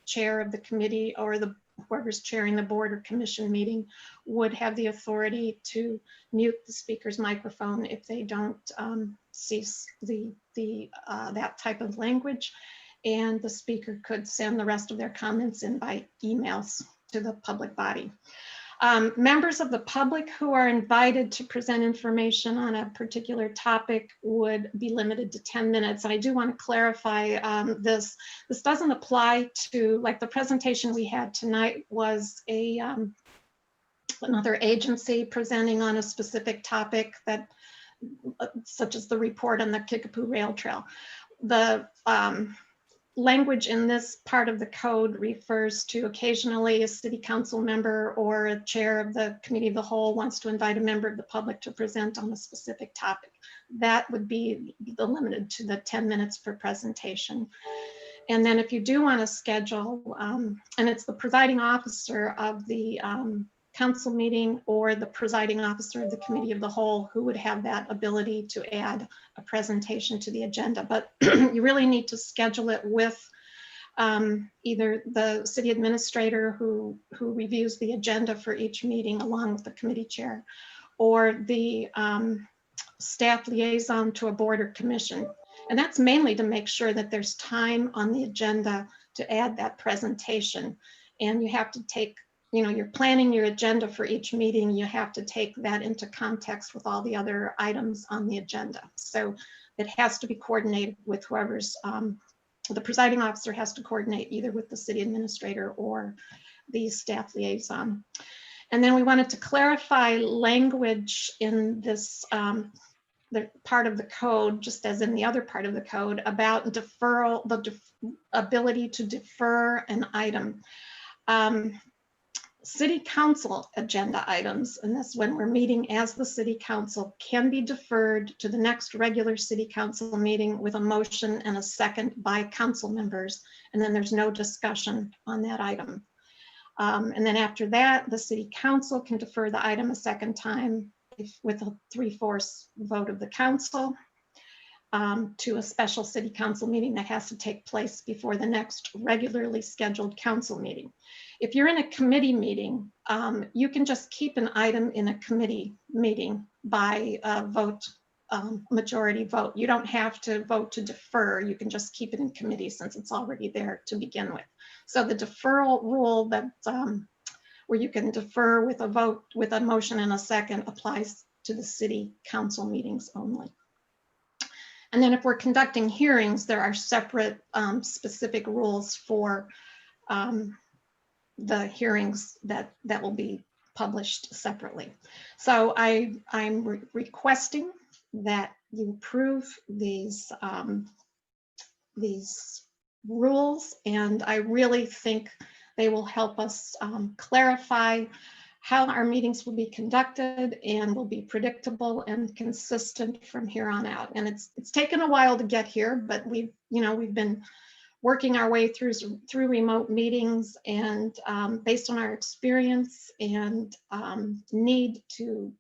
chair of the committee or the whoever's chairing the board or commission meeting, would have the authority to mute the speaker's microphone if they don't cease that type of language. And the speaker could send the rest of their comments in by emails to the public body. Members of the public who are invited to present information on a particular topic would be limited to 10 minutes. And I do want to clarify this. This doesn't apply to, like the presentation we had tonight was another agency presenting on a specific topic that, such as the report on the Kickapoo Rail Trail. The language in this part of the code refers to occasionally a city council member or a chair of the committee of the whole wants to invite a member of the public to present on a specific topic. That would be limited to the 10 minutes per presentation. And then if you do want to schedule, and it's the presiding officer of the council meeting or the presiding officer of the committee of the whole who would have that ability to add a presentation to the agenda. But you really need to schedule it with either the city administrator who reviews the agenda for each meeting along with the committee chair, or the staff liaison to a board or commission. And that's mainly to make sure that there's time on the agenda to add that presentation. And you have to take, you know, you're planning your agenda for each meeting, you have to take that into context with all the other items on the agenda. So it has to be coordinated with whoever's, the presiding officer has to coordinate either with the city administrator or the staff liaison. And then we wanted to clarify language in this, the part of the code, just as in the other part of the code, about deferral, the ability to defer an item. City council agenda items, and that's when we're meeting as the city council, can be deferred to the next regular city council meeting with a motion and a second by council members, and then there's no discussion on that item. And then after that, the city council can defer the item a second time with a 3/4 vote of the council to a special city council meeting that has to take place before the next regularly scheduled council meeting. If you're in a committee meeting, you can just keep an item in a committee meeting by a vote, majority vote. You don't have to vote to defer. You can just keep it in committee since it's already there to begin with. So the deferral rule that where you can defer with a vote, with a motion and a second, applies to the city council meetings only. And then if we're conducting hearings, there are separate specific rules for the hearings that will be published separately. So I'm requesting that you approve these rules, and I really think they will help us clarify how our meetings will be conducted and will be predictable and consistent from here on out. And it's taken a while to get here, but we've been working our way through remote meetings, and based on our experience and need to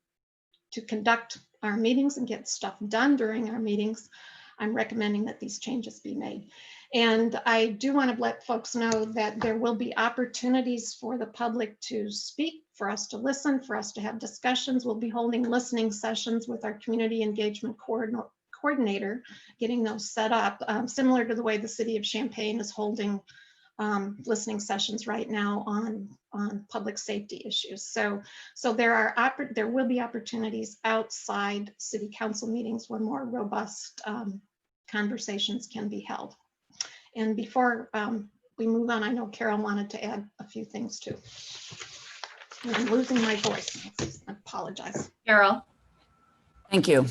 conduct our meetings and get stuff done during our meetings, I'm recommending that these changes be made. And I do want to let folks know that there will be opportunities for the public to speak, for us to listen, for us to have discussions. We'll be holding listening sessions with our community engagement coordinator, getting those set up, similar to the way the city of Champaign is holding listening sessions right now on public safety issues. So there will be opportunities outside city council meetings when more robust conversations can be held. And before we move on, I know Carol wanted to add a few things too. And I'm losing my voice. I apologize. Carol. Thank you.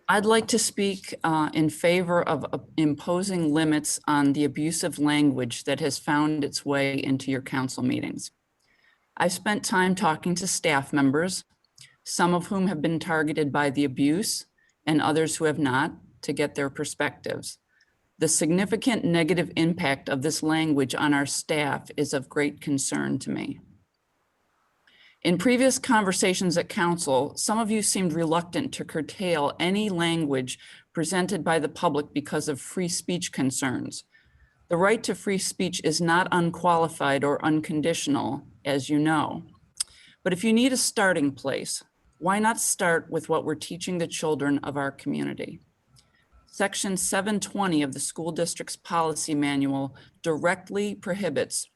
I'd like to speak in favor of imposing limits on the abusive language that has found its way into your council meetings. I've spent time talking to staff members, some of whom have been targeted by the abuse and others who have not, to get their perspectives. The significant negative impact of this language on our staff is of great concern to me. In previous conversations at council, some of you seemed reluctant to curtail any language presented by the public because of free speech concerns. The right to free speech is not unqualified or unconditional, as you know. But if you need a starting place, why not start with what we're teaching the children of our community? Section 720 of the school district's policy manual directly prohibits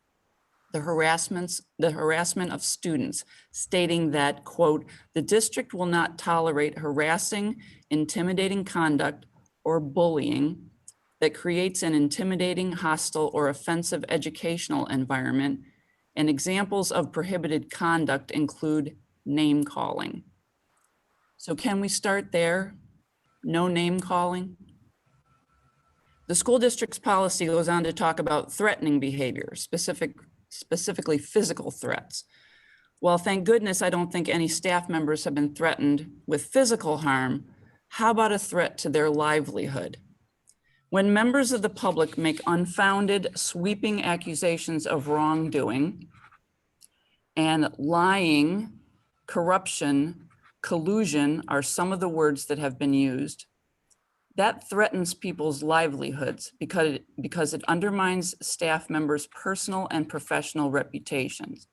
the harassment of students, stating that, quote, "The district will not tolerate harassing, intimidating conduct, or bullying that creates an intimidating, hostile, or offensive educational environment, and examples of prohibited conduct include name calling." So can we start there? No name calling? The school district's policy goes on to talk about threatening behavior, specifically physical threats. Well, thank goodness I don't think any staff members have been threatened with physical harm. How about a threat to their livelihood? When members of the public make unfounded, sweeping accusations of wrongdoing and lying, corruption, collusion are some of the words that have been used. That threatens people's livelihoods because it undermines staff members' personal and professional reputations.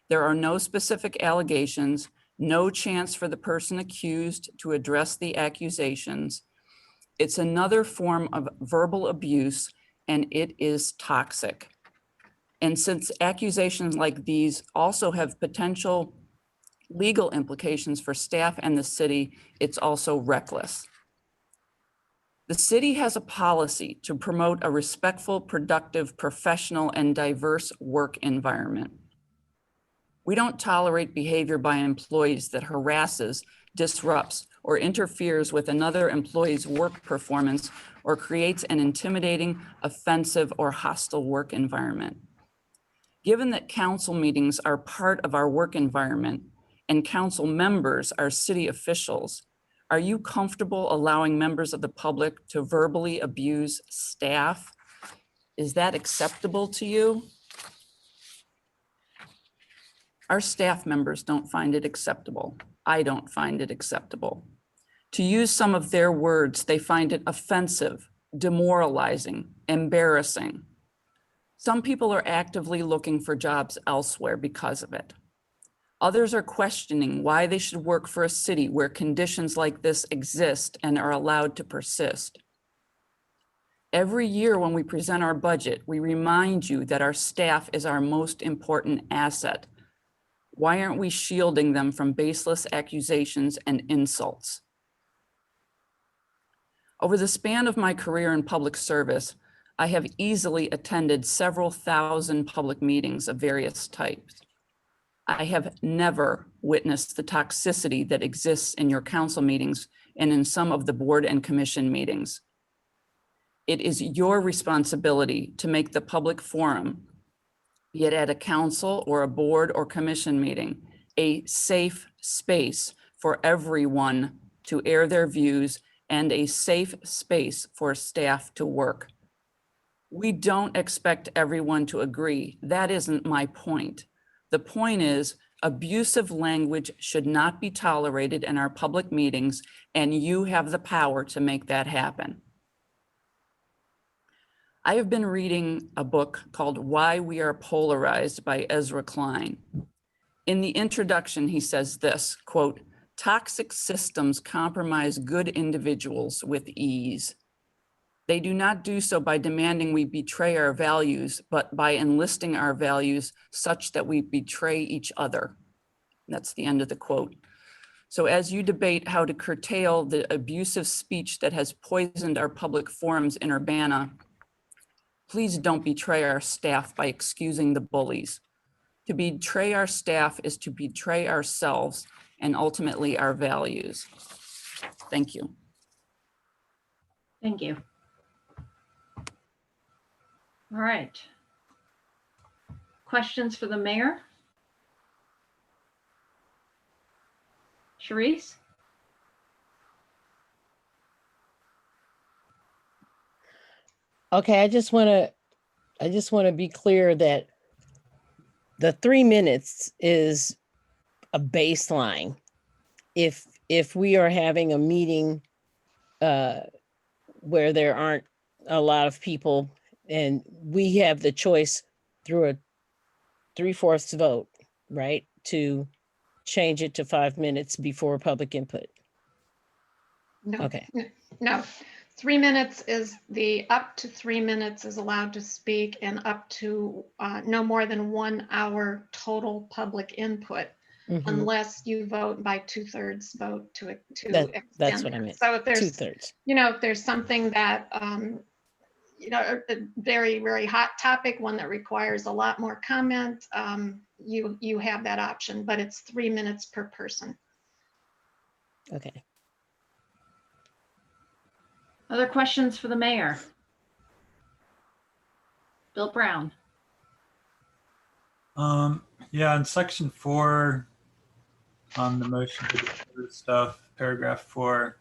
There are no specific allegations, no chance for the person accused to address the accusations. It's another form of verbal abuse, and it is toxic. And since accusations like these also have potential legal implications for staff and the city, it's also reckless. The city has a policy to promote a respectful, productive, professional, and diverse work environment. We don't tolerate behavior by employees that harasses, disrupts, or interferes with another employee's work performance or creates an intimidating, offensive, or hostile work environment. Given that council meetings are part of our work environment and council members are city officials, are you comfortable allowing members of the public to verbally abuse staff? Is that acceptable to you? Our staff members don't find it acceptable. I don't find it acceptable. To use some of their words, they find it offensive, demoralizing, embarrassing. Some people are actively looking for jobs elsewhere because of it. Others are questioning why they should work for a city where conditions like this exist and are allowed to persist. Every year when we present our budget, we remind you that our staff is our most important asset. Why aren't we shielding them from baseless accusations and insults? Over the span of my career in public service, I have easily attended several thousand public meetings of various types. I have never witnessed the toxicity that exists in your council meetings and in some of the board and commission meetings. It is your responsibility to make the public forum, be it at a council or a board or commission meeting, a safe space for everyone to air their views and a safe space for staff to work. We don't expect everyone to agree. That isn't my point. The point is, abusive language should not be tolerated in our public meetings, and you have the power to make that happen. I have been reading a book called Why We Are Polarized by Ezra Klein. In the introduction, he says this, quote, "Toxic systems compromise good individuals with ease. They do not do so by demanding we betray our values, but by enlisting our values such that we betray each other." That's the end of the quote. So as you debate how to curtail the abusive speech that has poisoned our public forums in Urbana, please don't betray our staff by excusing the bullies. To betray our staff is to betray ourselves and ultimately our values. Thank you. Thank you. All right. Questions for the mayor? Sharice? Okay, I just want to be clear that the 3 minutes is a baseline. If we are having a meeting where there aren't a lot of people and we have the choice through a 3/4 vote, right, to change it to 5 minutes before public input. No, Okay. no. 3 minutes is up to 3 minutes is allowed to speak, and up to no more than 1 hour total public input, unless you vote by 2/3 vote to extend That's what that. I meant. So if there's 2/3. if there's something that a very, very hot topic, one that requires a lot more comment, you have that option, but it's 3 minutes per person. Okay. Other questions for the mayor? Bill Brown. Yeah, in section 4 on the motion to defer stuff, paragraph 4,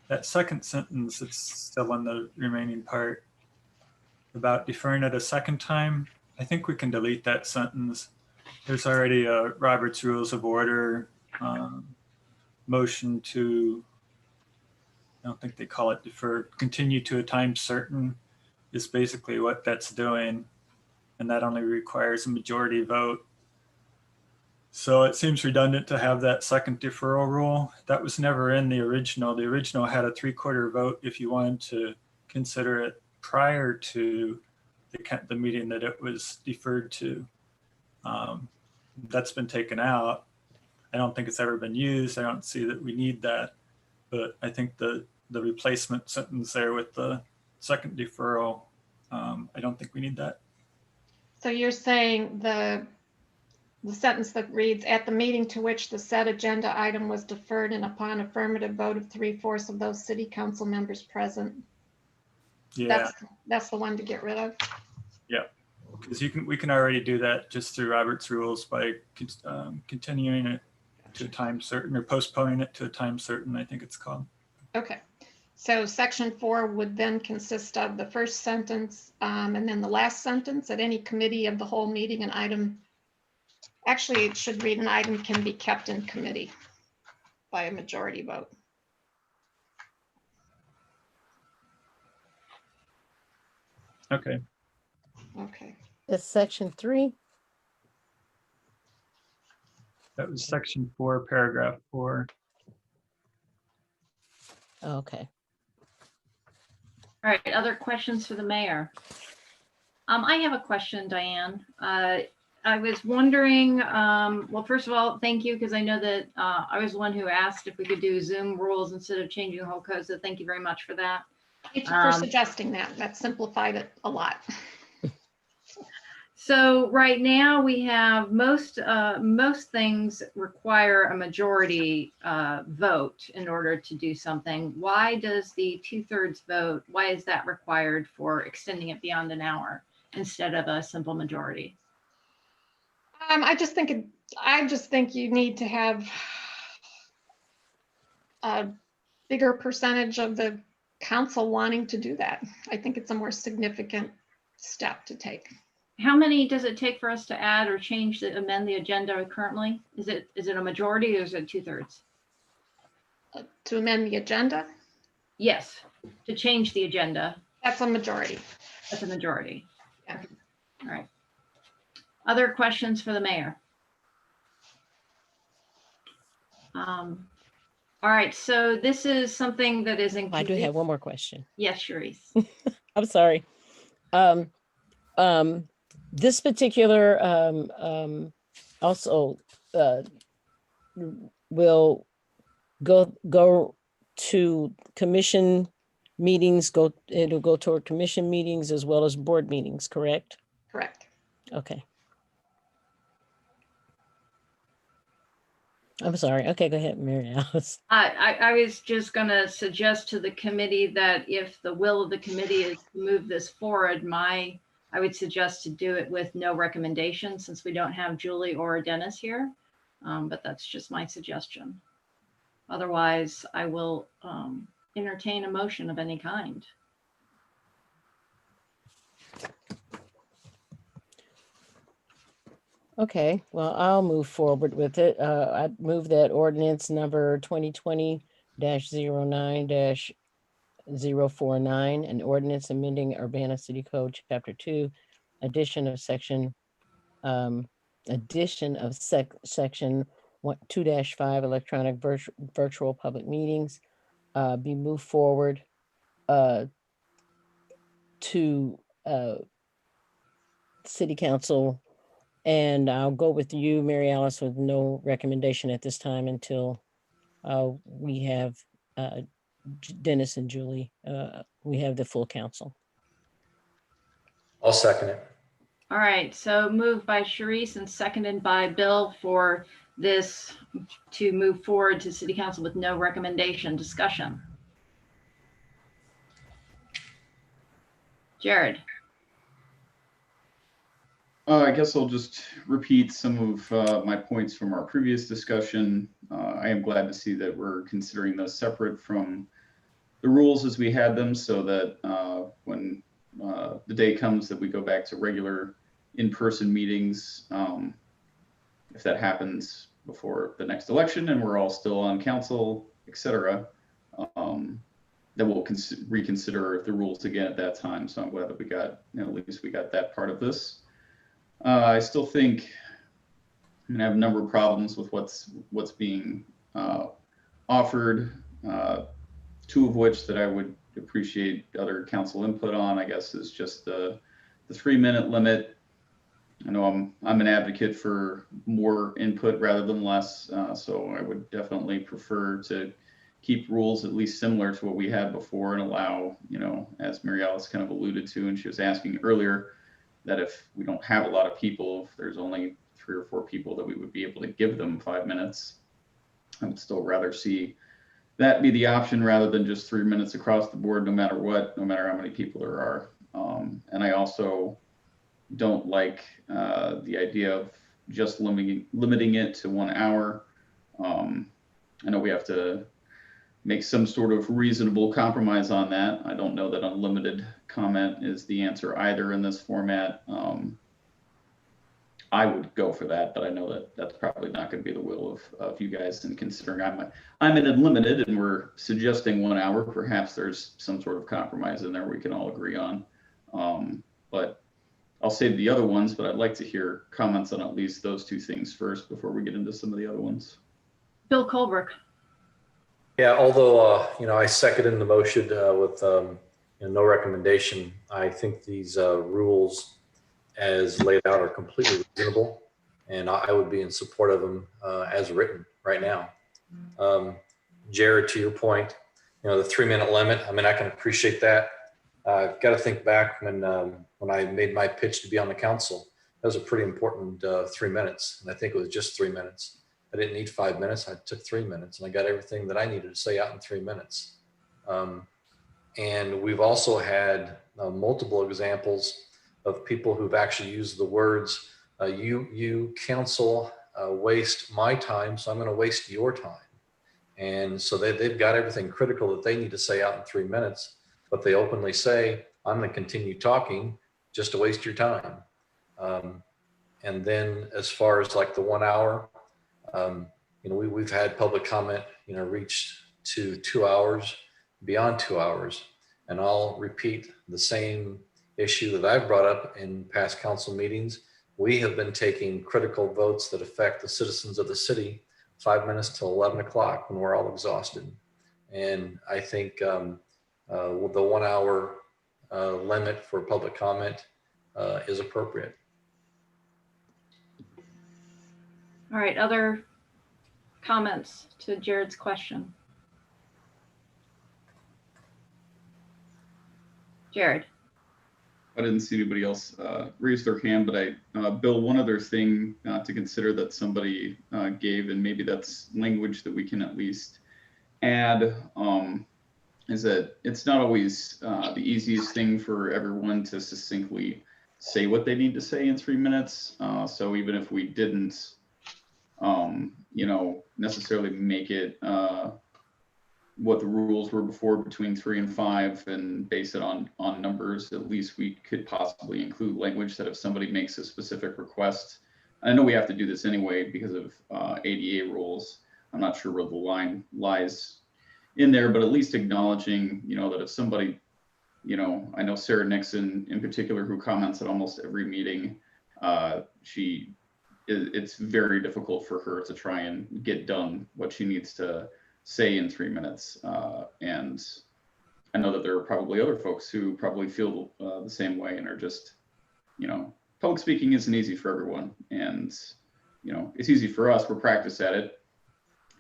that second sentence, it's still in the remaining part about deferring it a second time. I think we can delete that sentence. There's already a Robert's Rules of Order motion to, I don't think they call it defer, continue to a time certain is basically what that's doing. And that only requires a majority vote. So it seems redundant to have that second deferral rule. That was never in the original. The original had a 3/4 vote if you wanted to consider it prior to the meeting that it was deferred to. That's been taken out. I don't think it's ever been used. I don't see that we need that. But I think the replacement sentence there with the second deferral, I don't think we need that. So you're saying the sentence that reads, at the meeting to which the said agenda item was deferred and upon affirmative vote of 3/4 of those city council members present. Yeah. That's the one to get rid of. Yeah, because we can already do that just through Robert's rules by continuing it to a time certain or postponing it to a time certain, I think it's called. Okay. So section 4 would then consist of the first sentence and then the last sentence. At any committee of the whole meeting, an item, actually it should read, an item can be kept in committee by a majority vote. Okay. Okay. That's section 3. That was section 4, paragraph 4. Okay. All right, other questions for the mayor? I have a question, Diane. I was wondering, well, first of all, thank you, because I know that I was the one who asked if we could do Zoom rules instead of changing the whole code, so thank you very much for that. Thank you for suggesting that. That simplified it a lot. So right now we have most things require a majority vote in order to do something. Why does the 2/3 vote, why is that required for extending it beyond an hour instead of a simple majority? I just think you need to have a bigger percentage of the council wanting to do that. I think it's a more significant step to take. How many does it take for us to add or change amend the agenda currently? Is it a majority or is it 2/3? To amend the agenda? Yes, to change the agenda. That's a majority. That's a majority. Yeah. All right. Other questions for the mayor? All right, so this is something that is in. I do have one more question. Yes, Sharice. I'm sorry. This particular also will go to commission meetings, it'll go toward commission meetings as well as board meetings, correct? Correct. Okay. I'm sorry. Okay, go ahead, Mary Alice. I was just going to suggest to the committee that if the will of the committee is to move this forward, I would suggest to do it with no recommendation since we don't have Julie or Dennis here. But that's just my suggestion. Otherwise, I will entertain a motion of any kind. Okay, well, I'll move forward with it. I move that ordinance number 2020-09-049, an ordinance amending Urbana City Code, Chapter 2, addition of section 2-5 electronic virtual public meetings, be moved forward to City Council. And I'll go with you, Mary Alice, with no recommendation at this time until we have Dennis and Julie. We have the full council. I'll second it. All right, so moved by Sharice and seconded by Bill for this to move forward to City Council with no recommendation. Discussion. Jared. I guess I'll just repeat some of my points from our previous discussion. I am glad to see that we're considering those separate from the rules as we had them, so that when the day comes that we go back to regular in-person meetings, if that happens before the next election and we're all still on council, etc., then we'll reconsider the rules again at that time. So I'm glad that we got, at least we got that part of this. I still think I'm gonna have a number of problems with what's being offered. Two of which that I would appreciate other council input on, I guess, is just the 3-minute limit. I know I'm an advocate for more input rather than less, so I would definitely prefer to keep rules at least similar to what we had before and allow, as Mary Alice kind of alluded to, and she was asking earlier, that if we don't have a lot of people, if there's only 3 or 4 people, that we would be able to give them 5 minutes. I would still rather see that be the option rather than just 3 minutes across the board, no matter what, no matter how many people there are. And I also don't like the idea of just limiting it to 1 hour. I know we have to make some sort of reasonable compromise on that. I don't know that unlimited comment is the answer either in this format. I would go for that, but I know that that's probably not going to be the will of you guys. And considering I'm an unlimited and we're suggesting 1 hour, perhaps there's some sort of compromise in there we can all agree on. But I'll save the other ones, but I'd like to hear comments on at least those 2 things first before we get into some of the other ones. Bill Colbrook. Yeah, although, I seconded the motion with no recommendation, I think these rules as laid out are completely reasonable, and I would be in support of them as written right now. Jared, to your point, the 3-minute limit, I can appreciate that. Got to think back when I made my pitch to be on the council. That was a pretty important 3 minutes, and I think it was just 3 minutes. I didn't need 5 minutes. I took 3 minutes, and I got everything that I needed to say out in 3 minutes. And we've also had multiple examples of people who've actually used the words, you council waste my time, so I'm going to waste your time. And so they've got everything critical that they need to say out in 3 minutes, but they openly say, I'm going to continue talking just to waste your time. And then as far as like the 1 hour, we've had public comment, reach to 2 hours, beyond 2 hours. And I'll repeat the same issue that I've brought up in past council meetings. We have been taking critical votes that affect the citizens of the city 5 minutes till 11 o'clock when we're all exhausted. And I think with the 1 hour limit for public comment is appropriate. All right, other comments to Jared's question? Jared. I didn't see anybody else raise their hand, but Bill, one other thing to consider that somebody gave, and maybe that's language that we can at least add, is that it's not always the easiest thing for everyone to succinctly say what they need to say in 3 minutes. So even if we didn't, necessarily make it what the rules were before between 3 and 5 and base it on numbers, at least we could possibly include language that if somebody makes a specific request, I know we have to do this anyway because of ADA rules. I'm not sure where the line lies in there, but at least acknowledging, that if somebody, I know Sarah Nixon in particular, who comments at almost every meeting, it's very difficult for her to try and get done what she needs to say in 3 minutes. And I know that there are probably other folks who probably feel the same way and are just, public speaking isn't easy for everyone. And, it's easy for us, we're practiced at it.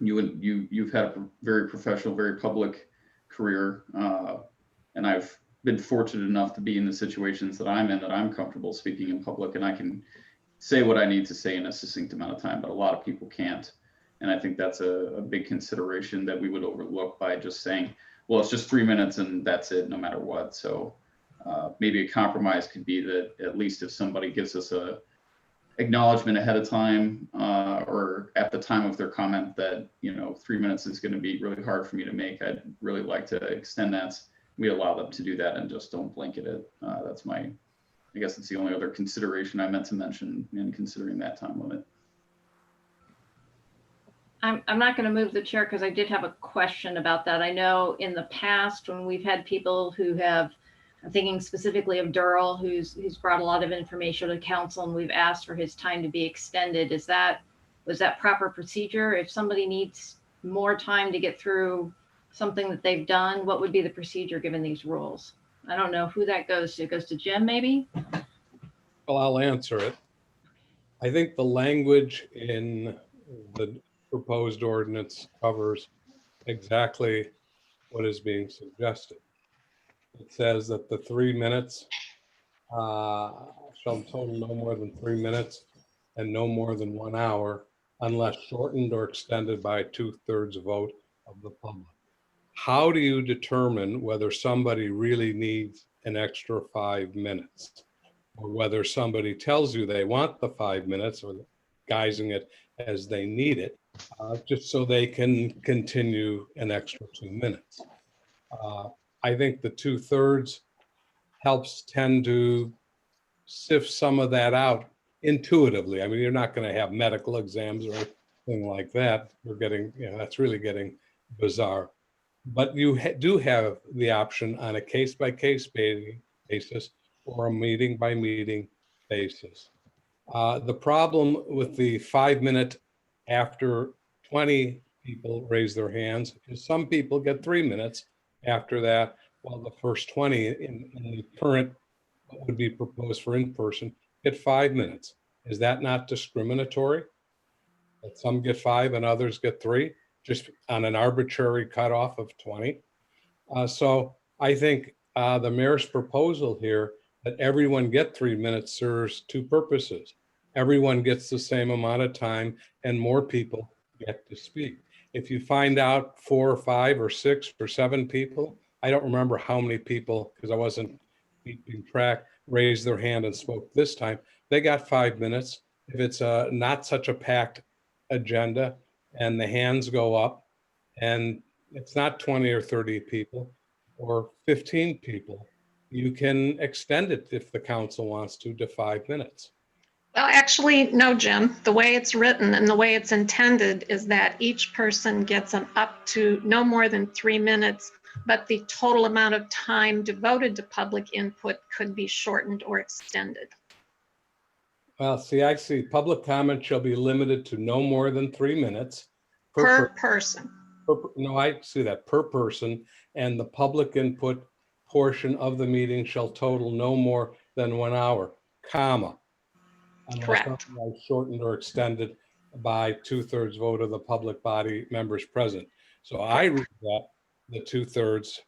You've had a very professional, very public career. And I've been fortunate enough to be in the situations that I'm in, that I'm comfortable speaking in public and I can say what I need to say in a succinct amount of time, but a lot of people can't. And I think that's a big consideration that we would overlook by just saying, well, it's just 3 minutes and that's it, no matter what. So maybe a compromise could be that at least if somebody gives us a acknowledgement ahead of time or at the time of their comment that, 3 minutes is going to be really hard for me to make, I'd really like to extend that. We allow them to do that and just don't blanket it. I guess it's the only other consideration I meant to mention in considering that time limit. I'm not going to move the chair because I did have a question about that. I know in the past when we've had people who have, I'm thinking specifically of Durrell, who's brought a lot of information to council, and we've asked for his time to be extended. Was that proper procedure? If somebody needs more time to get through something that they've done, what would be the procedure given these rules? I don't know who that goes to. It goes to Jim, maybe? Well, I'll answer it. I think the language in the proposed ordinance covers exactly what is being suggested. It says that the 3 minutes shall total no more than 3 minutes and no more than 1 hour unless shortened or extended by a 2/3 vote of the public. How do you determine whether somebody really needs an extra 5 minutes? Or whether somebody tells you they want the 5 minutes or guising it as they need it, just so they can continue an extra 2 minutes. I think the 2/3 helps tend to sift some of that out intuitively. I mean, you're not going to have medical exams or anything like that. We're getting, that's really getting bizarre. But you do have the option on a case-by-case basis or a meeting-by-meeting basis. The problem with the 5 minute after 20 people raise their hands is some people get 3 minutes after that, while the first 20 in the current, what would be proposed for in-person, get 5 minutes. Is that not discriminatory? That some get 5 and others get 3, just on an arbitrary cutoff of 20? So I think the mayor's proposal here that everyone get 3 minutes serves two purposes. Everyone gets the same amount of time and more people get to speak. If you find out 4 or 5 or 6 or 7 people, I don't remember how many people, because I wasn't keeping track, raised their hand and spoke this time, they got 5 minutes. If it's not such a packed agenda and the hands go up and it's not 20 or 30 people or 15 people, you can extend it if the council wants to 5 minutes. Well, actually, no, Jim. The way it's written and the way it's intended is that each person gets an up to no more than 3 minutes, but the total amount of time devoted to public input could be shortened or extended. Well, see, I see public comment shall be limited to no more than 3 minutes. Per person. No, I see that, per person, and the public input portion of the meeting shall total no more than 1 hour, comma. Unless Correct. otherwise shortened or extended by 2/3 vote of the public body members present. So I read that the 2/3,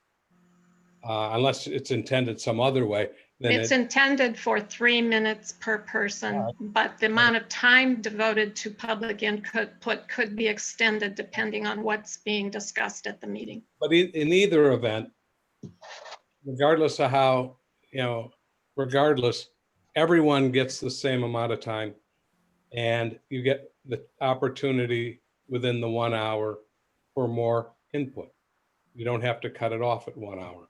unless it's intended some other way, then It's intended for 3 minutes per person, but the amount of time devoted to public input could be extended depending on what's being discussed at the meeting. But in either event, regardless of how, regardless, everyone gets the same amount of time, and you get the opportunity within the 1 hour for more input. You don't have to cut it off at 1 hour.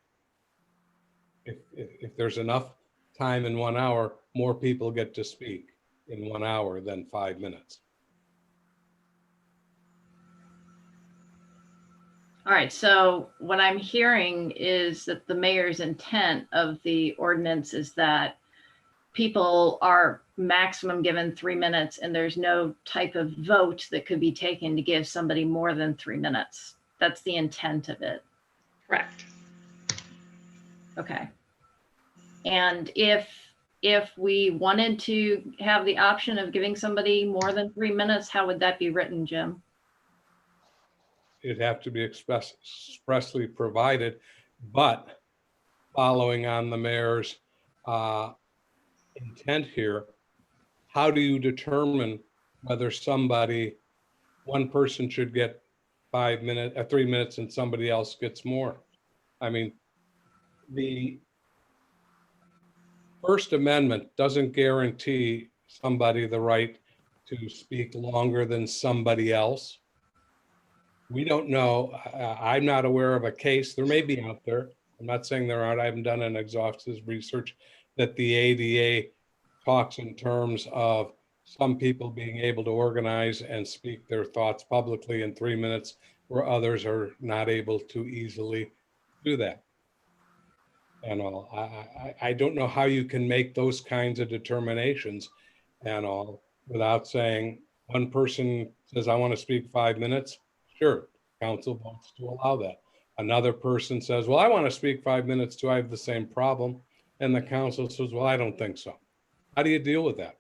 If there's enough time in 1 hour, more people get to speak in 1 hour than 5 minutes. All right, so what I'm hearing is that the mayor's intent of the ordinance is that people are maximum given 3 minutes and there's no type of vote that could be taken to give somebody more than 3 minutes. That's the intent of it. Correct. Okay. And if we wanted to have the option of giving somebody more than 3 minutes, how would that be written, Jim? It'd have to be expressly provided, but following on the mayor's intent here, how do you determine whether one person should get 3 minutes and somebody else gets more? I mean, the First Amendment doesn't guarantee somebody the right to speak longer than somebody else. We don't know. I'm not aware of a case. There may be out there. I'm not saying there aren't. I haven't done an exhaustive research that the ADA talks in terms of some people being able to organize and speak their thoughts publicly in 3 minutes, where others are not able to easily do that. And all, I don't know how you can make those kinds of determinations and all without saying one person says, I want to speak 5 minutes. Sure, council votes to allow that. Another person says, well, I want to speak 5 minutes too. I have the same problem. And the council says, well, I don't think so. How do you deal with that?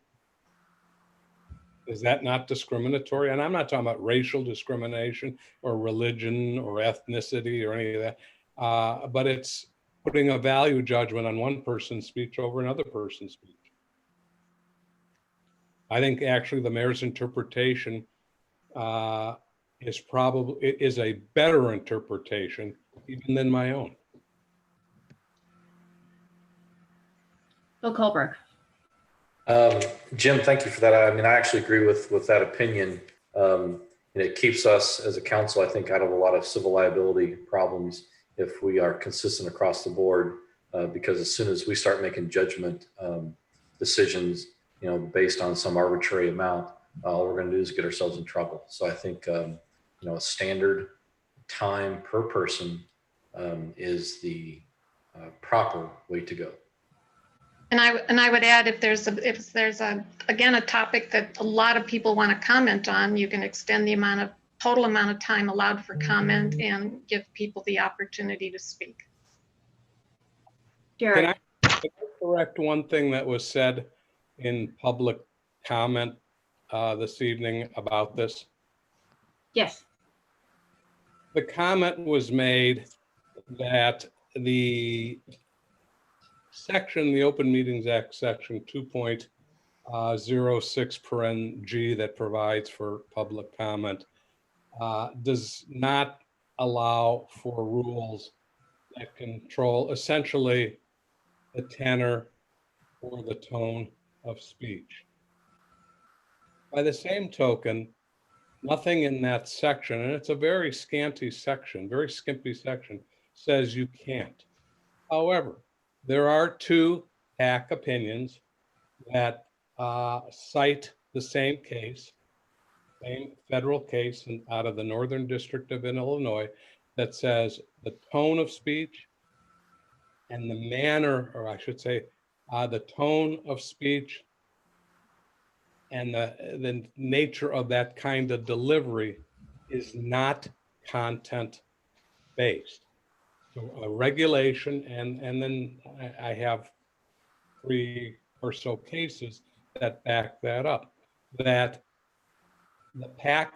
Is that not discriminatory? And I'm not talking about racial discrimination or religion or ethnicity or any of that, but it's putting a value judgment on one person's speech over another person's speech. I think actually the mayor's interpretation is a better interpretation even than my own. Bill Colbrook. Jim, thank you for that. I mean, I actually agree with that opinion. And it keeps us as a council, I think, out of a lot of civil liability problems if we are consistent across the board, because as soon as we start making judgment decisions, based on some arbitrary amount, all we're going to do is get ourselves in trouble. So I think, a standard time per person is the proper way to go. And I would add, if there's again a topic that a lot of people want to comment on, you can extend the total amount of time allowed for comment and give people the opportunity to speak. Can I correct one thing that was said in public comment this evening about this? Yes. The comment was made that the Open Meetings Act section 2.06 paren G that provides for public comment does not allow for rules that control essentially the tenor or the tone of speech. By the same token, nothing in that section, and it's a very scanty section, very skimpy section, says you can't. However, there are two PAC opinions that cite the same case, same federal case out of the Northern District of Illinois that says the tone of speech and the manner, or I should say, the tone of speech and the nature of that kind of delivery is not content based. So a regulation, and then I have 3 or so cases that back that up, that The PAC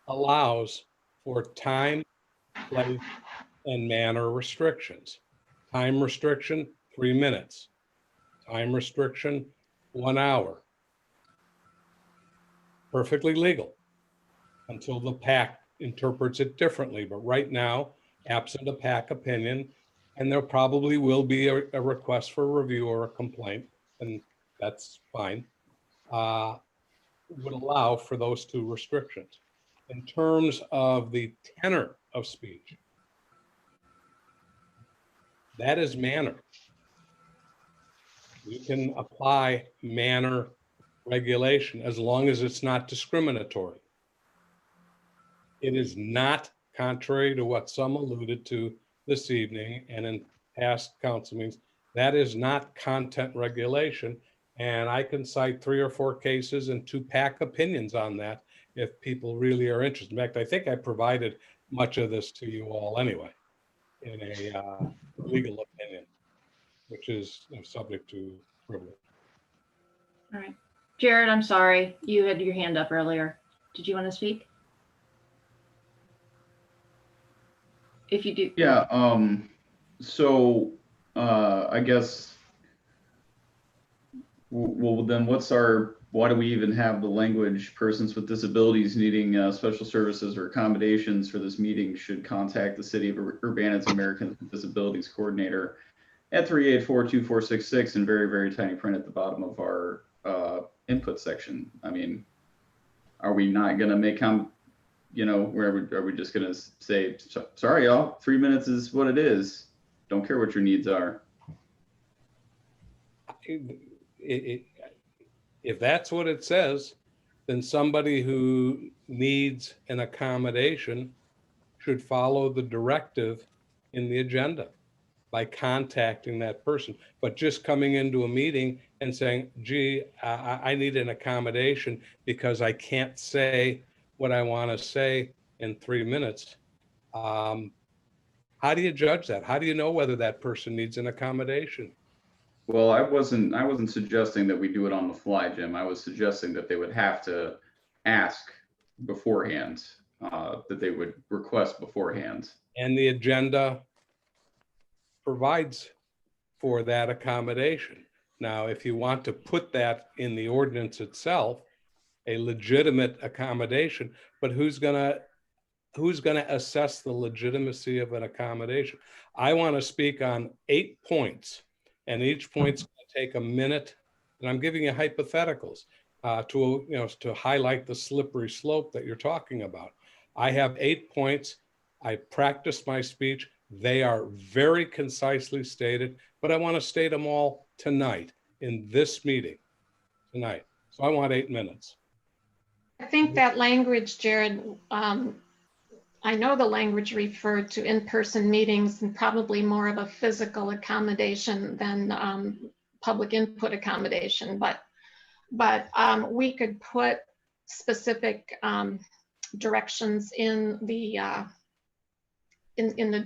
allows for time, place, and manner restrictions. Time restriction, 3 minutes. Time restriction, 1 hour. Perfectly legal until the PAC interprets it differently. But right now, absent a PAC opinion, and there probably will be a request for review or a complaint, and that's fine, would allow for those two restrictions. In terms of the tenor of speech, that is manner. You can apply manner regulation as long as it's not discriminatory. It is not, contrary to what some alluded to this evening and in past council meetings, that is not content regulation. And I can cite 3 or 4 cases and 2 PAC opinions on that if people really are interested. In fact, I think I provided much of this to you all anyway in a legal opinion, which is subject to privilege. All right. Jared, I'm sorry. You had your hand up earlier. Did you want to speak? If you do. Yeah, so I guess, well, then why do we even have the language, persons with disabilities needing special services or accommodations for this meeting should contact the City of Urbana's Americans with Disabilities Coordinator at 384-2466 in very, very tiny print at the bottom of our input section. I mean, are we not going to make are we just going to say, sorry, y'all, 3 minutes is what it is. Don't care what your needs are. If that's what it says, then somebody who needs an accommodation should follow the directive in the agenda by contacting that person. But just coming into a meeting and saying, gee, I need an accommodation because I can't say what I want to say in 3 minutes. How do you judge that? How do you know whether that person needs an accommodation? Well, I wasn't suggesting that we do it on the fly, Jim. I was suggesting that they would have to ask beforehand, that they would request beforehand. And the agenda provides for that accommodation. Now, if you want to put that in the ordinance itself, a legitimate accommodation, but who's gonna assess the legitimacy of an accommodation? I want to speak on 8 points, and each point's going to take a minute. And I'm giving you hypotheticals to highlight the slippery slope that you're talking about. I have 8 points. I practiced my speech. They are very concisely stated, but I want to state them all tonight in this meeting tonight. So I want 8 minutes. I think that language, Jared, I know the language referred to in-person meetings and probably more of a physical accommodation than public input accommodation, but we could put specific directions in the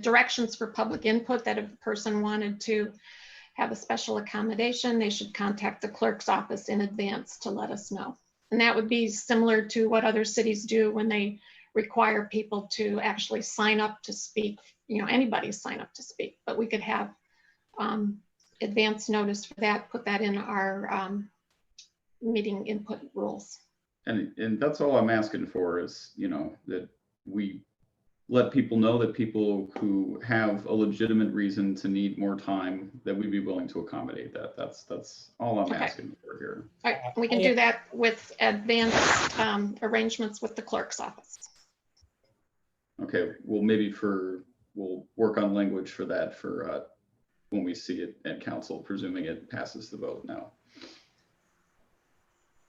directions for public input that if a person wanted to have a special accommodation, they should contact the clerk's office in advance to let us know. And that would be similar to what other cities do when they require people to actually sign up to speak, anybody sign up to speak, but we could have advance notice for that, put that in our meeting input rules. And that's all I'm asking for is, that we let people know that people who have a legitimate reason to need more time, that we'd be willing to accommodate that. That's all I'm asking for here. All right, we can do that with advanced arrangements with the clerk's office. Okay, well, we'll work on language for that for when we see it at council, presuming it passes the vote now.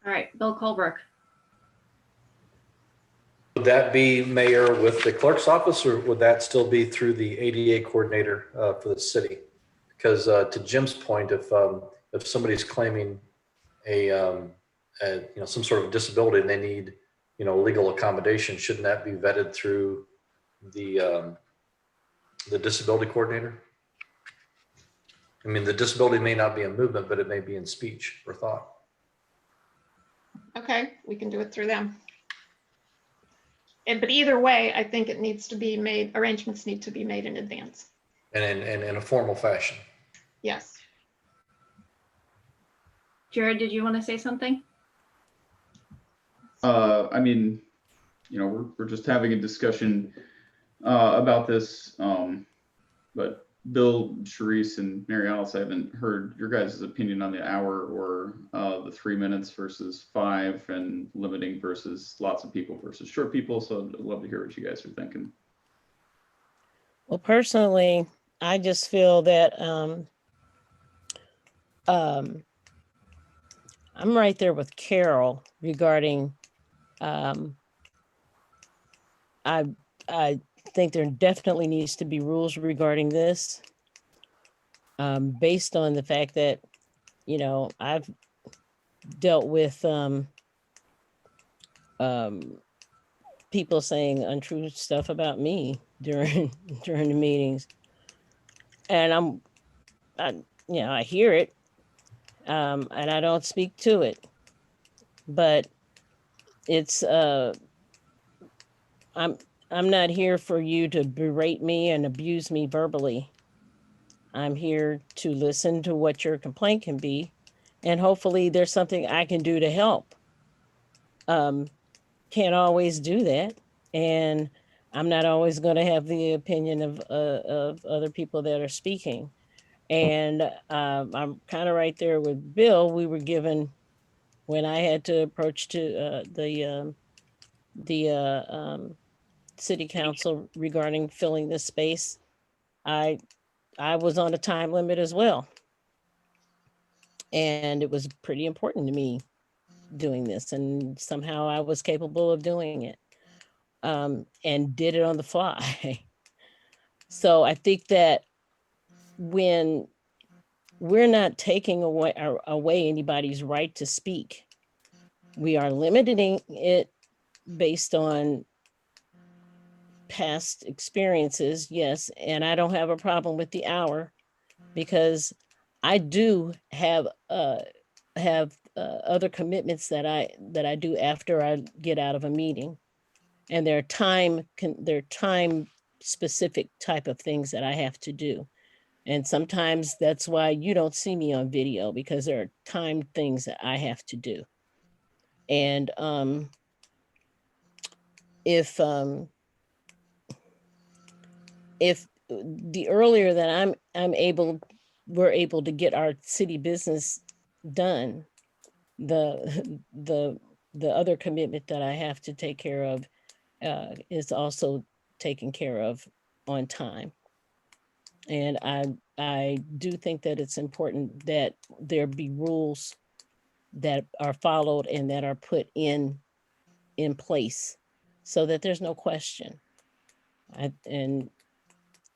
All right, Bill Colbrook. Would that be mayor with the clerk's office, or would that still be through the ADA coordinator for the city? Because to Jim's point, if somebody's claiming some sort of disability and they need legal accommodation, shouldn't that be vetted through the disability coordinator? I mean, the disability may not be in movement, but it may be in speech or thought. Okay, we can do it through them. But either way, I think it needs to be made, arrangements need to be made in advance. And in a formal fashion. Yes. Jared, did you want to say something? I mean, you know, we're just having a discussion about this, but Bill, Sharice, and Mary Alice, I haven't heard your guys' opinion on the hour or the 3 minutes versus 5 and limiting versus lots of people versus short people. So I'd love to hear what you guys are thinking. Well, personally, I just feel that I'm right there with Carol regarding I think there definitely needs to be rules regarding this, based on the fact that, you know, I've dealt with people saying untrue stuff about me during during the meetings, and I hear it, and I don't speak to it, but it's I'm not here for you to berate me and abuse me verbally. I'm here to listen to what your complaint can be, and hopefully there's something I can do to help. Can't always do that, and I'm not always going to have the opinion of other people that are speaking. And I'm kind of right there with Bill. We were given, when I had to approach to the city council regarding filling this space, I was on a time limit as well. And it was pretty important to me doing this, and somehow I was capable of doing it, and did it on the fly. So I think that when we're not taking away anybody's right to speak, we are limiting it based on past experiences, yes, and I don't have a problem with the hour, because I do have other commitments that I do after I get out of a meeting, and they're time specific type of things that I have to do, and sometimes that's why you don't see me on video, because there are time things that I have to do. And if the earlier that we're able to get our city business done, the other commitment that I have to take care of is also taken care of on time. And I do think that it's important that there be rules that are followed and that are put in place, so that there's no question. And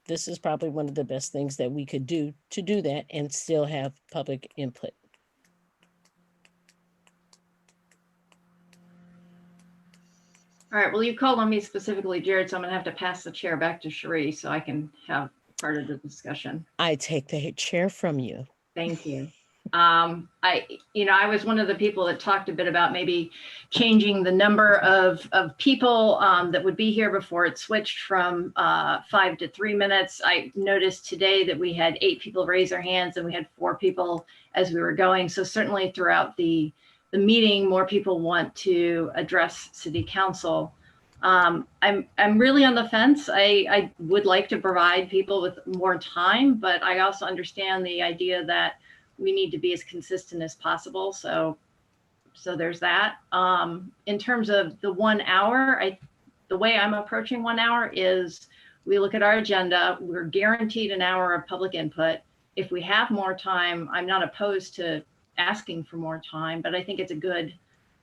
this is probably one of the best things that we could do to do that and still have public input. All right, well, you called on me specifically, Jared, so I'm gonna have to pass the chair back to Cherie so I can have part of the discussion. I take the chair from you. Thank you. I was one of the people that talked a bit about maybe changing the number of people that would be here before it switched from 5 to 3 minutes. I noticed today that we had 8 people raise their hands and we had 4 people as we were going. So certainly throughout the meeting, more people want to address city council. I'm really on the fence. I would like to provide people with more time, but I also understand the idea that we need to be as consistent as possible. So there's that. In terms of the 1 hour, the way I'm approaching 1 hour is we look at our agenda, we're guaranteed an hour of public input. If we have more time, I'm not opposed to asking for more time, but I think it's a good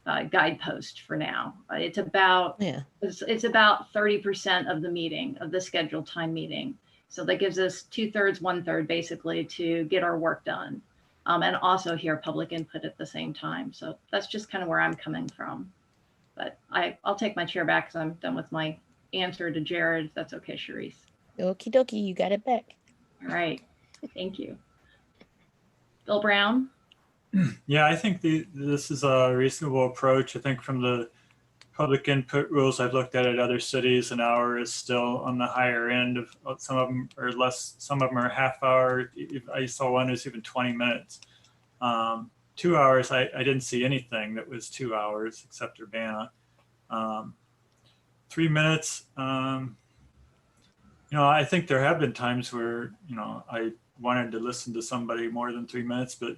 guidepost for now. It's about 30% of the meeting, of the scheduled time meeting. So that gives us 2/3, 1/3 basically to get our work done. And also hear public input at the same time. So that's just kind of where I'm coming from. But I'll take my chair back because I'm done with my answer to Jared, if that's okay, Sharice. Okie dokie, you got it back. All right, thank you. Bill Brown? Yeah, I think this is a reasonable approach. I think from the public input rules I've looked at other cities, an hour is still on the higher end of some of them are less, some of them are a half hour. I saw one is even 20 minutes. 2 hours, I didn't see anything that was 2 hours except Urbana. 3 minutes, I think there have been times where, I wanted to listen to somebody more than 3 minutes, but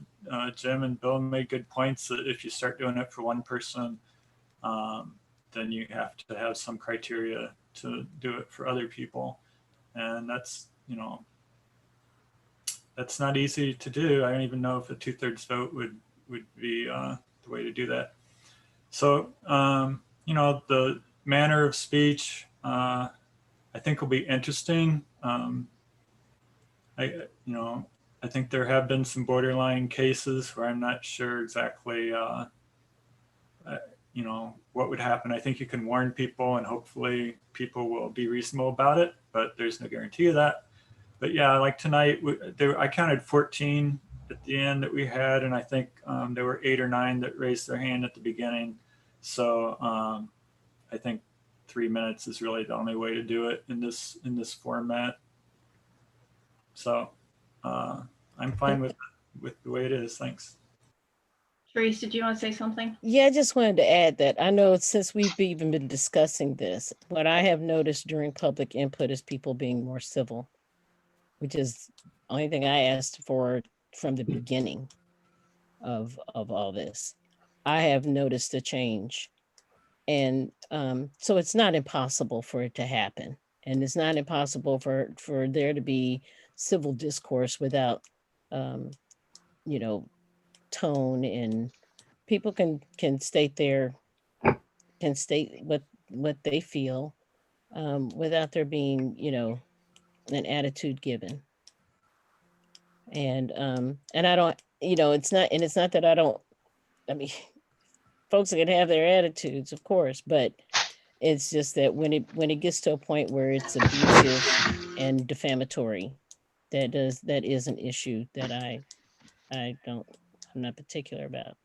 Jim and Bill made good points that if you start doing it for one person, then you have to have some criteria to do it for other people. And that's, that's not easy to do. I don't even know if a 2/3 vote would be the way to do that. So, the manner of speech, I think will be interesting. I think there have been some borderline cases where I'm not sure exactly, what would happen. I think you can warn people and hopefully people will be reasonable about it, but there's no guarantee of that. But yeah, like tonight, I counted 14 at the end that we had, and I think there were 8 or 9 that raised their hand at the beginning. So I think 3 minutes is really the only way to do it in this format. So I'm fine with the way it is. Thanks. Therese, did you want to say something? Yeah, I just wanted to add that I know since we've even been discussing this, what I have noticed during public input is people being more civil, which is the only thing I asked for from the beginning of all this. I have noticed a change. And so it's not impossible for it to happen. And it's not impossible for there to be civil discourse without, tone, and people can state what they feel without there being, an attitude given. And I don't, it's not that I don't, I mean, folks can have their attitudes, of course, but it's just that when it gets to a point where it's abusive and defamatory, that is an issue that I'm not particular about.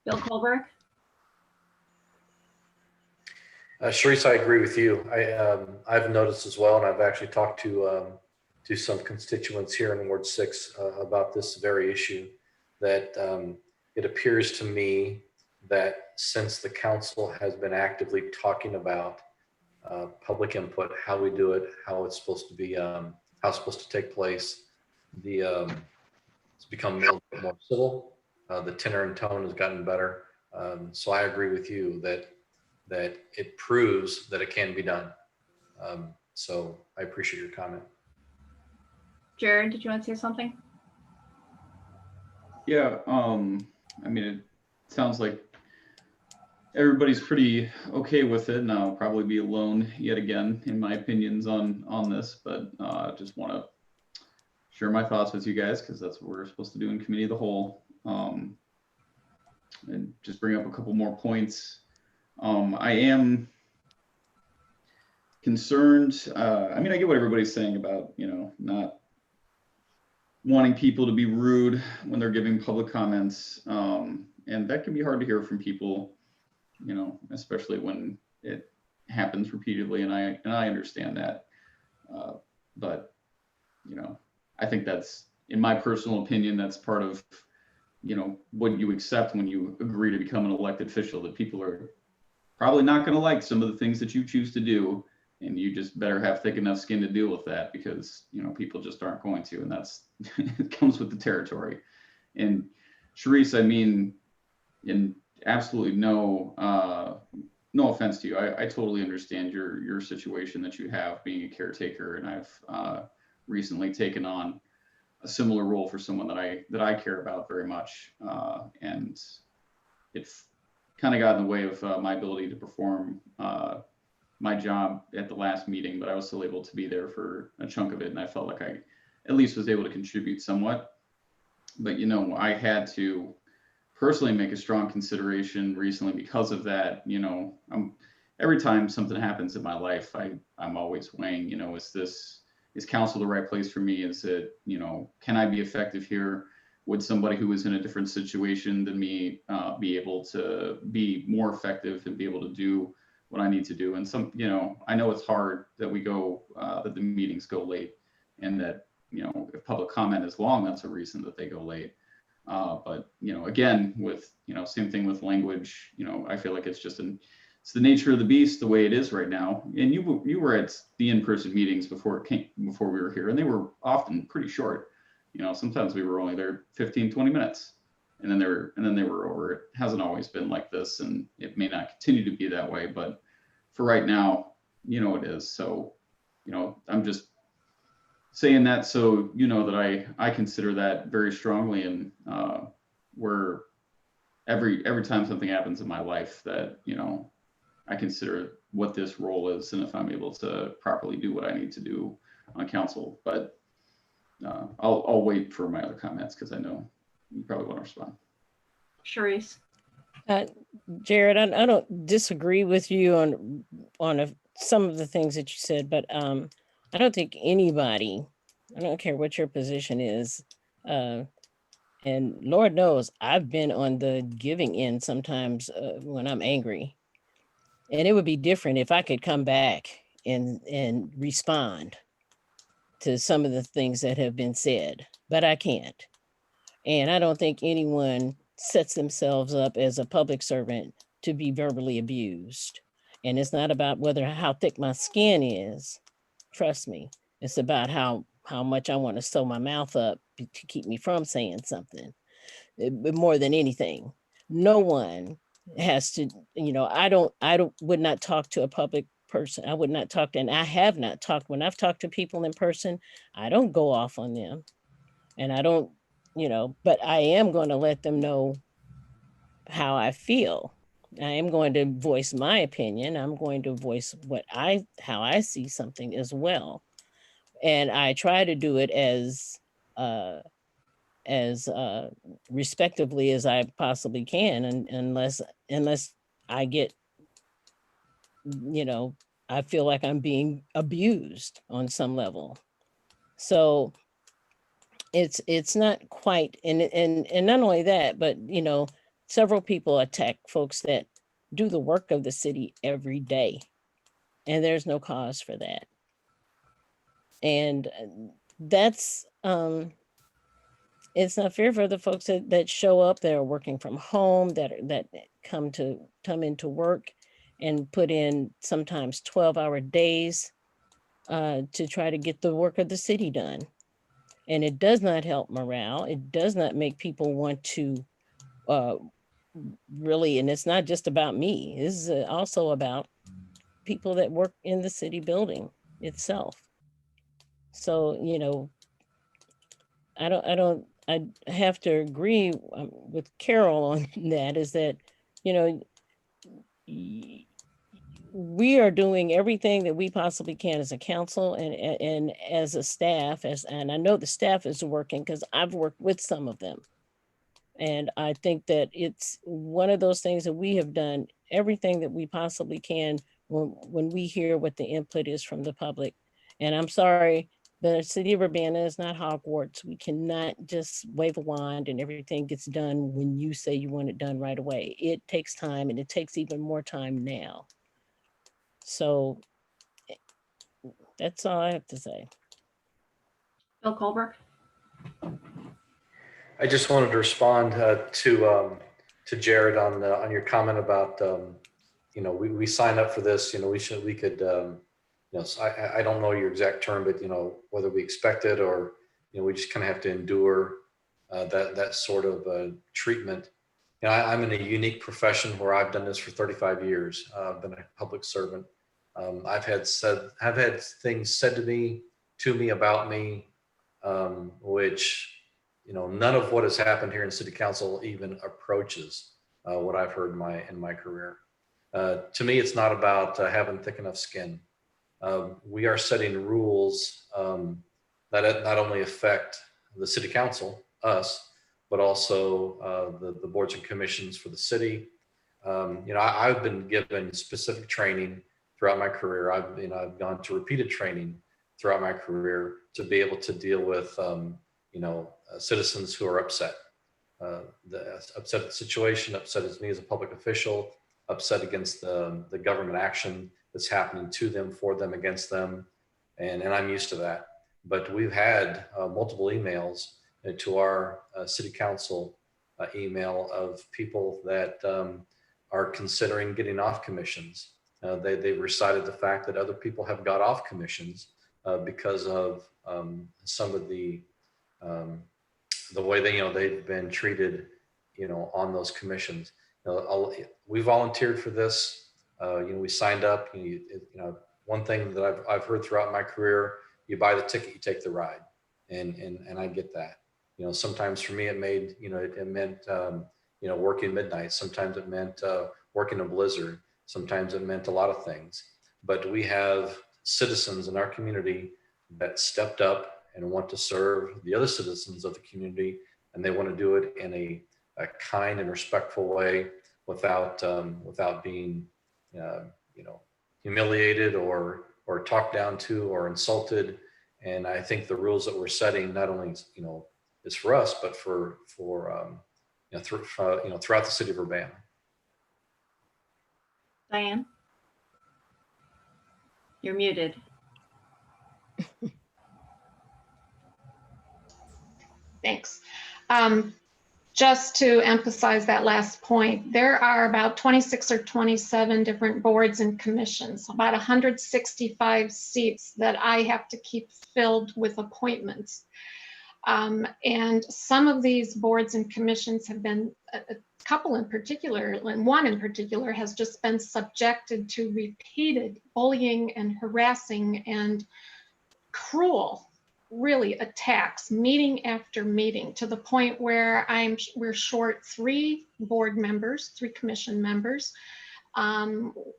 Bill Colberg? Sharice, I agree with you. I've noticed as well, and I've actually talked to some constituents here in Ward 6 about this very issue, that it appears to me that since the council has been actively talking about public input, how we do it, how it's supposed to be, how it's supposed to take place, it's become a little bit more civil. The tenor and tone has gotten better. So I agree with you that it proves that it can be done. So I appreciate your comment. Jared, did you want to say something? Yeah, I mean, it sounds like everybody's pretty okay with it, and I'll probably be alone yet again in my opinions on this, but just want to share my thoughts with you guys because that's what we're supposed to do in committee of the whole, and just bring up a couple more points. I am concerned. I mean, I get what everybody's saying about, not wanting people to be rude when they're giving public comments. And that can be hard to hear from people, especially when it happens repeatedly. And I understand that. But, I think that's, in my personal opinion, that's part of, what you accept when you agree to become an elected official, that people are probably not going to like some of the things that you choose to do. And you just better have thick enough skin to deal with that because, people just aren't going to, and that's, it comes with the territory. And Sharice, I mean, in absolutely no offense to you. I totally understand your situation that you have being a caretaker. And I've recently taken on a similar role for someone that I care about very much. And it's kind of got in the way of my ability to perform my job at the last meeting, but I was still able to be there for a chunk of it. And I felt like I at least was able to contribute somewhat. But, I had to personally make a strong consideration recently because of that. Every time something happens in my life, I'm always weighing, is council the right place for me? Is it, can I be effective here? would somebody who was in a different situation than me be able to be more effective and be able to do what I need to do? And some, I know it's hard that that the meetings go late, and that, if public comment is long, that's a reason that they go late. But, again, with, same thing with language, I feel like it's the nature of the beast, the way it is right now. And you were at the in-person meetings before we were here, and they were often pretty short. Sometimes we were only there 15, 20 minutes, and then they were over. It hasn't always been like this, and it may not continue to be that way, but for right now, it is. So, I'm just saying that so that I consider that very strongly, and where every time something happens in my life that I consider what this role is, and if I'm able to properly do what I need to do on council. But I'll wait for my other comments, because I know you probably want to respond. Charisse. Jared, I don't disagree with you on some of the things that you said, but I don't think anybody, I don't care what your position is, and Lord knows I've been on the giving end sometimes when I'm angry, and it would be different if I could come back and respond to some of the things that have been said, but I can't. And I don't think anyone sets themselves up as a public servant to be verbally abused. And it's not about how thick my skin is. Trust me. It's about how much I want to sew my mouth up to keep me from saying something. More than anything. No one has to, I would not talk to a public person. I would not talk to, and I have not talked, when I've talked to people in person, I don't go off on them. And I don't, but I am going to let them know how I feel. I am going to voice my opinion. I'm going to voice how I see something as well. And I try to do it as respectively as I possibly can, and unless I get, I feel like I'm being abused on some level. So it's not quite, and not only that, but several people attack folks that do the work of the city every day, and there's no cause for that. And that's it's not fair for the folks that show up, that are working from home, that come into work and put in sometimes 12-hour days to try to get the work of the city done. And it does not help morale. It does not make people want to really, and it's not just about me. This is also about people that work in the city building itself. So, I have to agree with Carol on that, is that, we are doing everything that we possibly can as a council and as a staff, and I know the staff is working because I've worked with some of them. And I think that it's one of those things that we have done everything that we possibly can when we hear what the input is from the public. And I'm sorry, the city of Urbana is not Hogwarts. We cannot just wave a wand and everything gets done when you say you want it done right away. It takes time, and it takes even more time now. So that's all I have to say. Bill Colbert. I just wanted to respond to Jared on your comment about we signed up for this. We could I don't know your exact term, but whether we expect it or we just kind of have to endure that sort of treatment. I'm in a unique profession where I've done this for 35 years. I've been a public servant. I've had things said to me about me, which none of what has happened here in City Council even approaches what I've heard in my career. To me, it's not about having thick enough skin. We are setting rules that not only affect the City Council, us, but also the boards and commissions for the city. I've been given specific training throughout my career. I've gone to repeated training throughout my career to be able to deal with citizens who are upset. Upset at the situation, upset as me as a public official, upset against the government action that's happening to them, for them, against them. And I'm used to that. But we've had multiple emails to our city council email of people that are considering getting off commissions. They've recited the fact that other people have got off commissions because of some of the way they've been treated, on those commissions. We volunteered for this. We signed up. One thing that I've heard throughout my career: you buy the ticket, you take the ride, and I get that. Sometimes for me it made it meant working midnight. Sometimes it meant working a blizzard. Sometimes it meant a lot of things. But we have citizens in our community that stepped up and want to serve the other citizens of the community, and they want to do it in a kind and respectful way, without being humiliated or talked down to or insulted. And I think the rules that we're setting not only is for us, but for throughout the city of Urbana. Diane? You're muted. Thanks. Just to emphasize that last point, there are about 26 or 27 different boards and commissions, about 165 seats that I have to keep filled with appointments. And some of these boards and commissions have been, a couple in particular, and one in particular has just been subjected to repeated bullying and harassing and cruel, really, attacks, meeting after meeting, to the point where we're short 3 board members, 3 commission members.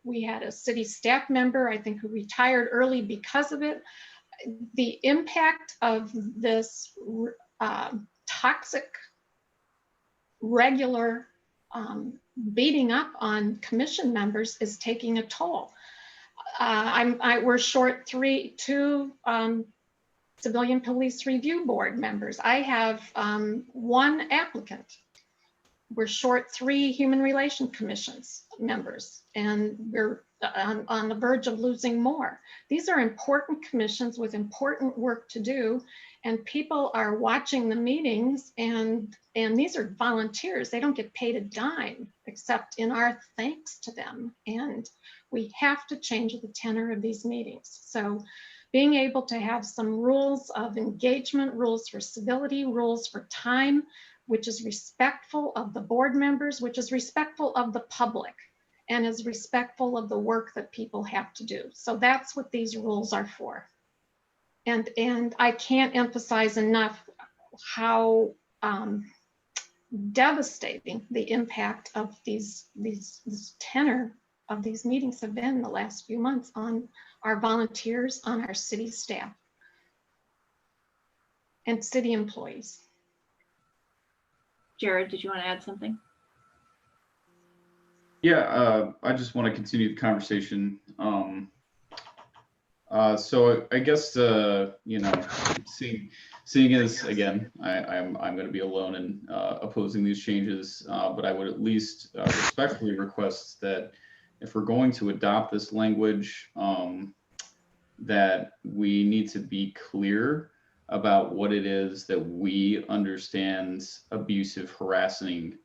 We had a city staff member, I think, who retired early because of it. The impact of this toxic, regular beating up on commission members is taking a toll. We're short 2 civilian police review board members. I have 1 applicant. We're short 3 human relation commissions members, and we're on the verge of losing more. These are important commissions with important work to do, and people are watching the meetings, and these are volunteers. They don't get paid a dime except in our thanks to them. And we have to change the tenor of these meetings. So being able to have some rules of engagement, rules for civility, rules for time, which is respectful of the board members, which is respectful of the public, and is respectful of the work that people have to do. So that's what these rules are for. And I can't emphasize enough how devastating the impact of this tenor of these meetings have been the last few months on our volunteers, on our city staff, and city employees. Jared, did you want to add something? Yeah, I just want to continue the conversation. So I guess seeing as, again, I'm going to be alone in opposing these changes, but I would at least respectfully request that if we're going to adopt this language, that we need to be clear about what it is that we understand abusive, harassing,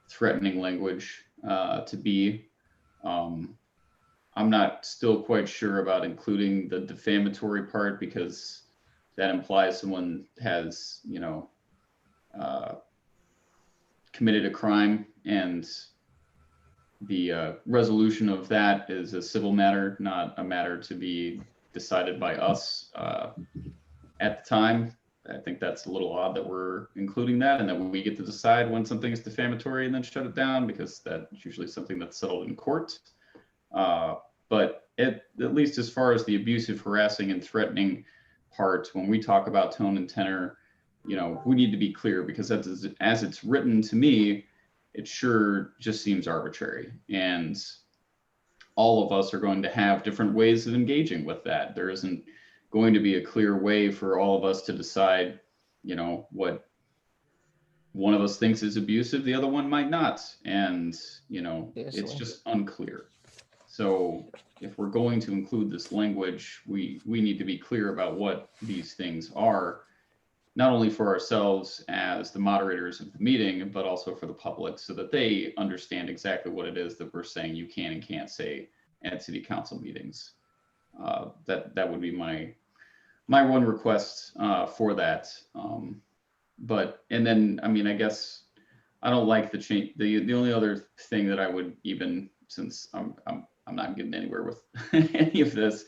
threatening language to be. I'm not still quite sure about including the defamatory part, because that implies someone has, committed a crime, and the resolution of that is a civil matter, not a matter to be decided by us at the time. I think that's a little odd that we're including that, and that we get to decide when something is defamatory and then shut it down, because that's usually something that's settled in court. But at least as far as the abusive, harassing, and threatening part, when we talk about tone and tenor, we need to be clear, because as it's written to me, it sure just seems arbitrary. And all of us are going to have different ways of engaging with that. There isn't going to be a clear way for all of us to decide, you know, what one of us thinks is abusive, the other one might not. And, you know, it's Seriously. just unclear. So if we're going to include this language, we need to be clear about what these things are, not only for ourselves as the moderators of the meeting, but also for the public, so that they understand exactly what it is that we're saying you can and can't say at city council meetings. That would be my one request for that. But, and then, I mean, I guess I don't like the change. The only other thing that I would even, since I'm not getting anywhere with any of this,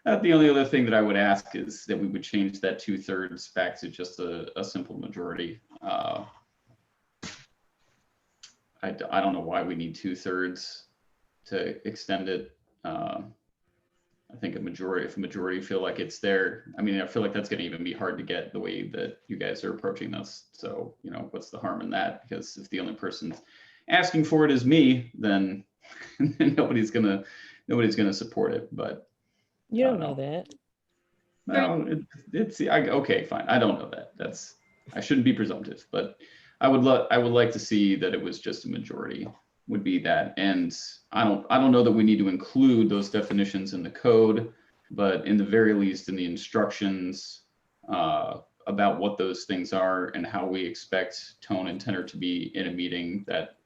the only other thing that I would ask is that we would change that 2/3 back to just a simple majority. I don't know why we need 2/3 to extend it. I think if a majority feel like it's there, I mean, I feel like that's going to even be hard to get the way that you guys are approaching this. So, you know, what's the harm in that? Because if the only person asking for it is me, then nobody's gonna support it. But You don't know that. no, okay, fine. I don't know that. I shouldn't be presumptive, but I would like to see that it was just a majority would be that. And I don't know that we need to include those definitions in the code, but in the very least in the instructions about what those things are and how we expect tone and tenor to be in a meeting, that,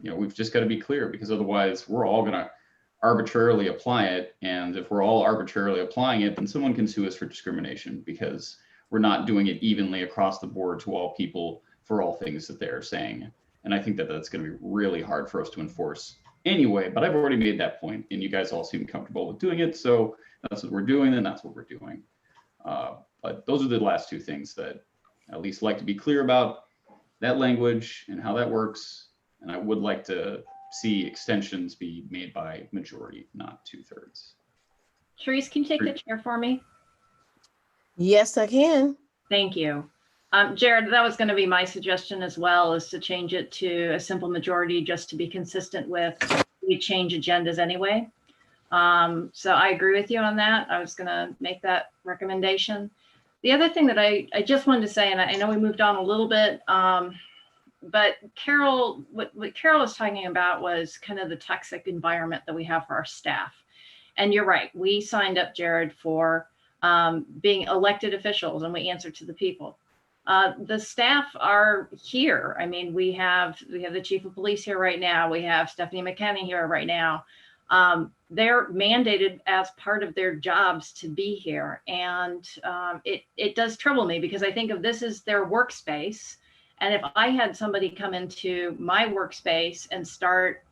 you know, we've just got to be clear, because otherwise we're all going to arbitrarily apply it. And if we're all arbitrarily applying it, then someone can sue us for discrimination, because we're not doing it evenly across the board to all people for all things that they're saying. And I think that that's going to be really hard for us to enforce anyway, but I've already made that point and you guys all seem comfortable with doing it. So that's what we're doing, and that's what we're doing. But those are the last two things that I at least like to be clear about, that language and how that works. And I would like to see extensions be made by majority, not 2/3. Therese, can you take the chair for me? Yes, I can. Thank you. Jared, that was going to be my suggestion as well, is to change it to a simple majority, just to be consistent with, we change agendas anyway. So I agree with you on that. I was going to make that recommendation. The other thing that I just wanted to say, and I know we moved on a little bit, but Carol, what Carol was talking about was kind of the toxic environment that we have for our staff. And you're right, we signed up, Jared, for being elected officials, and we answer to the people. The staff are here. I mean, we have the chief of police here right now. We have Stephanie McKenney here right now. They're mandated as part of their jobs to be here. And it does trouble me, because I think of this as their workspace. And if I had somebody come into my workspace and start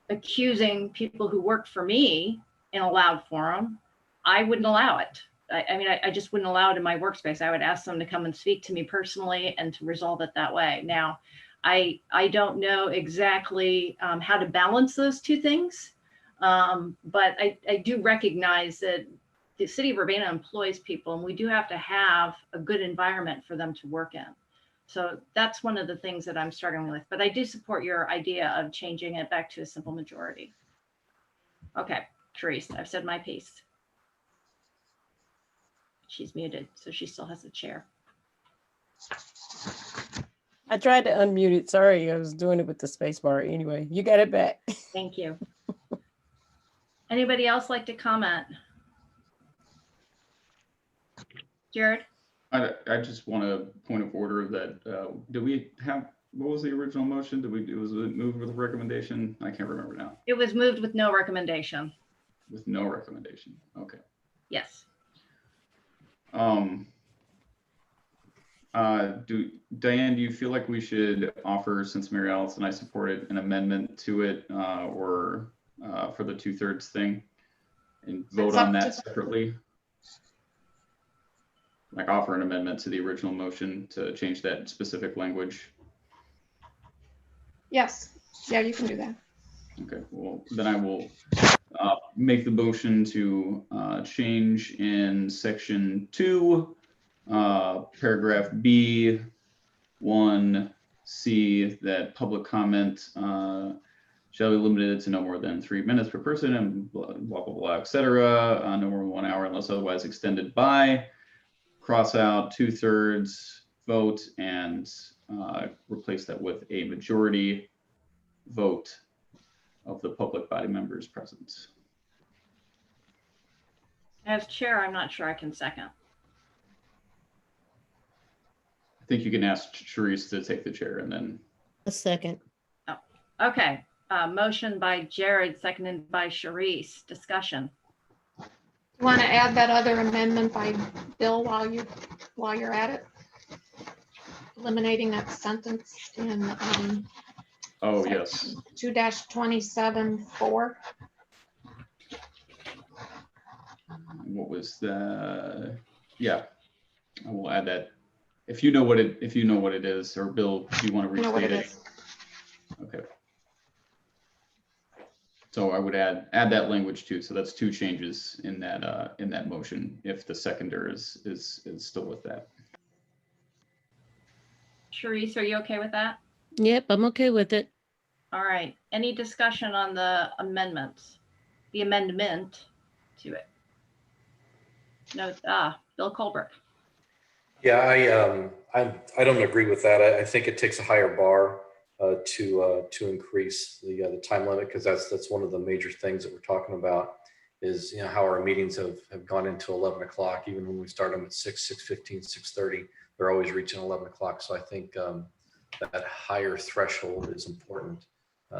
accusing people who work for me in a loud forum, I wouldn't allow it. I mean, I just wouldn't allow it in my workspace. I would ask them to come and speak to me personally and to resolve it that way. Now, I don't know exactly how to balance those two things, but I do recognize that the city of Urbana employs people, and we do have to have a good environment for them to work in. So that's one of the things that I'm struggling with, but I do support your idea of changing it back to a simple majority. Okay, Therese, I've said my piece. She's muted, so she still has the chair. I tried to unmute it. Sorry, I was doing it with the space bar. Anyway, you got it back. Thank you. Anybody else like to comment? Jared? I just want a point of order that, do we have, what was the original motion? Was it moved with a recommendation? I can't remember now. It was moved with no recommendation. With no recommendation, okay. Yes. Diane, do you feel like we should offer, since Mary Alice and I supported, an amendment to it, or for the 2/3 thing, and vote on that separately? Like offer an amendment to the original motion to change that specific language? Yes, yeah, you can do that. Okay, well, then I will make the motion to change in section 2, paragraph B, 1C, that public comment shall be limited to no more than 3 minutes per person, and blah, blah, blah, et cetera, no more than 1 hour unless otherwise extended by, cross out 2/3, vote and replace that with a majority vote of the public body members present. As chair, I'm not sure I can second. I think you can ask Sharice to take the chair and then. A second. Oh, okay. Motion by Jared, seconded by Sharice. Discussion. You want to add that other amendment by Bill while you're at it? Eliminating that sentence in Oh, yes. 2-27-4. What was the? Yeah, I will add that. If you know what it is, or Bill, do you want to You know what restate it it? is. Okay. So I would add that language too. So that's two changes in that motion. If the seconder is still with that. Sharice, are you okay with that? Yep, I'm okay with it. All right. Any discussion on the amendments? The amendment to it? No. Bill Colbert. Yeah, I don't agree with that. I think it takes a higher bar to increase the time limit, because that's one of the major things that we're talking about is, you know, how our meetings have gone into 11 o'clock. Even when we start them at 6:15, 6:30, they're always reaching 11 o'clock. So I think that higher threshold is important.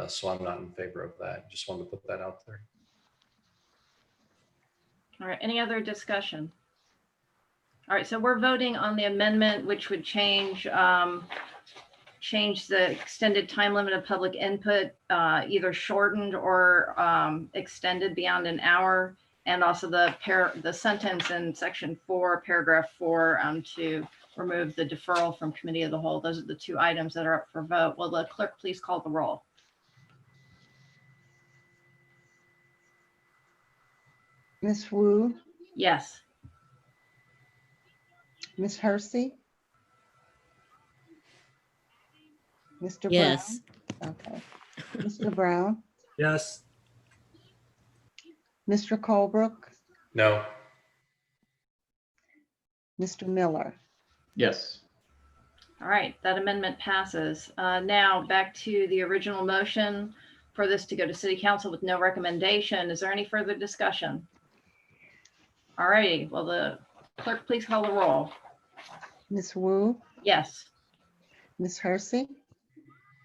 So I'm not in favor of that. Just wanted to put that out there. All right. Any other discussion? All right. So we're voting on the amendment, which would change the extended time limit of public input, either shortened or extended beyond an hour, and also the sentence in section 4, paragraph 4, to remove the deferral from committee of the whole. Those are the two items that are up for vote. Will the clerk please call the roll? Ms. Wu, Yes. Ms. Hersey, Mr. Yes. Brown. Okay. Mr. Brown, Yes. Mr. Colebrook, No. Mr. Miller. Yes. All right, that amendment passes. Now back to the original motion for this to go to City Council with no recommendation. Is there any further discussion? All righty, will the clerk please call the roll? Ms. Wu, Yes. Ms. Hersey,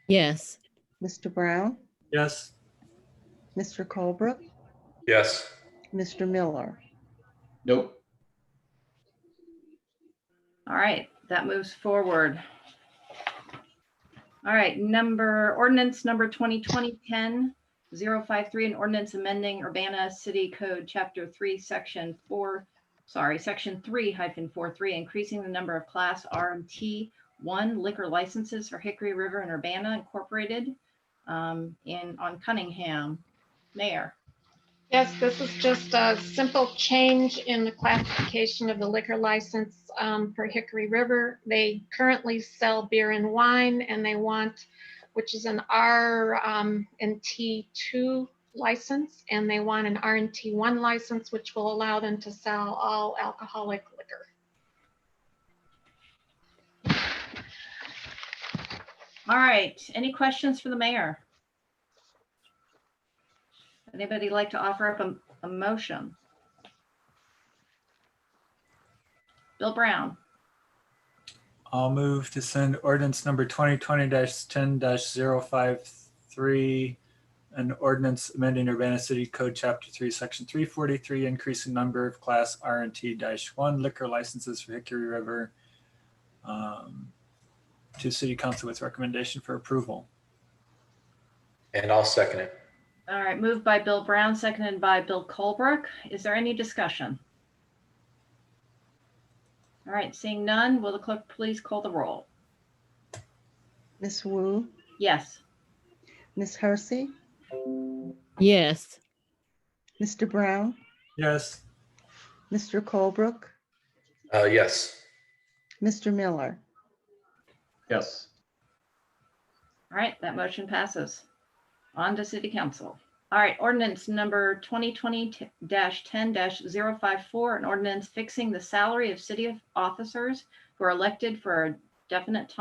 Yes. Mr. Brown, Yes. Mr. Colebrook, Yes. Mr. Miller. Nope. All right, that moves forward. All right, ordinance number 2020-10-053, an ordinance amending Urbana City Code Chapter 3, Section 3-43, increasing the number of Class R and T1 liquor licenses for Hickory River and Urbana Incorporated on Cunningham. Mayor. Yes, this is just a simple change in the classification of the liquor license for Hickory River. They currently sell beer and wine, and they want, which is an R and T2 license, and they want an R and T1 license, which will allow them to sell all alcoholic liquor. All right, any questions for the mayor? Anybody like to offer up a motion? Bill Brown. I'll move to send ordinance number 2020-10-053, an ordinance amending Urbana City Code Chapter 3, Section 343, increasing number of Class R and T-1 liquor licenses for Hickory River to City Council with recommendation for approval. And I'll second it. All right, moved by Bill Brown, seconded by Bill Colebrook. Is there any discussion? All right, seeing none, will the clerk please call the roll? Ms. Wu, Yes. Ms. Hersey, Yes. Mr. Brown, Yes. Mr. Colebrook, Yes. Mr. Miller. Yes. All right, that motion passes. On to City Council. All right, ordinance number 2020-10-054, an ordinance fixing the salary of city officers who are elected for a definite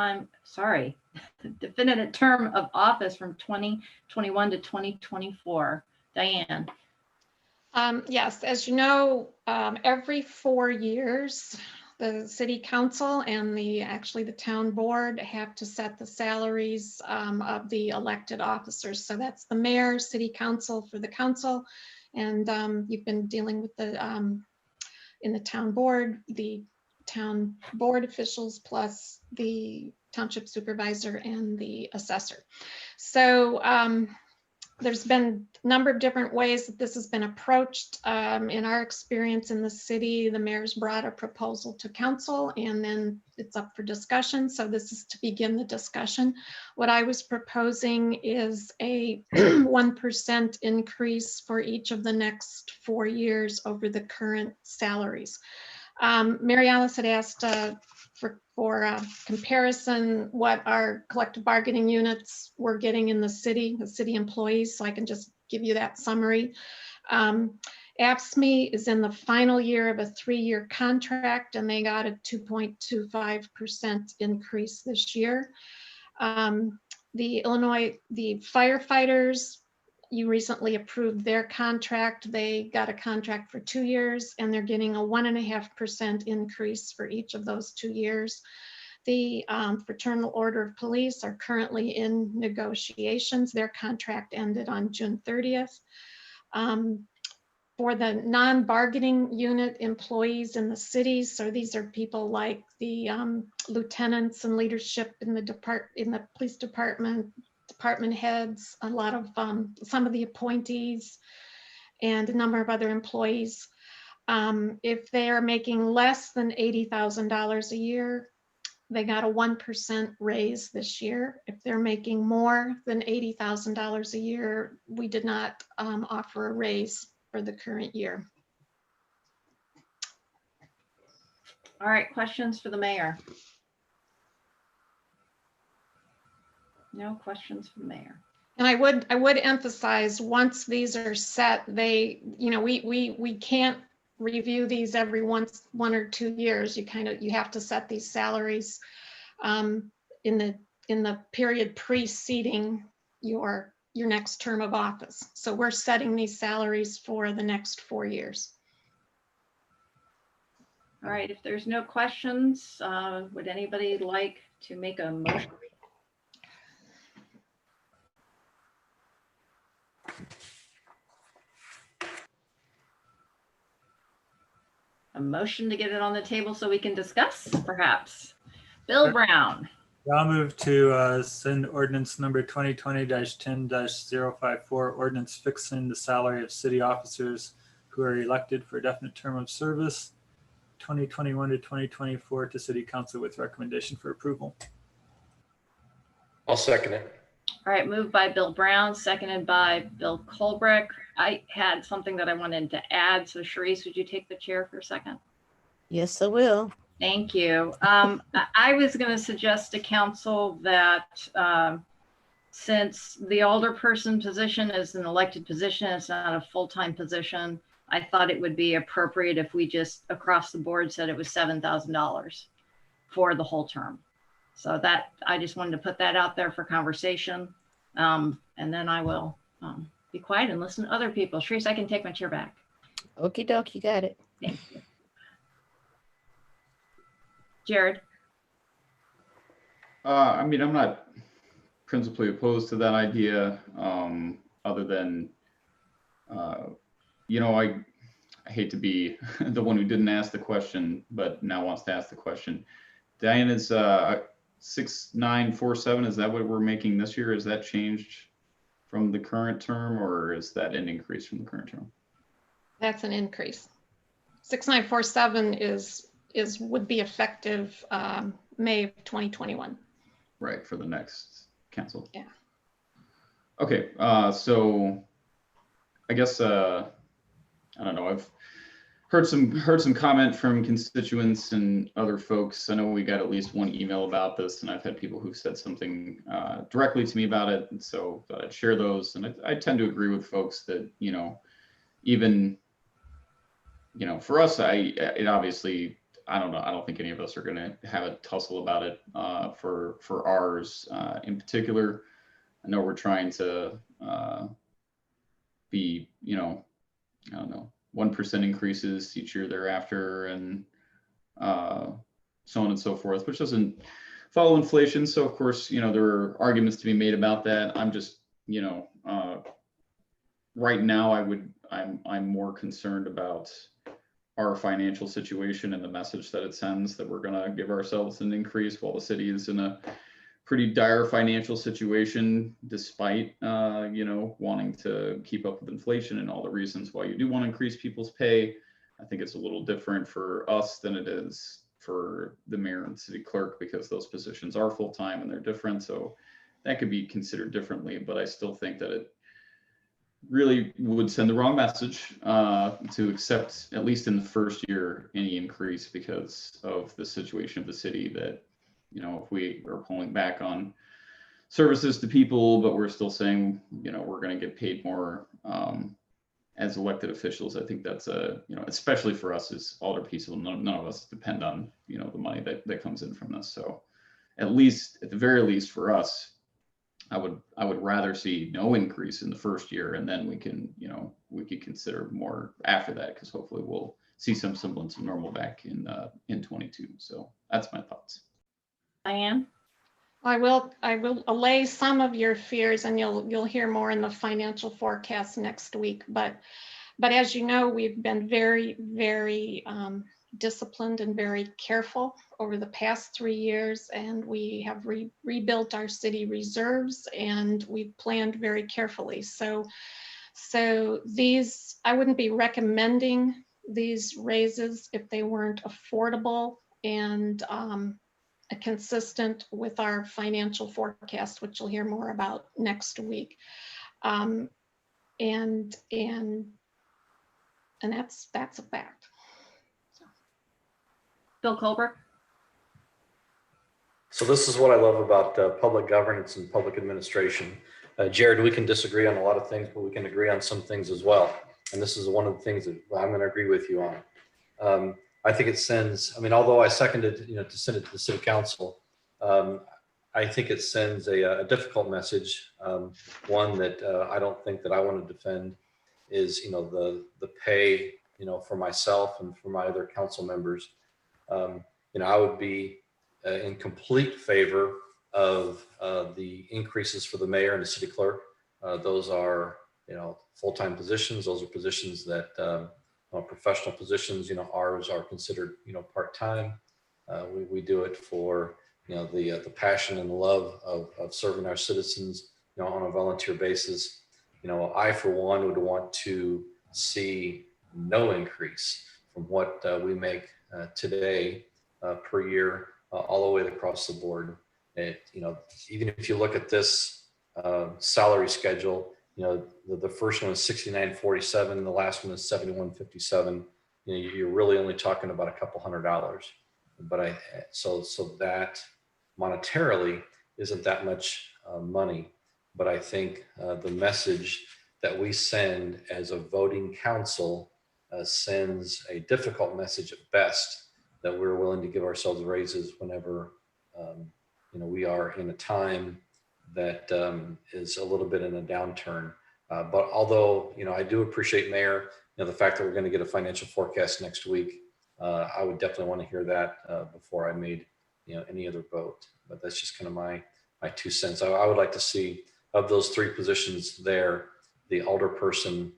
definite term of office from 2021 to 2024. Diane. Yes, as you know, every 4 years, the city council and actually the town board have to set the salaries of the elected officers. So that's the mayor, city council for the council. And you've been dealing with in the town board, the town board officials, plus the township supervisor and the assessor. So there's been a number of different ways that this has been approached. In our experience in the city, the mayor's brought a proposal to council and then it's up for discussion. So this is to begin the discussion. What I was proposing is a 1% increase for each of the next 4 years over the current salaries. Mary Alice had asked for comparison what our collective bargaining units were getting in the city employees, so I can just give you that summary. AFSCME is in the final year of a 3-year contract and they got a 2.25% increase this year. The firefighters, you recently approved their contract. They got a contract for 2 years and they're getting a 1.5% increase for each of those 2 years. The Fraternal Order of Police are currently in negotiations. Their contract ended on June 30th. For the non-bargaining unit employees in the city, so these are people like the lieutenants and leadership in the police department, department heads, a lot of some of the appointees, and a number of other employees. If they are making less than $80,000 a year, they got a 1% raise this year. If they're making more than $80,000 a year, we did not offer a raise for the current year. All right, questions for the mayor? No questions for the mayor. And I would emphasize, once these are set, we can't review these every 1 or 2 years. You have to set these salaries in the period preceding your next term of office. So we're setting these salaries for the next 4 years. All right, if there's no questions, would anybody like to make a motion? A motion to get it on the table so we can discuss, perhaps. Bill Brown. I'll move to send ordinance number 2020-10-054, ordinance fixing the salary of city officers who are elected for a definite term of service, 2021 to 2024, to city council with recommendation for approval. I'll second it. All right, moved by Bill Brown, seconded by Bill Colbrick. I had something that I wanted to add. So Sharice, would you take the chair for a second? Yes, I will. Thank you. I was going to suggest to council that since the alderperson position is an elected position, it's not a full-time position, I thought it would be appropriate if we just across the board said it was $7,000 for the whole term. So that I just wanted to put that out there for conversation. And then I will be quiet and listen to other people. Sharice, I can take my chair back. Okie doke, you got it. Thank you. Jared. I mean, I'm not principally opposed to that idea, other than, I hate to be the one who didn't ask the question, but now wants to ask the question. Diane, is 6947, is that what we're making this year? Is that changed from the current term, or is that an increase from the current term? That's an increase. 6947 would be effective May of 2021. Right, for the next council. Yeah. Okay, so I guess I don't know. I've heard some comment from constituents and other folks. I know we got at least one email about this, and I've had people who've said something directly to me about it, and so thought I'd share those. And I tend to agree with folks that even for us, it obviously I don't know. I don't think any of us are going to have a tussle about it for ours in particular. I know we're trying to be, I don't know, 1% increases each year thereafter, and so on and so forth, which doesn't follow inflation. So of course, there are arguments to be made about that. I'm just, right now, I'm more concerned about our financial situation and the message that it sends that we're going to give ourselves an increase while the city is in a pretty dire financial situation, despite wanting to keep up with inflation and all the reasons why you do want to increase people's pay. I think it's a little different for us than it is for the mayor and city clerk, because those positions are full-time and they're different. So that could be considered differently, but I still think that it really would send the wrong message to accept, at least in the first year, any increase because of the situation of the city. That, if we are pulling back on services to people, but we're still saying, we're going to get paid more as elected officials, I think that's especially for us as alder people, none of us depend on, the money that comes in from this. So at the very least for us, I would rather see no increase in the first year, and then we could consider more after that, because hopefully we'll see some semblance of normal back in 22. So that's my thoughts. Diane? I will allay some of your fears, and you'll hear more in the financial forecast next week. But as you know, we've been very, very disciplined and very careful over the past 3 years, and we have rebuilt our city reserves, and we've planned very carefully. So these, I wouldn't be recommending these raises if they weren't affordable and consistent with our financial forecast, which you'll hear more about next week. And that's a fact. Bill Colbert? So this is what I love about public governance and public administration. Jared, we can disagree on a lot of things, but we can agree on some things as well. And this is one of the things that I'm going to agree with you on. I think it sends, although I seconded, to send it to the city council, I think it sends a difficult message. One that I don't think that I want to defend is, the pay, for myself and for my other council members. I would be in complete favor of the increases for the mayor and the city clerk. Those are, full-time positions. Those are positions that professional positions. Ours are considered, part-time. We do it for, the passion and the love of serving our citizens, on a volunteer basis. I, for one, would want to see no increase from what we make today per year, all the way across the board. Even if you look at this salary schedule, the first one is 69.47, the last one is 71.57. You're really only talking about a couple $100. But so that monetarily isn't that much money. But I think the message that we send as a voting council sends a difficult message at best, that we're willing to give ourselves raises whenever we are in a time that is a little bit in a downturn. But although I do appreciate, Mayor, the fact that we're going to get a financial forecast next week, I would definitely want to hear that before I made any other vote. But that's just kind of my 2 cents. I would like to see, of those 3 positions there, the alder person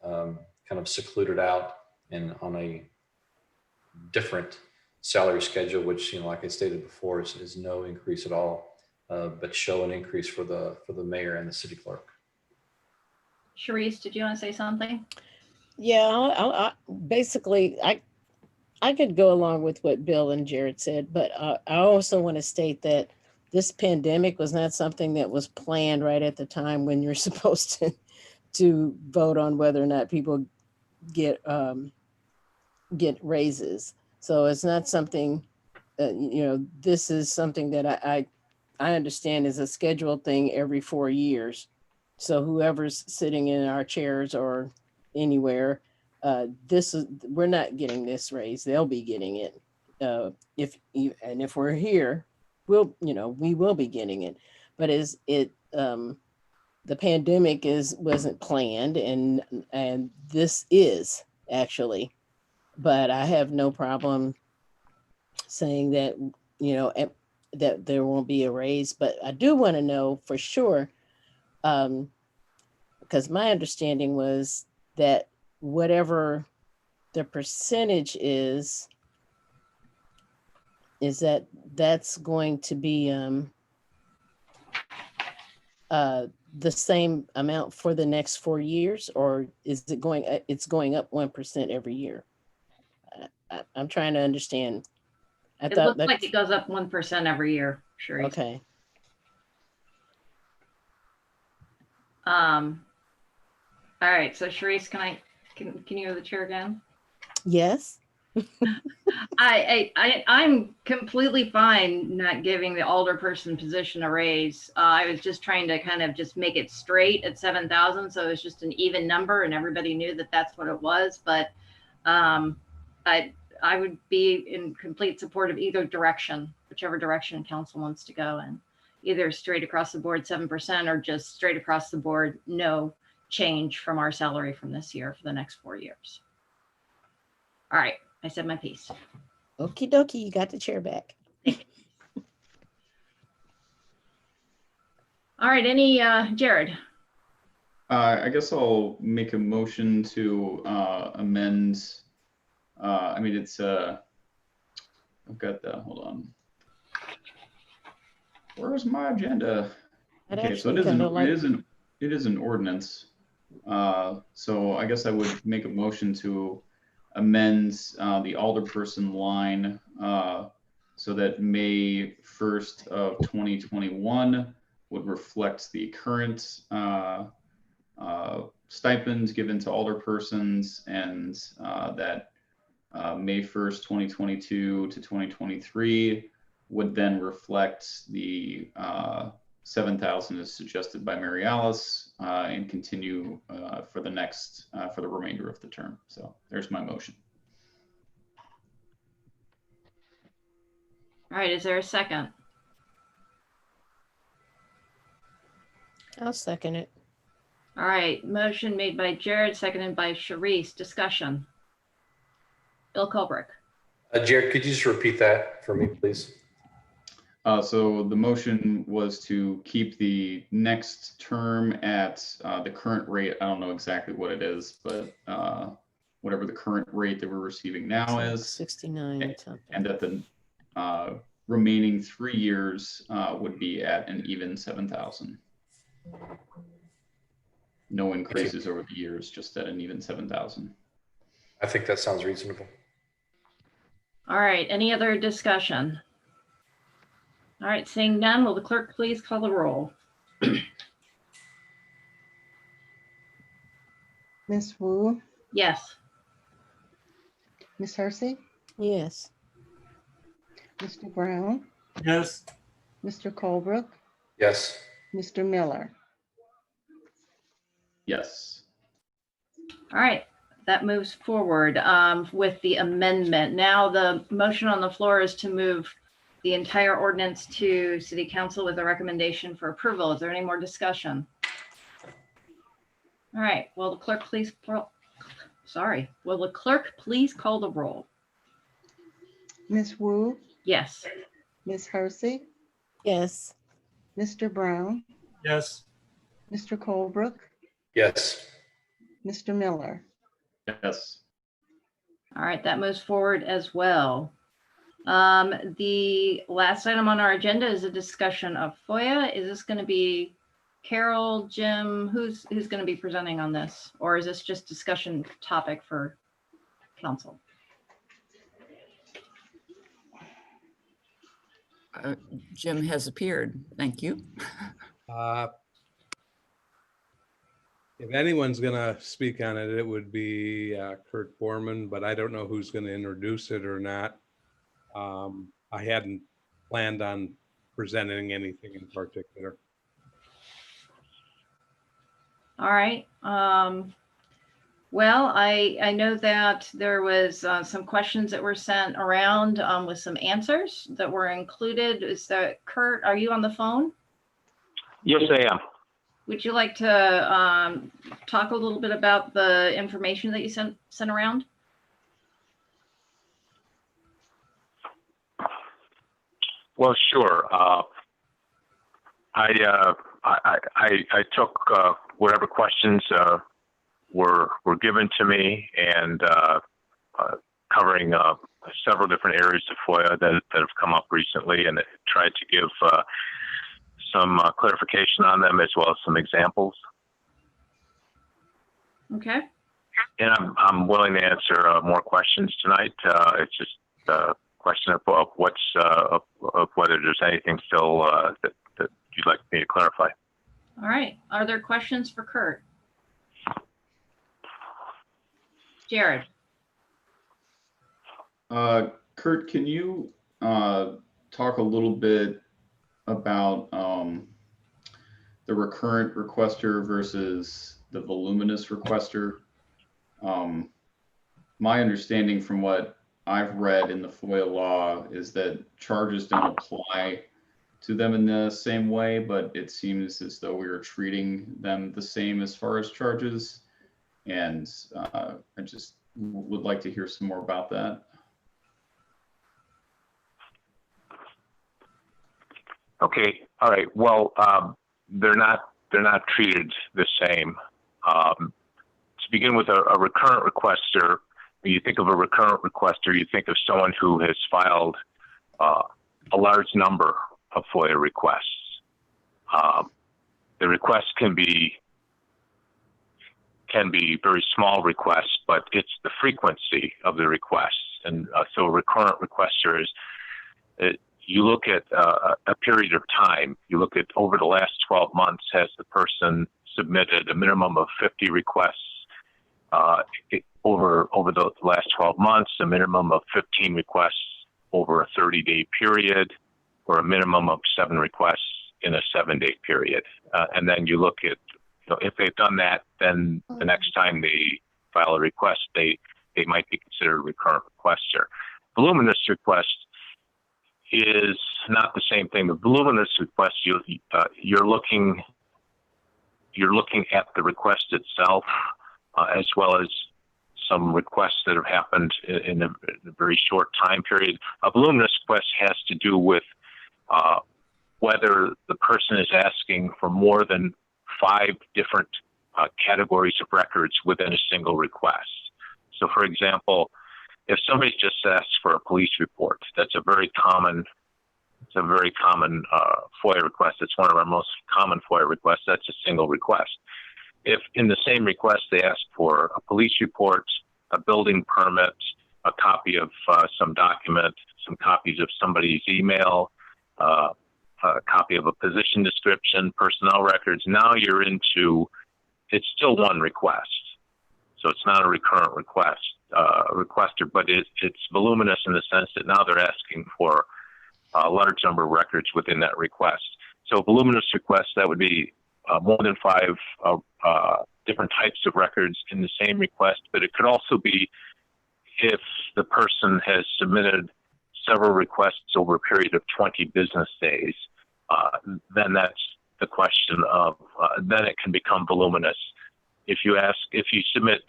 kind of secluded out and on a different salary schedule, which, like I stated before, is no increase at all, but show an increase for the mayor and the city clerk. Sharice, did you want to say something? Yeah, basically, I could go along with what Bill and Jared said, but I also want to state that this pandemic was not something that was planned right at the time when you're supposed to vote on whether or not people get raises. So it's not something, this is something that I understand is a scheduled thing every 4 years. So whoever's sitting in our chairs or anywhere, we're not getting this raise. They'll be getting it. if we're here, we will be getting it. But is it the pandemic wasn't planned, and this is actually. But I have no problem saying that that there won't be a raise. But I do want to know for sure, because my understanding was that whatever the percentage is that's going to be the same amount for the next 4 years, or is it it's going up 1% every year? I'm trying to understand. It looks like it goes up 1% every year, sure. Okay. All right, so Sharice, can you hear the chair again? Yes. I'm completely fine not giving the alderperson position a raise. I was just trying to kind of just make it straight at 7,000, so it was just an even number, and everybody knew that that's what it was. But I would be in complete support of either direction, whichever direction council wants to go in, either straight across the board 7% or just straight across the board no change from our salary from this year for the next 4 years. All right, I said my piece. Okie dokie, you got the chair back. All right, Jared? I guess I'll make a motion to amend. I mean, it's I've got that. Hold on. Where's my agenda? Okay, so it is an ordinance. So I guess I would make a motion to amend the alderperson line so that May 1st of 2021 would reflect the current stipends given to alderpersons, and that May 1st, 2022 to 2023 would then reflect the 7,000 as suggested by Mary Alice and continue for the remainder of the term. So there's my motion. All right, is there a second? I'll second it. All right, motion made by Jared, seconded by Sharice. Discussion. Bill Colbrick. Jared, could you just repeat that for me, please? So the motion was to keep the next term at the current rate. I don't know exactly what it is, but whatever the current rate that we're receiving now is. 69 something. And that the remaining 3 years would be at an even 7,000. No increases over the years, just at an even 7,000. I think that sounds reasonable. All right, any other discussion? All right, seeing none, will the clerk please call the roll? Ms. Wu, Yes. Ms. Hersey, Yes. Mr. Brown, Yes. Mr. Colebrook, Yes. Mr. Miller. Yes. All right, that moves forward with the amendment. Now the motion on the floor is to move the entire ordinance to City Council with a recommendation for approval. Is there any more discussion? All right, will the clerk please call the roll? Ms. Wu, Yes. Ms. Hersey, Yes. Mr. Brown, Yes. Mr. Colebrook, Yes. Mr. Miller. Yes. All right, that moves forward as well. The last item on our agenda is a discussion of FOIA. Is this going to be Carol, Jim? Who's going to be presenting on this? Or is this just discussion topic for council? Jim has appeared. Thank you. If anyone's going to speak on it, it would be Kurt Borman, but I don't know who's going to introduce it or not. I hadn't planned on presenting anything in particular. All right. Well, I know that there was some questions that were sent around with some answers that were included. Is that Kurt? Are you on the phone? Yes, I am. Would you like to talk a little bit about the information that you sent around? Well, sure. I took whatever questions were given to me, and covering several different areas of FOIA that have come up recently, and tried to give some clarification on them as well as some examples. Okay. And I'm willing to answer more questions tonight. It's just a question of what's of whether there's anything still that you'd like me to clarify. All right. Are there questions for Kurt? Jared. Kurt, can you talk a little bit about the recurrent requester versus the voluminous requester? My understanding from what I've read in the FOIA law is that charges don't apply to them in the same way, but it seems as though we are treating them the same as far as charges. And I just would like to hear some more about that. Okay. All right. Well, they're not treated the same. To begin with, a recurrent requester, when you think of a recurrent requester, you think of someone who has filed a large number of FOIA requests. The requests can be very small requests, but it's the frequency of the requests. And so a recurrent requester is, you look at a period of time. You look at over the last 12 months, has the person submitted a minimum of 50 requests over the last 12 months, a minimum of 15 requests over a 30-day period, or a minimum of 7 requests in a 7-day period. And then you look at, if they've done that, then the next time they file a request, they might be considered a recurrent requester. Voluminous request is not the same thing. The voluminous request, you're looking at the request itself, as well as some requests that have happened in a very short time period. A voluminous request has to do with whether the person is asking for more than 5 different categories of records within a single request. So, for example, if somebody just asks for a police report, that's a very common FOIA request. It's one of our most common FOIA requests. That's a single request. If in the same request they ask for a police report, a building permit, a copy of some document, some copies of somebody's email, a copy of a position description, personnel records, now you're into, it's still one request. So it's not a recurrent requester, but it's voluminous in the sense that now they're asking for a large number of records within that request. So voluminous request, that would be more than 5 different types of records in the same request, but it could also be if the person has submitted several requests over a period of 20 business days, then that's the question of, then it can become voluminous. If you submit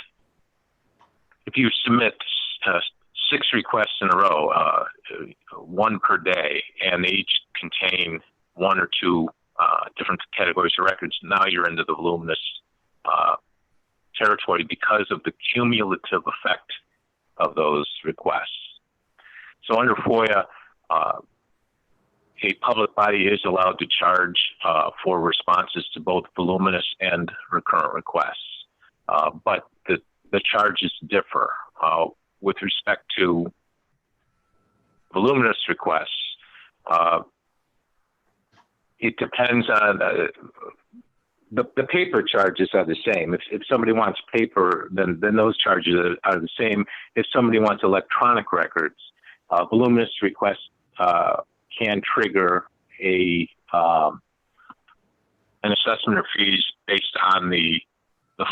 6 requests in a row, 1 per day, and they each contain 1 or 2 different categories of records, now you're into the voluminous territory because of the cumulative effect of those requests. So under FOIA, a public body is allowed to charge for responses to both voluminous and recurrent requests, but the charges differ. With respect to voluminous requests, it depends on the paper charges are the same. If somebody wants paper, then those charges are the same. If somebody wants electronic records, voluminous requests can trigger an assessment of fees based on the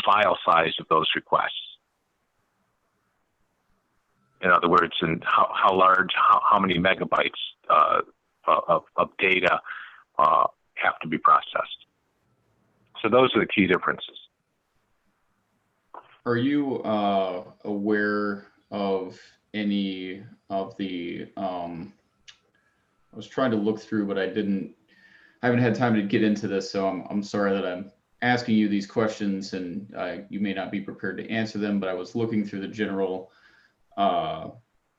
file size of those requests. In other words, and how large, how many megabytes of data have to be processed. So those are the key differences. Are you aware of any of the, I was trying to look through, but I haven't had time to get into this, so I'm sorry that I'm asking you these questions and you may not be prepared to answer them, but I was looking through the general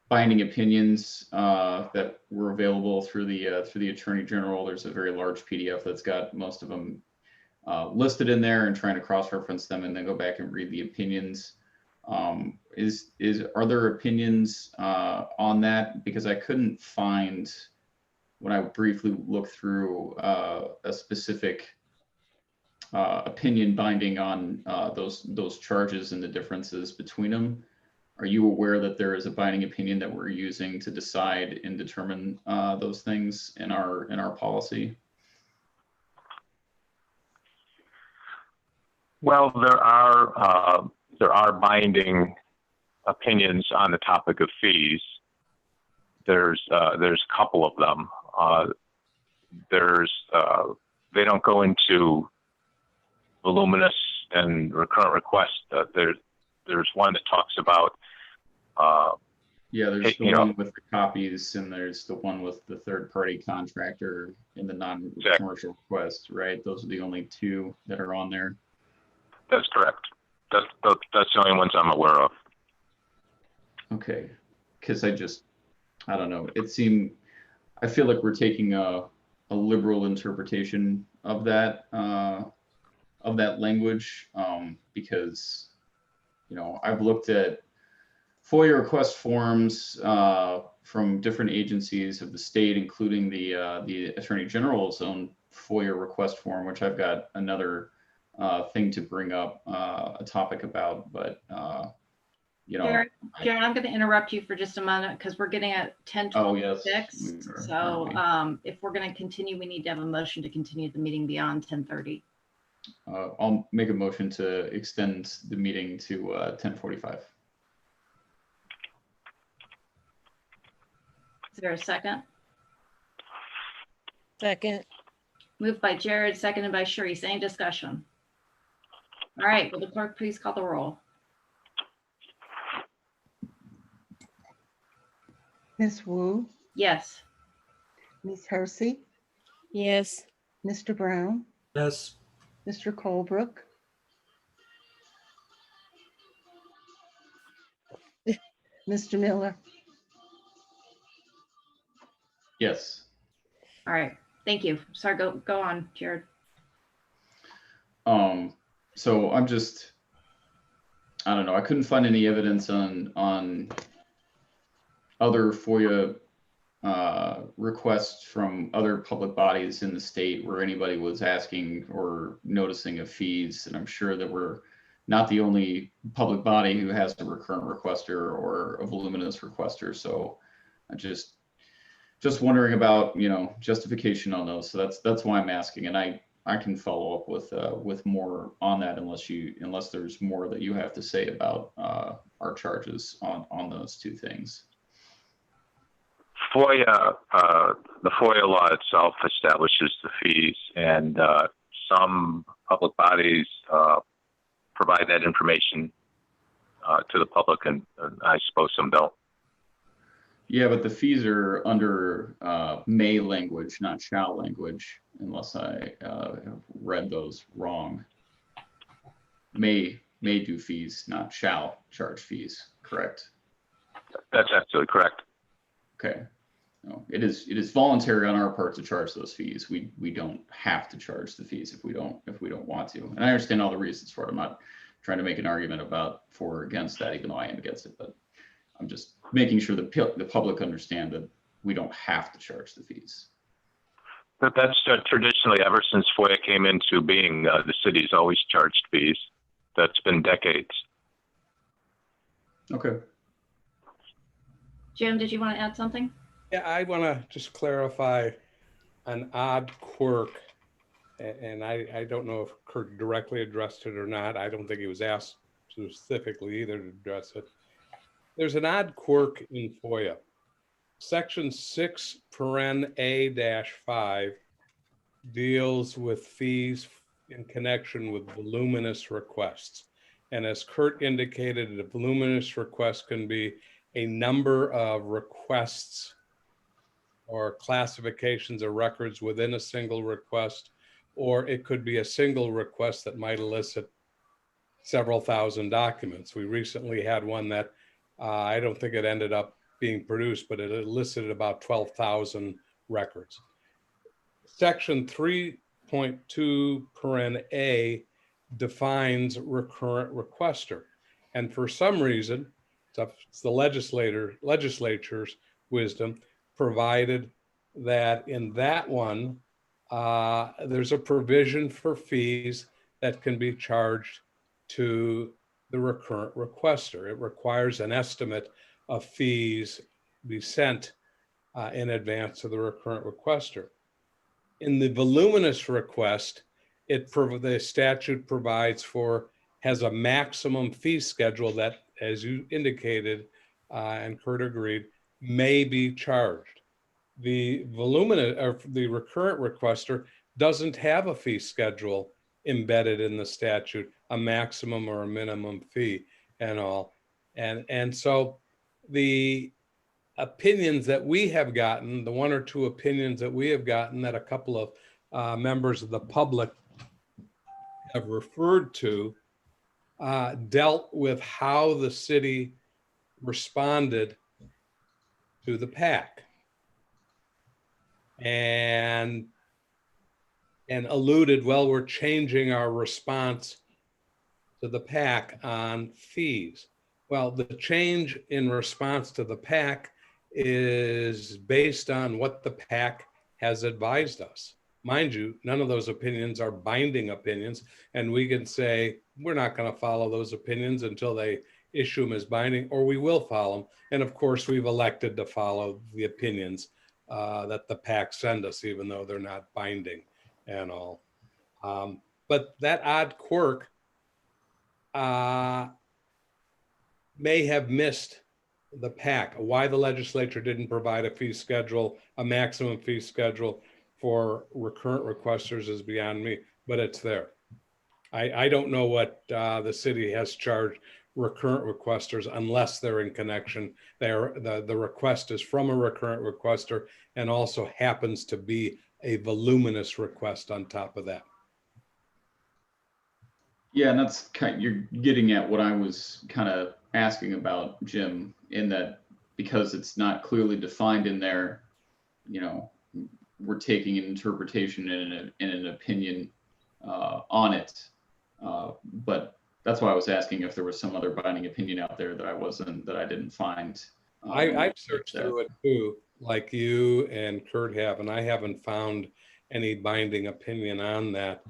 binding opinions that were available through the Attorney General. There's a very large PDF that's got most of them listed in there, and trying to cross-reference them and then go back and read the opinions. Are there opinions on that? Because I couldn't find, when I briefly looked through, a specific opinion binding on those charges and the differences between them. Are you aware that there is a binding opinion that we're using to decide and determine those things in our policy? Well, there are binding opinions on the topic of fees. There's a couple of them. They don't go into voluminous and recurrent requests. There's one that talks about. Yeah, there's the one with the copies, and there's the one with the third-party contractor in the non-commercial request, right? Those are the only two that are on there. That's correct. That's the only ones I'm aware of. Okay, because I don't know. I feel like we're taking a liberal interpretation of that language, because, I've looked at FOIA request forms from different agencies of the state, including the Attorney General's own FOIA request form, which I've got another thing to bring up, a topic about, but Jared, I'm going to interrupt you for just a moment because we're getting at 10:26. Oh, yes. So if we're going to continue, we need to have a motion to continue the meeting beyond 10:30. I'll make a motion to extend the meeting to 10:45. Is there a second? Second. Moved by Jared, seconded by Sharice. Any discussion? All right, will the clerk please call the roll? Ms. Wu, Yes. Ms. Hersey, Yes. Mr. Brown, Yes. Mr. Colebrook, Mr. Miller. Yes. All right, thank you. Sorry, go on, Jared. So I don't know. I couldn't find any evidence on other FOIA requests from other public bodies in the state where anybody was asking or noticing of fees. And I'm sure that we're not the only public body who has a recurrent requester or a voluminous requester. So I just wondering about, justification on those. So that's why I'm asking. And I can follow up with more on that unless there's more that you have to say about our charges on those two things. FOIA, the FOIA law itself establishes the fees, and some public bodies provide that information to the public, and I suppose some don't. Yeah, but the fees are under may language, not shall language, unless I have read those wrong. May do fees, not shall charge fees, correct? That's absolutely correct. Okay. No, it is voluntary on our part to charge those fees. We don't have to charge the fees if we don't want to. And I understand all the reasons for it. I'm not trying to make an argument for or against that, even though I am against it, but I'm just making sure the public understand that we don't have to charge the fees. But that's traditionally, ever since FOIA came into being, the city's always charged fees. That's been decades. Okay. Jim, did you want to add something? Yeah, I want to just clarify an odd quirk, and I don't know if Kurt directly addressed it or not. I don't think he was asked specifically either to address it. there's an odd quirk in FOIA. Section 6(a-5 deals with fees in connection with voluminous requests. And as Kurt indicated, a voluminous request can be a number of requests or classifications of records within a single request, or it could be a single request that might elicit several thousand documents. We recently had one that I don't think it ended up being produced, but it elicited about 12,000 records. Section 3.2(a) defines recurrent requester. And for some reason, it's the legislature's wisdom, provided that in that one, there's a provision for fees that can be charged to the recurrent requester. It requires an estimate of fees be sent in advance to the recurrent requester. In the voluminous request, the statute provides has a maximum fee schedule that, as you indicated, and Kurt agreed, may be charged. The recurrent requester doesn't have a fee schedule embedded in the statute, a maximum or a minimum fee and all. And so the opinions that we have gotten, the one or two opinions that we have gotten that a couple of members of the public have referred to, dealt with how the city responded to the PAC and alluded, well, we're changing our response to the PAC on fees. Well, the change in response to the PAC is based on what the PAC has advised us. Mind you, none of those opinions are binding opinions, and we can say, we're not going to follow those opinions until they issue them as binding, or we will follow them. And of course, we've elected to follow the opinions that the PAC send us, even though they're not binding and all. But that odd quirk may have missed the PAC. Why the legislature didn't provide a fee schedule, a maximum fee schedule for recurrent requesters is beyond me, but it's there. I don't know what the city has charged recurrent requesters unless they're in connection. The request is from a recurrent requester and also happens to be a voluminous request on top of that. Yeah, and that's you're getting at what I was kind of asking about, Jim, in that because it's not clearly defined in there, we're taking an interpretation and an opinion on it. But that's why I was asking if there was some other binding opinion out there that I didn't find. I've searched through it too, like you and Kurt have, and I haven't found any binding opinion on that.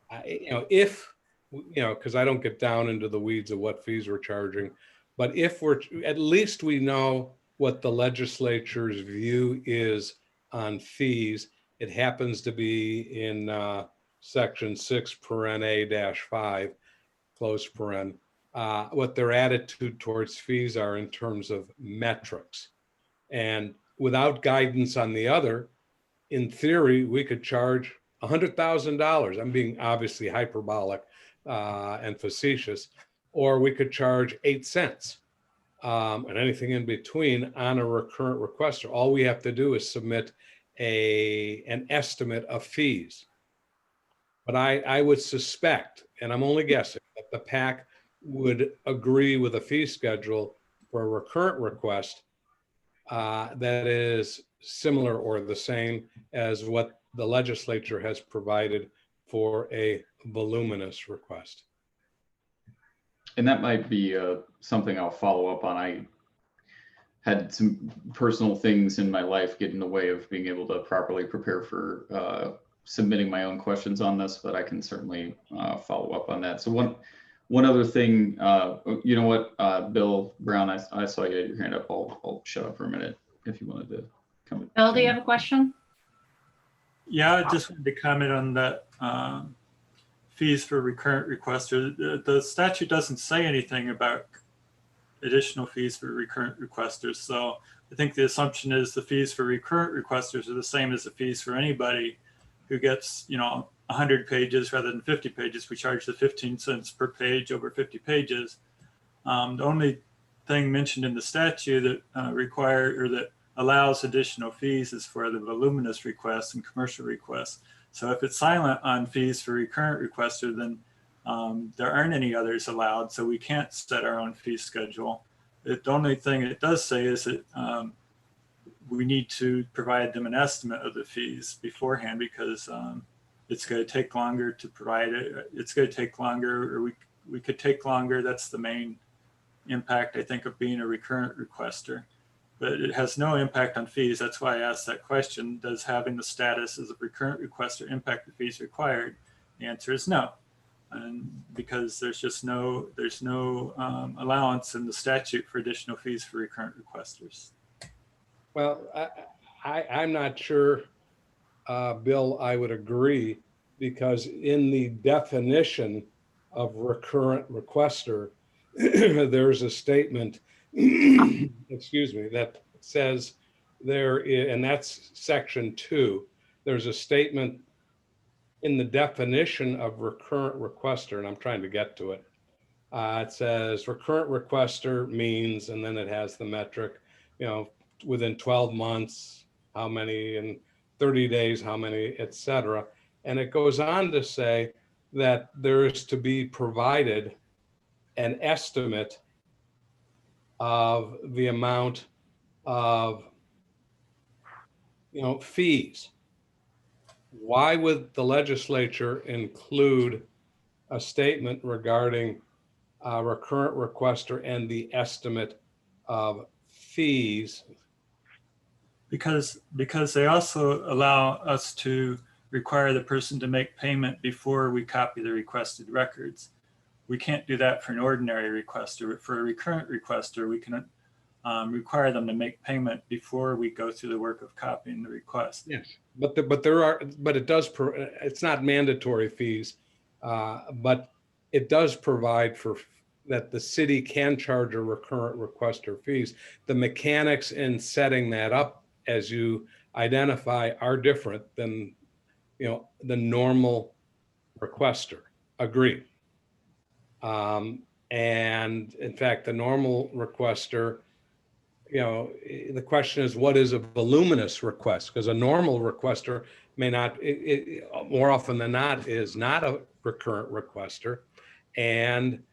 Because I don't get down into the weeds of what fees we're charging, but if at least we know what the legislature's view is on fees. It happens to be in section 6(a-5), close paren, what their attitude towards fees are in terms of metrics. And without guidance on the other, in theory, we could charge $100,000. I'm being obviously hyperbolic and facetious, or we could charge 8 cents and anything in between on a recurrent requester. All we have to do is submit an estimate of fees. But I would suspect, and I'm only guessing, that the PAC would agree with a fee schedule for a recurrent request that is similar or the same as what the legislature has provided for a voluminous request. And that might be something I'll follow up on. I had some personal things in my life get in the way of being able to properly prepare for submitting my own questions on this, but I can certainly follow up on that. So one other thing, you know what, Bill Brown, I saw you had your hand up. I'll shut up for a minute if you wanted to come. Bill, do you have a question? Yeah, I just wanted to comment on that fees for recurrent requesters. The statute doesn't say anything about additional fees for recurrent requesters. So I think the assumption is the fees for recurrent requesters are the same as the fees for anybody who gets, 100 pages rather than 50 pages. We charge the 15 cents per page over 50 pages. The only thing mentioned in the statute that that allows additional fees is for the voluminous requests and commercial requests. So if it's silent on fees for recurrent requester, then there aren't any others allowed. So we can't set our own fee schedule. The only thing it does say is that we need to provide them an estimate of the fees beforehand, because it's going to take longer to provide it. It's going to take longer, or we could take longer. That's the main impact, I think, of being a recurrent requester. But it has no impact on fees. That's why I asked that question. Does having the status as a recurrent requester impact the fees required? The answer is no. And because there's no allowance in the statute for additional fees for recurrent requesters. Well, I'm not sure, Bill, I would agree, because in the definition of recurrent requester, there's a statement, excuse me, that says and that's section 2. There's a statement in the definition of recurrent requester, and I'm trying to get to it. It says recurrent requester means, and then it has the metric, within 12 months, how many, in 30 days, how many, et cetera. And it goes on to say that there is to be provided an estimate of the amount of fees. Why would the legislature include a statement regarding recurrent requester and the estimate of fees? Because they also allow us to require the person to make payment before we copy the requested records. We can't do that for an ordinary requester. For a recurrent requester, we can require them to make payment before we go through the work of copying the request. Yes, but it does. It's not mandatory fees, but it does provide for that the city can charge a recurrent requester fees. The mechanics in setting that up, as you identify, are different than the normal requester. Agreed. And in fact, the normal requester, the question is, what is a voluminous request? Because a normal requester may not, more often than not, is not a recurrent requester. And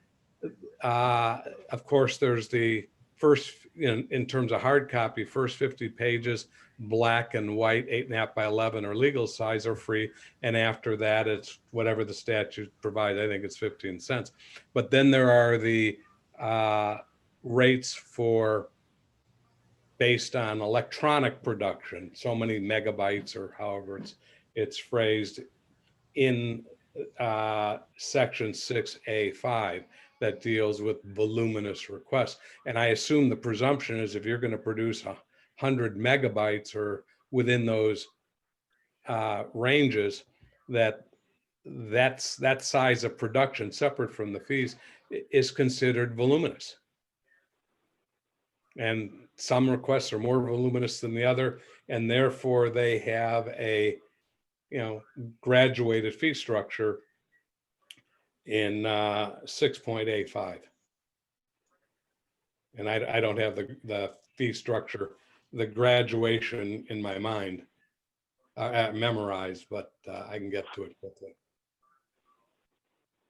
of course, there's the first, in terms of hard copy, first 50 pages, black and white, 8.5 by 11 or legal size are free. And after that, it's whatever the statute provides. I think it's 15 cents. But then there are the rates for based on electronic production, so many megabytes or however it's phrased in section 6A5 that deals with voluminous requests. And I assume the presumption is if you're going to produce 100 megabytes or within those ranges, that size of production, separate from the fees, is considered voluminous. And some requests are more voluminous than the other, and therefore they have a graduated fee structure in 6.85. And I don't have the fee structure, the graduation in my mind memorized, but I can get to it quickly.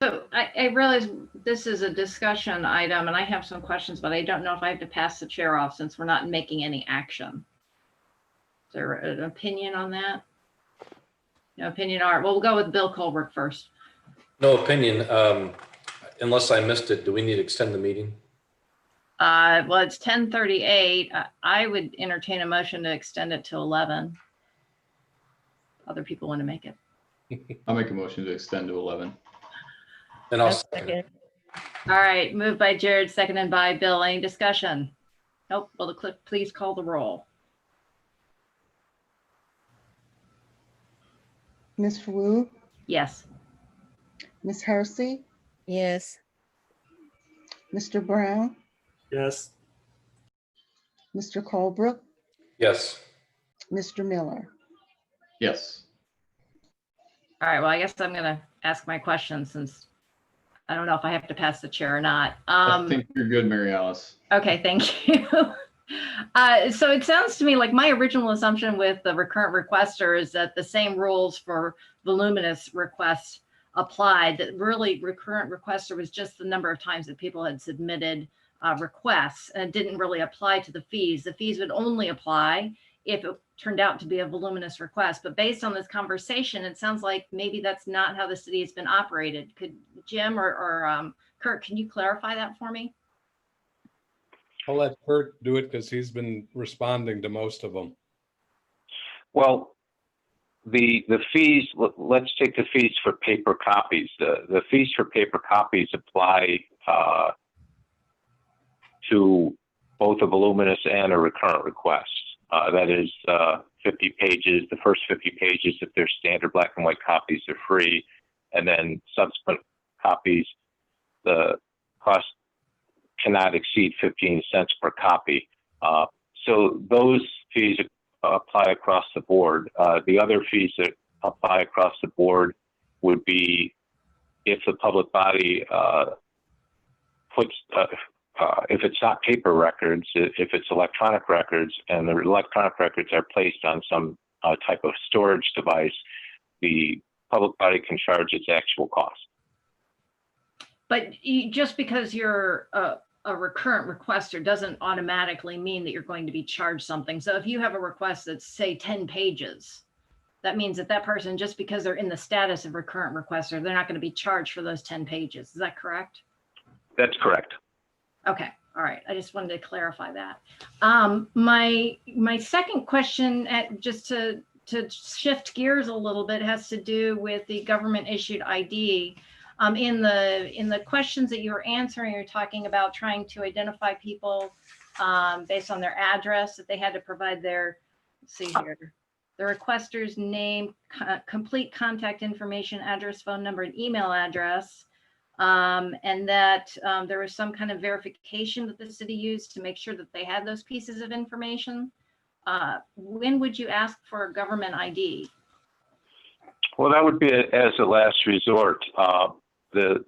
So I realize this is a discussion item and I have some questions, but I don't know if I have to pass the chair off since we're not making any action. Is there an opinion on that? No opinion. All right, well, we'll go with Bill Colbert first. No opinion. Unless I missed it, do we need to extend the meeting? Well, it's 10:38. I would entertain a motion to extend it to 11. Other people want to make it. I'll make a motion to extend to 11. And I'll second. All right, moved by Jared, seconded by Bill. Any discussion? Nope. Will the clerk please call the roll? Ms. Wu, Yes. Ms. Hersey, Yes. Mr. Brown, Yes. Mr. Colebrook, Yes. Mr. Miller. Yes. All right, well, I guess I'm gonna ask my question since I don't know if I have to pass the chair or not. I think you're good, Mary Alice. Okay, thank you. So it sounds to me like my original assumption with the recurrent requester is that the same rules for voluminous requests applied, that really recurrent requester was just the number of times that people had submitted requests, and it didn't really apply to the fees. The fees would only apply if it turned out to be a voluminous request. But based on this conversation, it sounds like maybe that's not how the city has been operated. Could Jim or Kurt, can you clarify that for me? I'll let Kurt do it because he's been responding to most of them. Well, the fees, let's take the fees for paper copies. The fees for paper copies apply to both a voluminous and a recurrent request. That is 50 pages. The first 50 pages, if they're standard black and white copies, are free. And then subsequent copies, the cost cannot exceed 15 cents per copy. So those fees apply across the board. The other fees that apply across the board would be if the public body puts, if it's not paper records, if it's electronic records, and the electronic records are placed on some type of storage device, the public body can charge its actual cost. But just because you're a recurrent requester doesn't automatically mean that you're going to be charged something. So if you have a request that's, say, 10 pages, that means that that person, just because they're in the status of recurrent requester, they're not going to be charged for those 10 pages. Is that correct? That's correct. Okay. All right. I just wanted to clarify that. My second question, just to shift gears a little bit, has to do with the government issued ID. In the questions that you were answering, you're talking about trying to identify people based on their address, that they had to provide their, let's see here, the requester's name, complete contact information, address, phone number, and email address. And that there was some kind of verification that the city used to make sure that they had those pieces of information. When would you ask for a government ID? Well, that would be as a last resort. The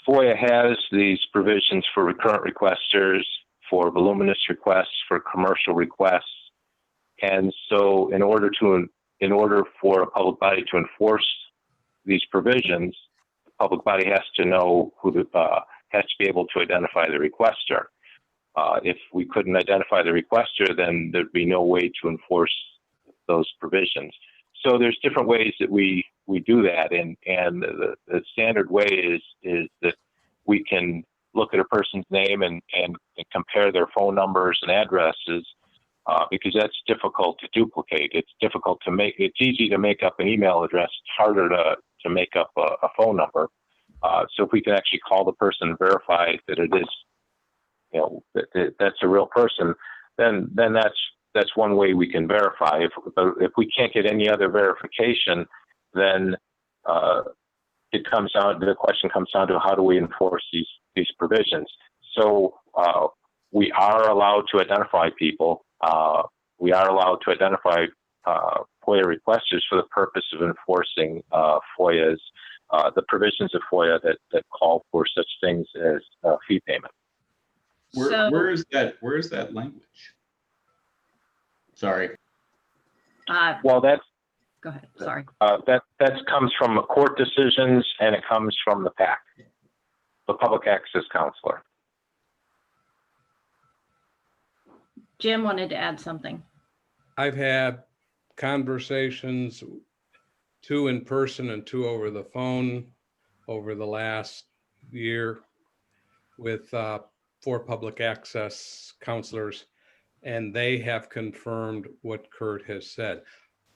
FOIA has these provisions for recurrent requesters, for voluminous requests, for commercial requests. And so in order for a public body to enforce these provisions, the public body has to know has to be able to identify the requester. If we couldn't identify the requester, then there'd be no way to enforce those provisions. So there's different ways that we do that, and the standard way is that we can look at a person's name and compare their phone numbers and addresses, because that's difficult to duplicate. It's difficult to make. It's easy to make up an email address. It's harder to make up a phone number. So if we can actually call the person and verify that it is, that's a real person, then that's one way we can verify. If we can't get any other verification, then the question comes down to how do we enforce these provisions. So we are allowed to identify people. We are allowed to identify FOIA requesters for the purpose of enforcing FOIA's the provisions of FOIA that call for such things as fee payment. Where is that language? Sorry. Well, that's. Go ahead. Sorry. That comes from court decisions, and it comes from the PAC, the Public Access Counselor. Jim wanted to add something. I've had conversations, 2 in person and 2 over the phone over the last year with 4 public access counselors, and they have confirmed what Kurt has said.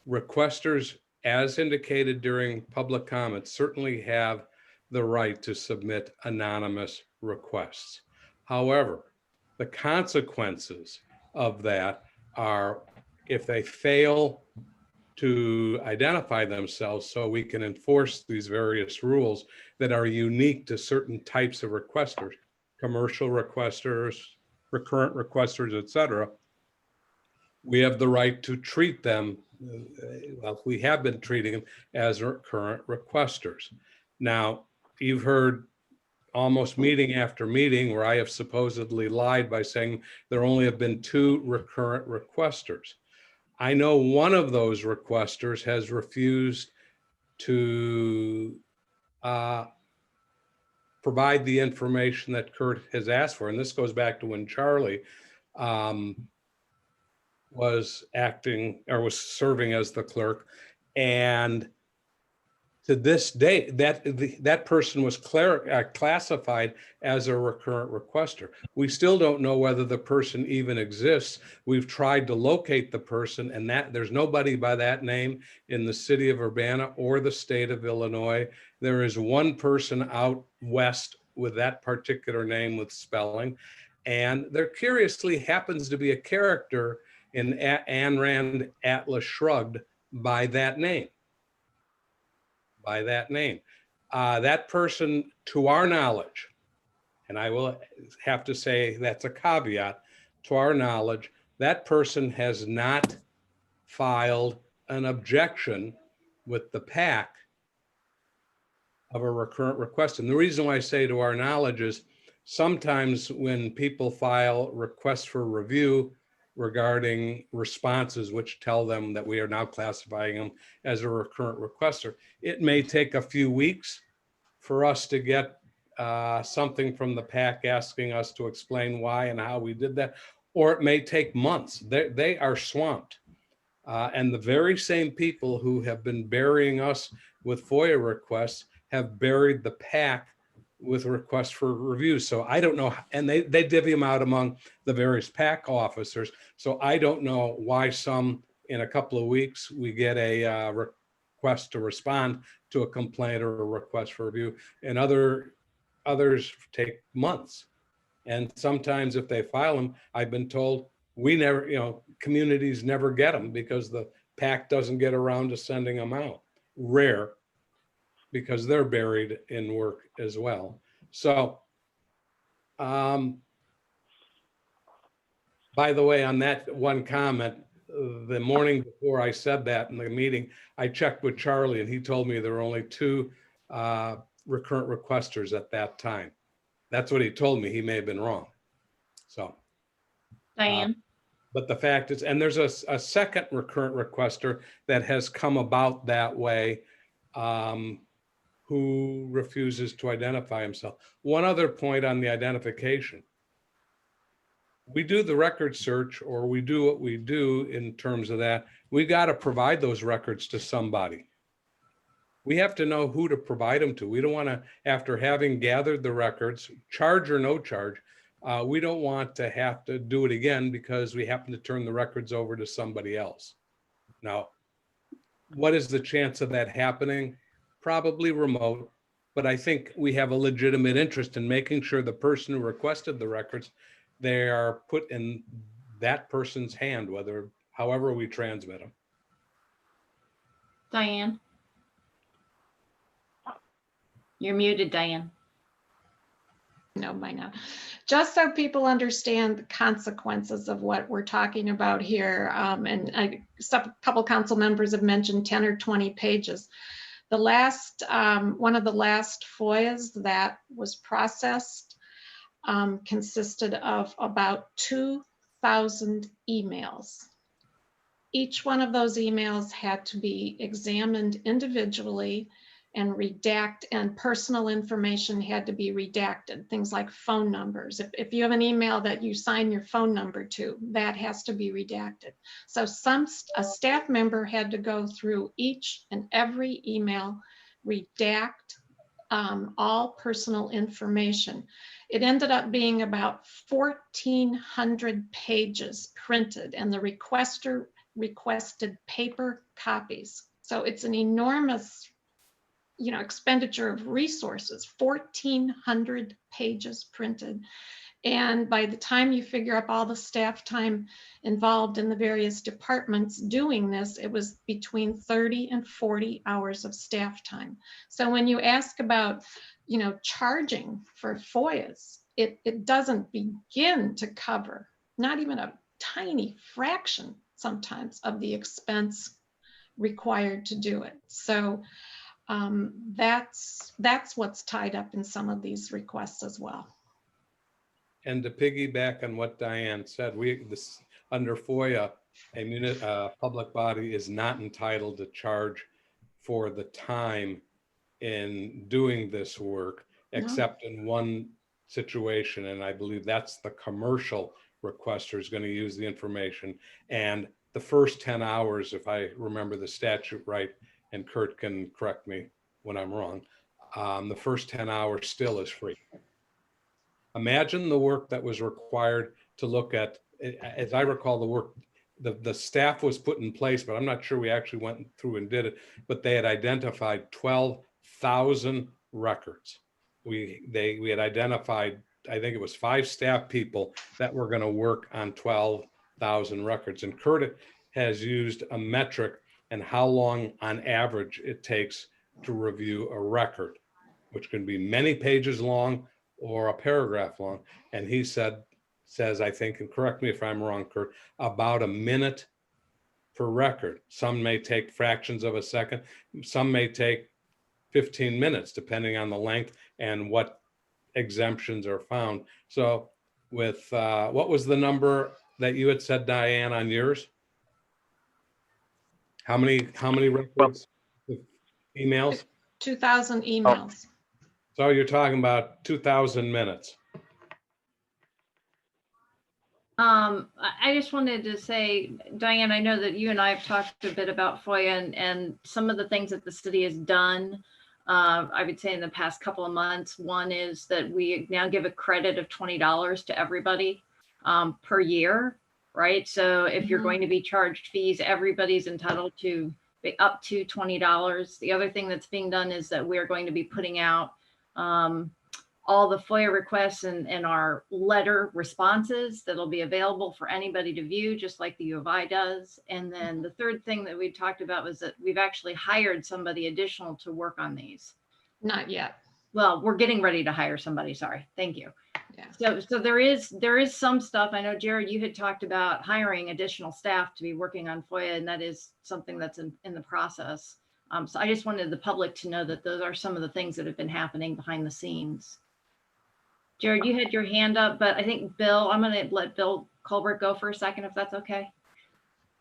Requesters, as indicated during public comments, certainly have the right to submit anonymous requests. However, the consequences of that are, if they fail to identify themselves so we can enforce these various rules that are unique to certain types of requesters, commercial requesters, recurrent requesters, et cetera. We have the right to treat them, well, we have been treating them as recurrent requesters. Now, you've heard almost meeting after meeting where I have supposedly lied by saying there only have been 2 recurrent requesters. I know one of those requesters has refused to provide the information that Kurt has asked for. And this goes back to when Charlie was acting or was serving as the clerk. And to this day, that person was classified as a recurrent requester. We still don't know whether the person even exists. We've tried to locate the person, and that there's nobody by that name in the city of Urbana or the state of Illinois. There is one person out west with that particular name with spelling, and there curiously happens to be a character in Ayn Rand Atlas Shrugged by that name. That person, to our knowledge, and I will have to say that's a caveat, to our knowledge, that person has not filed an objection with the PAC of a recurrent request. And the reason why I say to our knowledge is sometimes when people file requests for review regarding responses which tell them that we are now classifying them as a recurrent requester, it may take a few weeks for us to get something from the PAC asking us to explain why and how we did that, or it may take months. They are swamped. And the very same people who have been burying us with FOIA requests have buried the PAC with requests for review. So I don't know, and they divvy them out among the various PAC officers. So I don't know why some in a couple of weeks we get a request to respond to a complaint or a request for review, and others take months. And sometimes if they file them, I've been told we never, communities never get them because the PAC doesn't get around to sending them out. Rare, because they're buried in work as well. So, by the way, on that one comment, the morning before I said that in the meeting, I checked with Charlie and he told me there were only 2 recurrent requesters at that time. That's what he told me. He may have been wrong. So. Diane. But the fact is, and there's a second recurrent requester that has come about that way, who refuses to identify himself. One other point on the identification. We do the record search, or we do what we do in terms of that. We got to provide those records to somebody. We have to know who to provide them to. We don't want to, after having gathered the records, charge or no charge, we don't want to have to do it again because we happen to turn the records over to somebody else. Now, what is the chance of that happening? Probably remote, but I think we have a legitimate interest in making sure the person who requested the records, they are put in that person's hand, however we transmit them. Diane. You're muted, Diane. No, by now. Just so people understand the consequences of what we're talking about here, and a couple council members have mentioned 10 or 20 pages. The last, one of the last FOIAs that was processed consisted of about 2,000 emails. Each one of those emails had to be examined individually and and personal information had to be redacted, things like phone numbers. If you have an email that you sign your phone number to, that has to be redacted. So a staff member had to go through each and every email, redact all personal information. It ended up being about 1,400 pages printed, and the requester requested paper copies. So it's an enormous expenditure of resources, 1,400 pages printed. And by the time you figure up all the staff time involved in the various departments doing this, it was between 30 and 40 hours of staff time. So when you ask about, charging for FOIAs, it doesn't begin to cover, not even a tiny fraction sometimes of the expense required to do it. So that's what's tied up in some of these requests as well. And to piggyback on what Diane said, under FOIA, a public body is not entitled to charge for the time in doing this work, except in one situation. And I believe that's the commercial requester is going to use the information. And the first 10 hours, if I remember the statute right, and Kurt can correct me when I'm wrong, the first 10 hours still is free. Imagine the work that was required to look at, as I recall, the work, the staff was put in place, but I'm not sure we actually went through and did it, but they had identified 12,000 records. We had identified, I think it was 5 staff people that were going to work on 12,000 records. And Kurt has used a metric and how long on average it takes to review a record, which can be many pages long or a paragraph long. And he says, I think, and correct me if I'm wrong, Kurt, about a minute per record. Some may take fractions of a second. Some may take 15 minutes, depending on the length and what exemptions are found. So with, what was the number that you had said, Diane, on yours? How many records, emails? 2,000 emails. So you're talking about 2,000 minutes. I just wanted to say, Diane, I know that you and I have talked a bit about FOIA and some of the things that the city has done. I would say in the past couple of months, one is that we now give a credit of $20 to everybody per year, right? So if you're going to be charged fees, everybody's entitled to up to $20. The other thing that's being done is that we're going to be putting out all the FOIA requests and our letter responses that'll be available for anybody to view, just like the U of I does. And then the third thing that we talked about was that we've actually hired somebody additional to work on these. Not yet. Well, we're getting ready to hire somebody. Sorry. Thank you. Yeah. So there is some stuff. I know, Jared, you had talked about hiring additional staff to be working on FOIA, and that is something that's in the process. So I just wanted the public to know that those are some of the things that have been happening behind the scenes. Jared, you had your hand up, but I think Bill, I'm going to let Bill Colbert go for a second, if that's okay.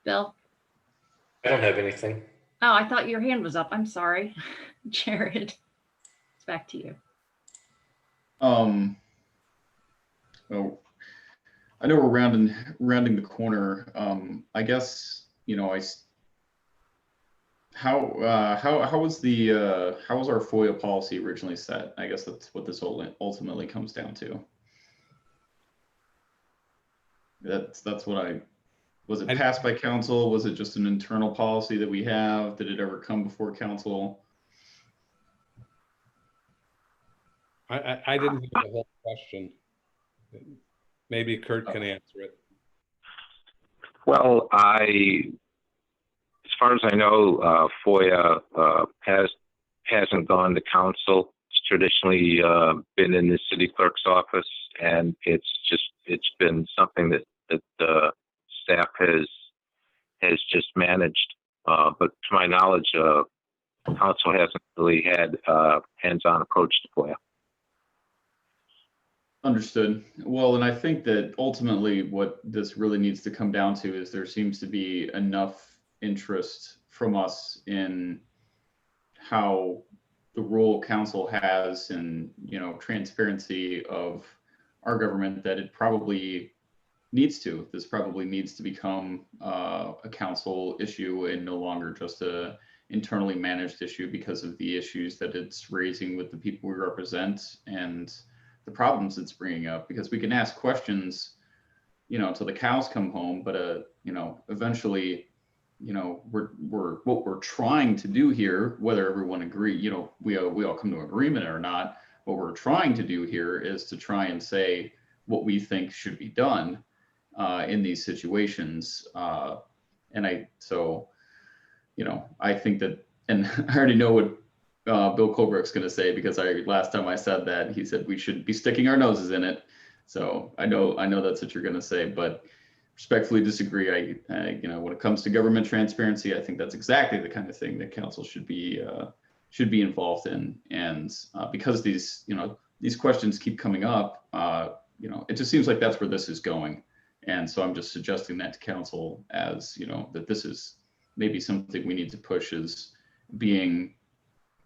Bill? I don't have anything. Oh, I thought your hand was up. I'm sorry. Jared, it's back to you. Well, I know we're rounding the corner. I guess, how was our FOIA policy originally set? I guess that's what this ultimately comes down to. That's what was it passed by council? Was it just an internal policy that we have? Did it ever come before council? I didn't hear the whole question. Maybe Kurt can answer it. Well, as far as I know, FOIA hasn't gone to council. It's traditionally been in the city clerk's office, and it's been something that the staff has just managed. But to my knowledge, council hasn't really had a hands-on approach to FOIA. Understood. Well, and I think that ultimately what this really needs to come down to is there seems to be enough interest from us in how the role council has and transparency of our government that it probably needs to. This probably needs to become a council issue and no longer just a internally managed issue because of the issues that it's raising with the people we represent and the problems it's bringing up. Because we can ask questions, until the cows come home, but eventually you know, what we're trying to do here, whether everyone agree, you know, we all come to agreement or not, what we're trying to do here is to try and say what we think should be done in these situations. So, you know, I think that, and I already know what Bill Colbrook's going to say, because last time I said that, he said we should be sticking our noses in it. So I know that's what you're going to say, but respectfully disagree. You know, when it comes to government transparency, I think that's exactly the kind of thing that council should be involved in. And because these, you know, these questions keep coming up, you know, it just seems like that's where this is going. And so I'm just suggesting that to council, as, you know, that this is maybe something we need to push as being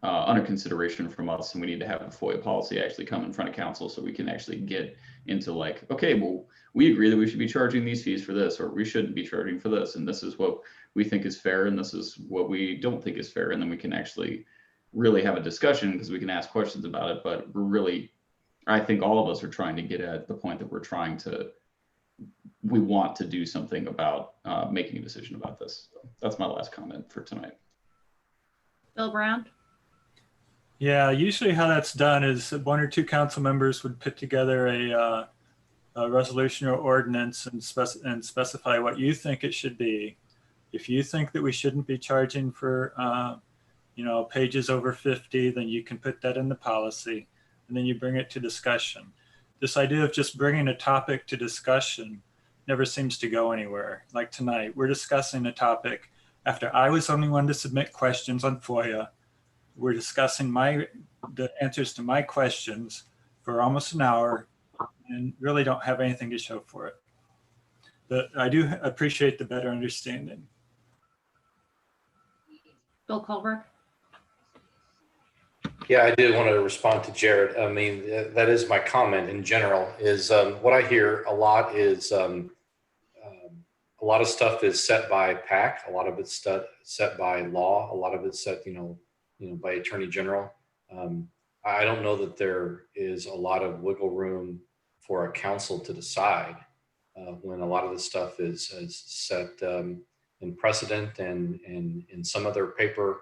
under consideration from us, and we need to have a FOIA policy actually come in front of council so we can actually get into like, okay, well, we agree that we should be charging these fees for this, or we shouldn't be charging for this, and this is what we think is fair, and this is what we don't think is fair, and then we can actually really have a discussion, because we can ask questions about it. But we're really, I think all of us are trying to get at the point that we want to do something about making a decision about this. So that's my last comment for tonight. Bill Brown? Yeah, usually how that's done is one or two council members would put together a resolution or ordinance and specify what you think it should be. If you think that we shouldn't be charging for you know, pages over 50, then you can put that in the policy, and then you bring it to discussion. This idea of just bringing a topic to discussion never seems to go anywhere. Like tonight, we're discussing a topic after I was the only one to submit questions on FOIA. We're discussing the answers to my questions for almost an hour and really don't have anything to show for it. But I do appreciate the better understanding. Bill Colbert? Yeah, I did want to respond to Jared. I mean, that is my comment in general, is what I hear a lot is a lot of stuff is set by PAC. A lot of it's set by law. A lot of it's set, you know, by Attorney General. I don't know that there is a lot of wiggle room for a council to decide when a lot of this stuff is set in precedent and in some other paper,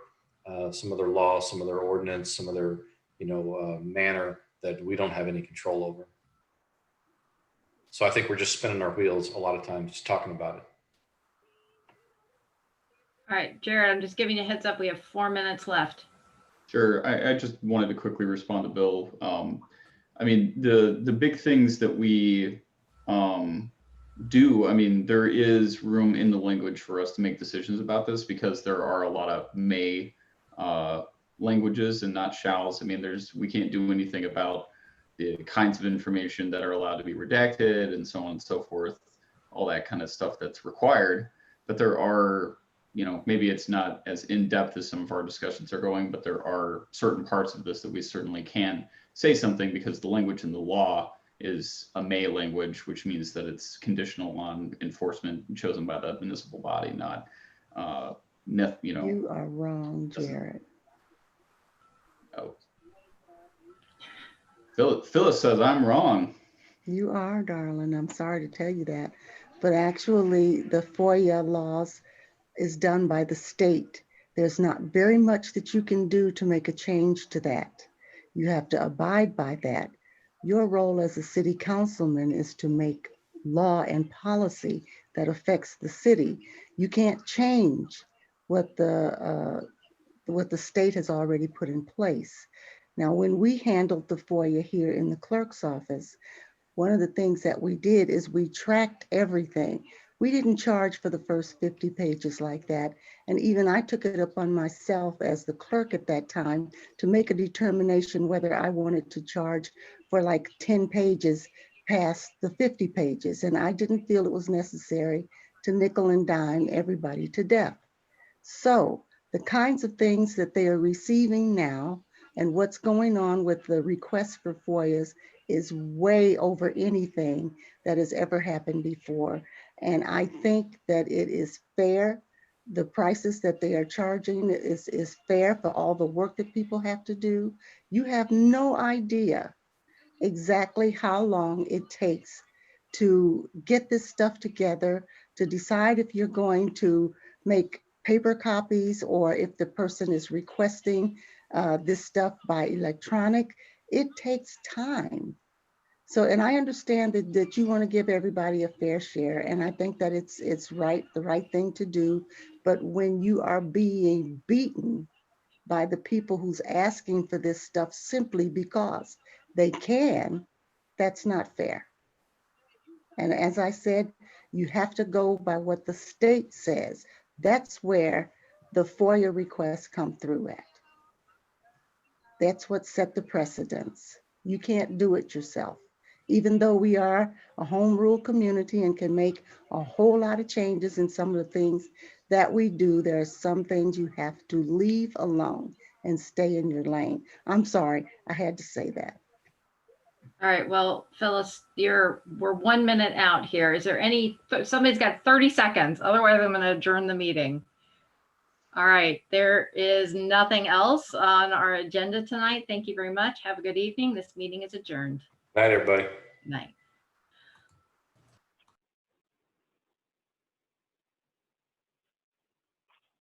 some other law, some other ordinance, some other, you know, manner that we don't have any control over. So I think we're just spinning our wheels a lot of times just talking about it. All right, Jared, I'm just giving you a heads up. We have 4 minutes left. Sure. I just wanted to quickly respond to Bill. I mean, the big things that we do, I mean, there is room in the language for us to make decisions about this, because there are a lot of may languages and not shalls. I mean, we can't do anything about the kinds of information that are allowed to be redacted and so on and so forth, all that kind of stuff that's required. But there are, you know, maybe it's not as in-depth as some of our discussions are going, but there are certain parts of this that we certainly can say something, because the language in the law is a may language, which means that it's conditional on enforcement chosen by the municipal body, not, you know. You are wrong, Jared. Oh. Phyllis says I'm wrong. You are, darling. I'm sorry to tell you that. But actually, the FOIA laws is done by the state. There's not very much that you can do to make a change to that. You have to abide by that. Your role as a city councilman is to make law and policy that affects the city. You can't change what the state has already put in place. Now, when we handled the FOIA here in the clerk's office, one of the things that we did is we tracked everything. We didn't charge for the first 50 pages like that. And even I took it upon myself as the clerk at that time to make a determination whether I wanted to charge for like 10 pages past the 50 pages. And I didn't feel it was necessary to nickel and dime everybody to death. So the kinds of things that they are receiving now and what's going on with the requests for FOIAs is way over anything that has ever happened before. And I think that it is fair. The prices that they are charging is fair for all the work that people have to do. You have no idea exactly how long it takes to get this stuff together, to decide if you're going to make paper copies, or if the person is requesting this stuff by electronic, it takes time. So, and I understand that you want to give everybody a fair share, and I think that it's right, the right thing to do. But when you are being beaten by the people who's asking for this stuff simply because they can, that's not fair. And as I said, you have to go by what the state says. That's where the FOIA requests come through at. That's what set the precedence. You can't do it yourself. Even though we are a home rule community and can make a whole lot of changes in some of the things that we do, there are some things you have to leave alone and stay in your lane. I'm sorry, I had to say that. All right, well, Phyllis, we're 1 minute out here. Is there somebody's got 30 seconds, otherwise I'm gonna adjourn the meeting. All right, there is nothing else on our agenda tonight. Thank you very much. Have a good evening. This meeting is adjourned. Night, everybody. Night.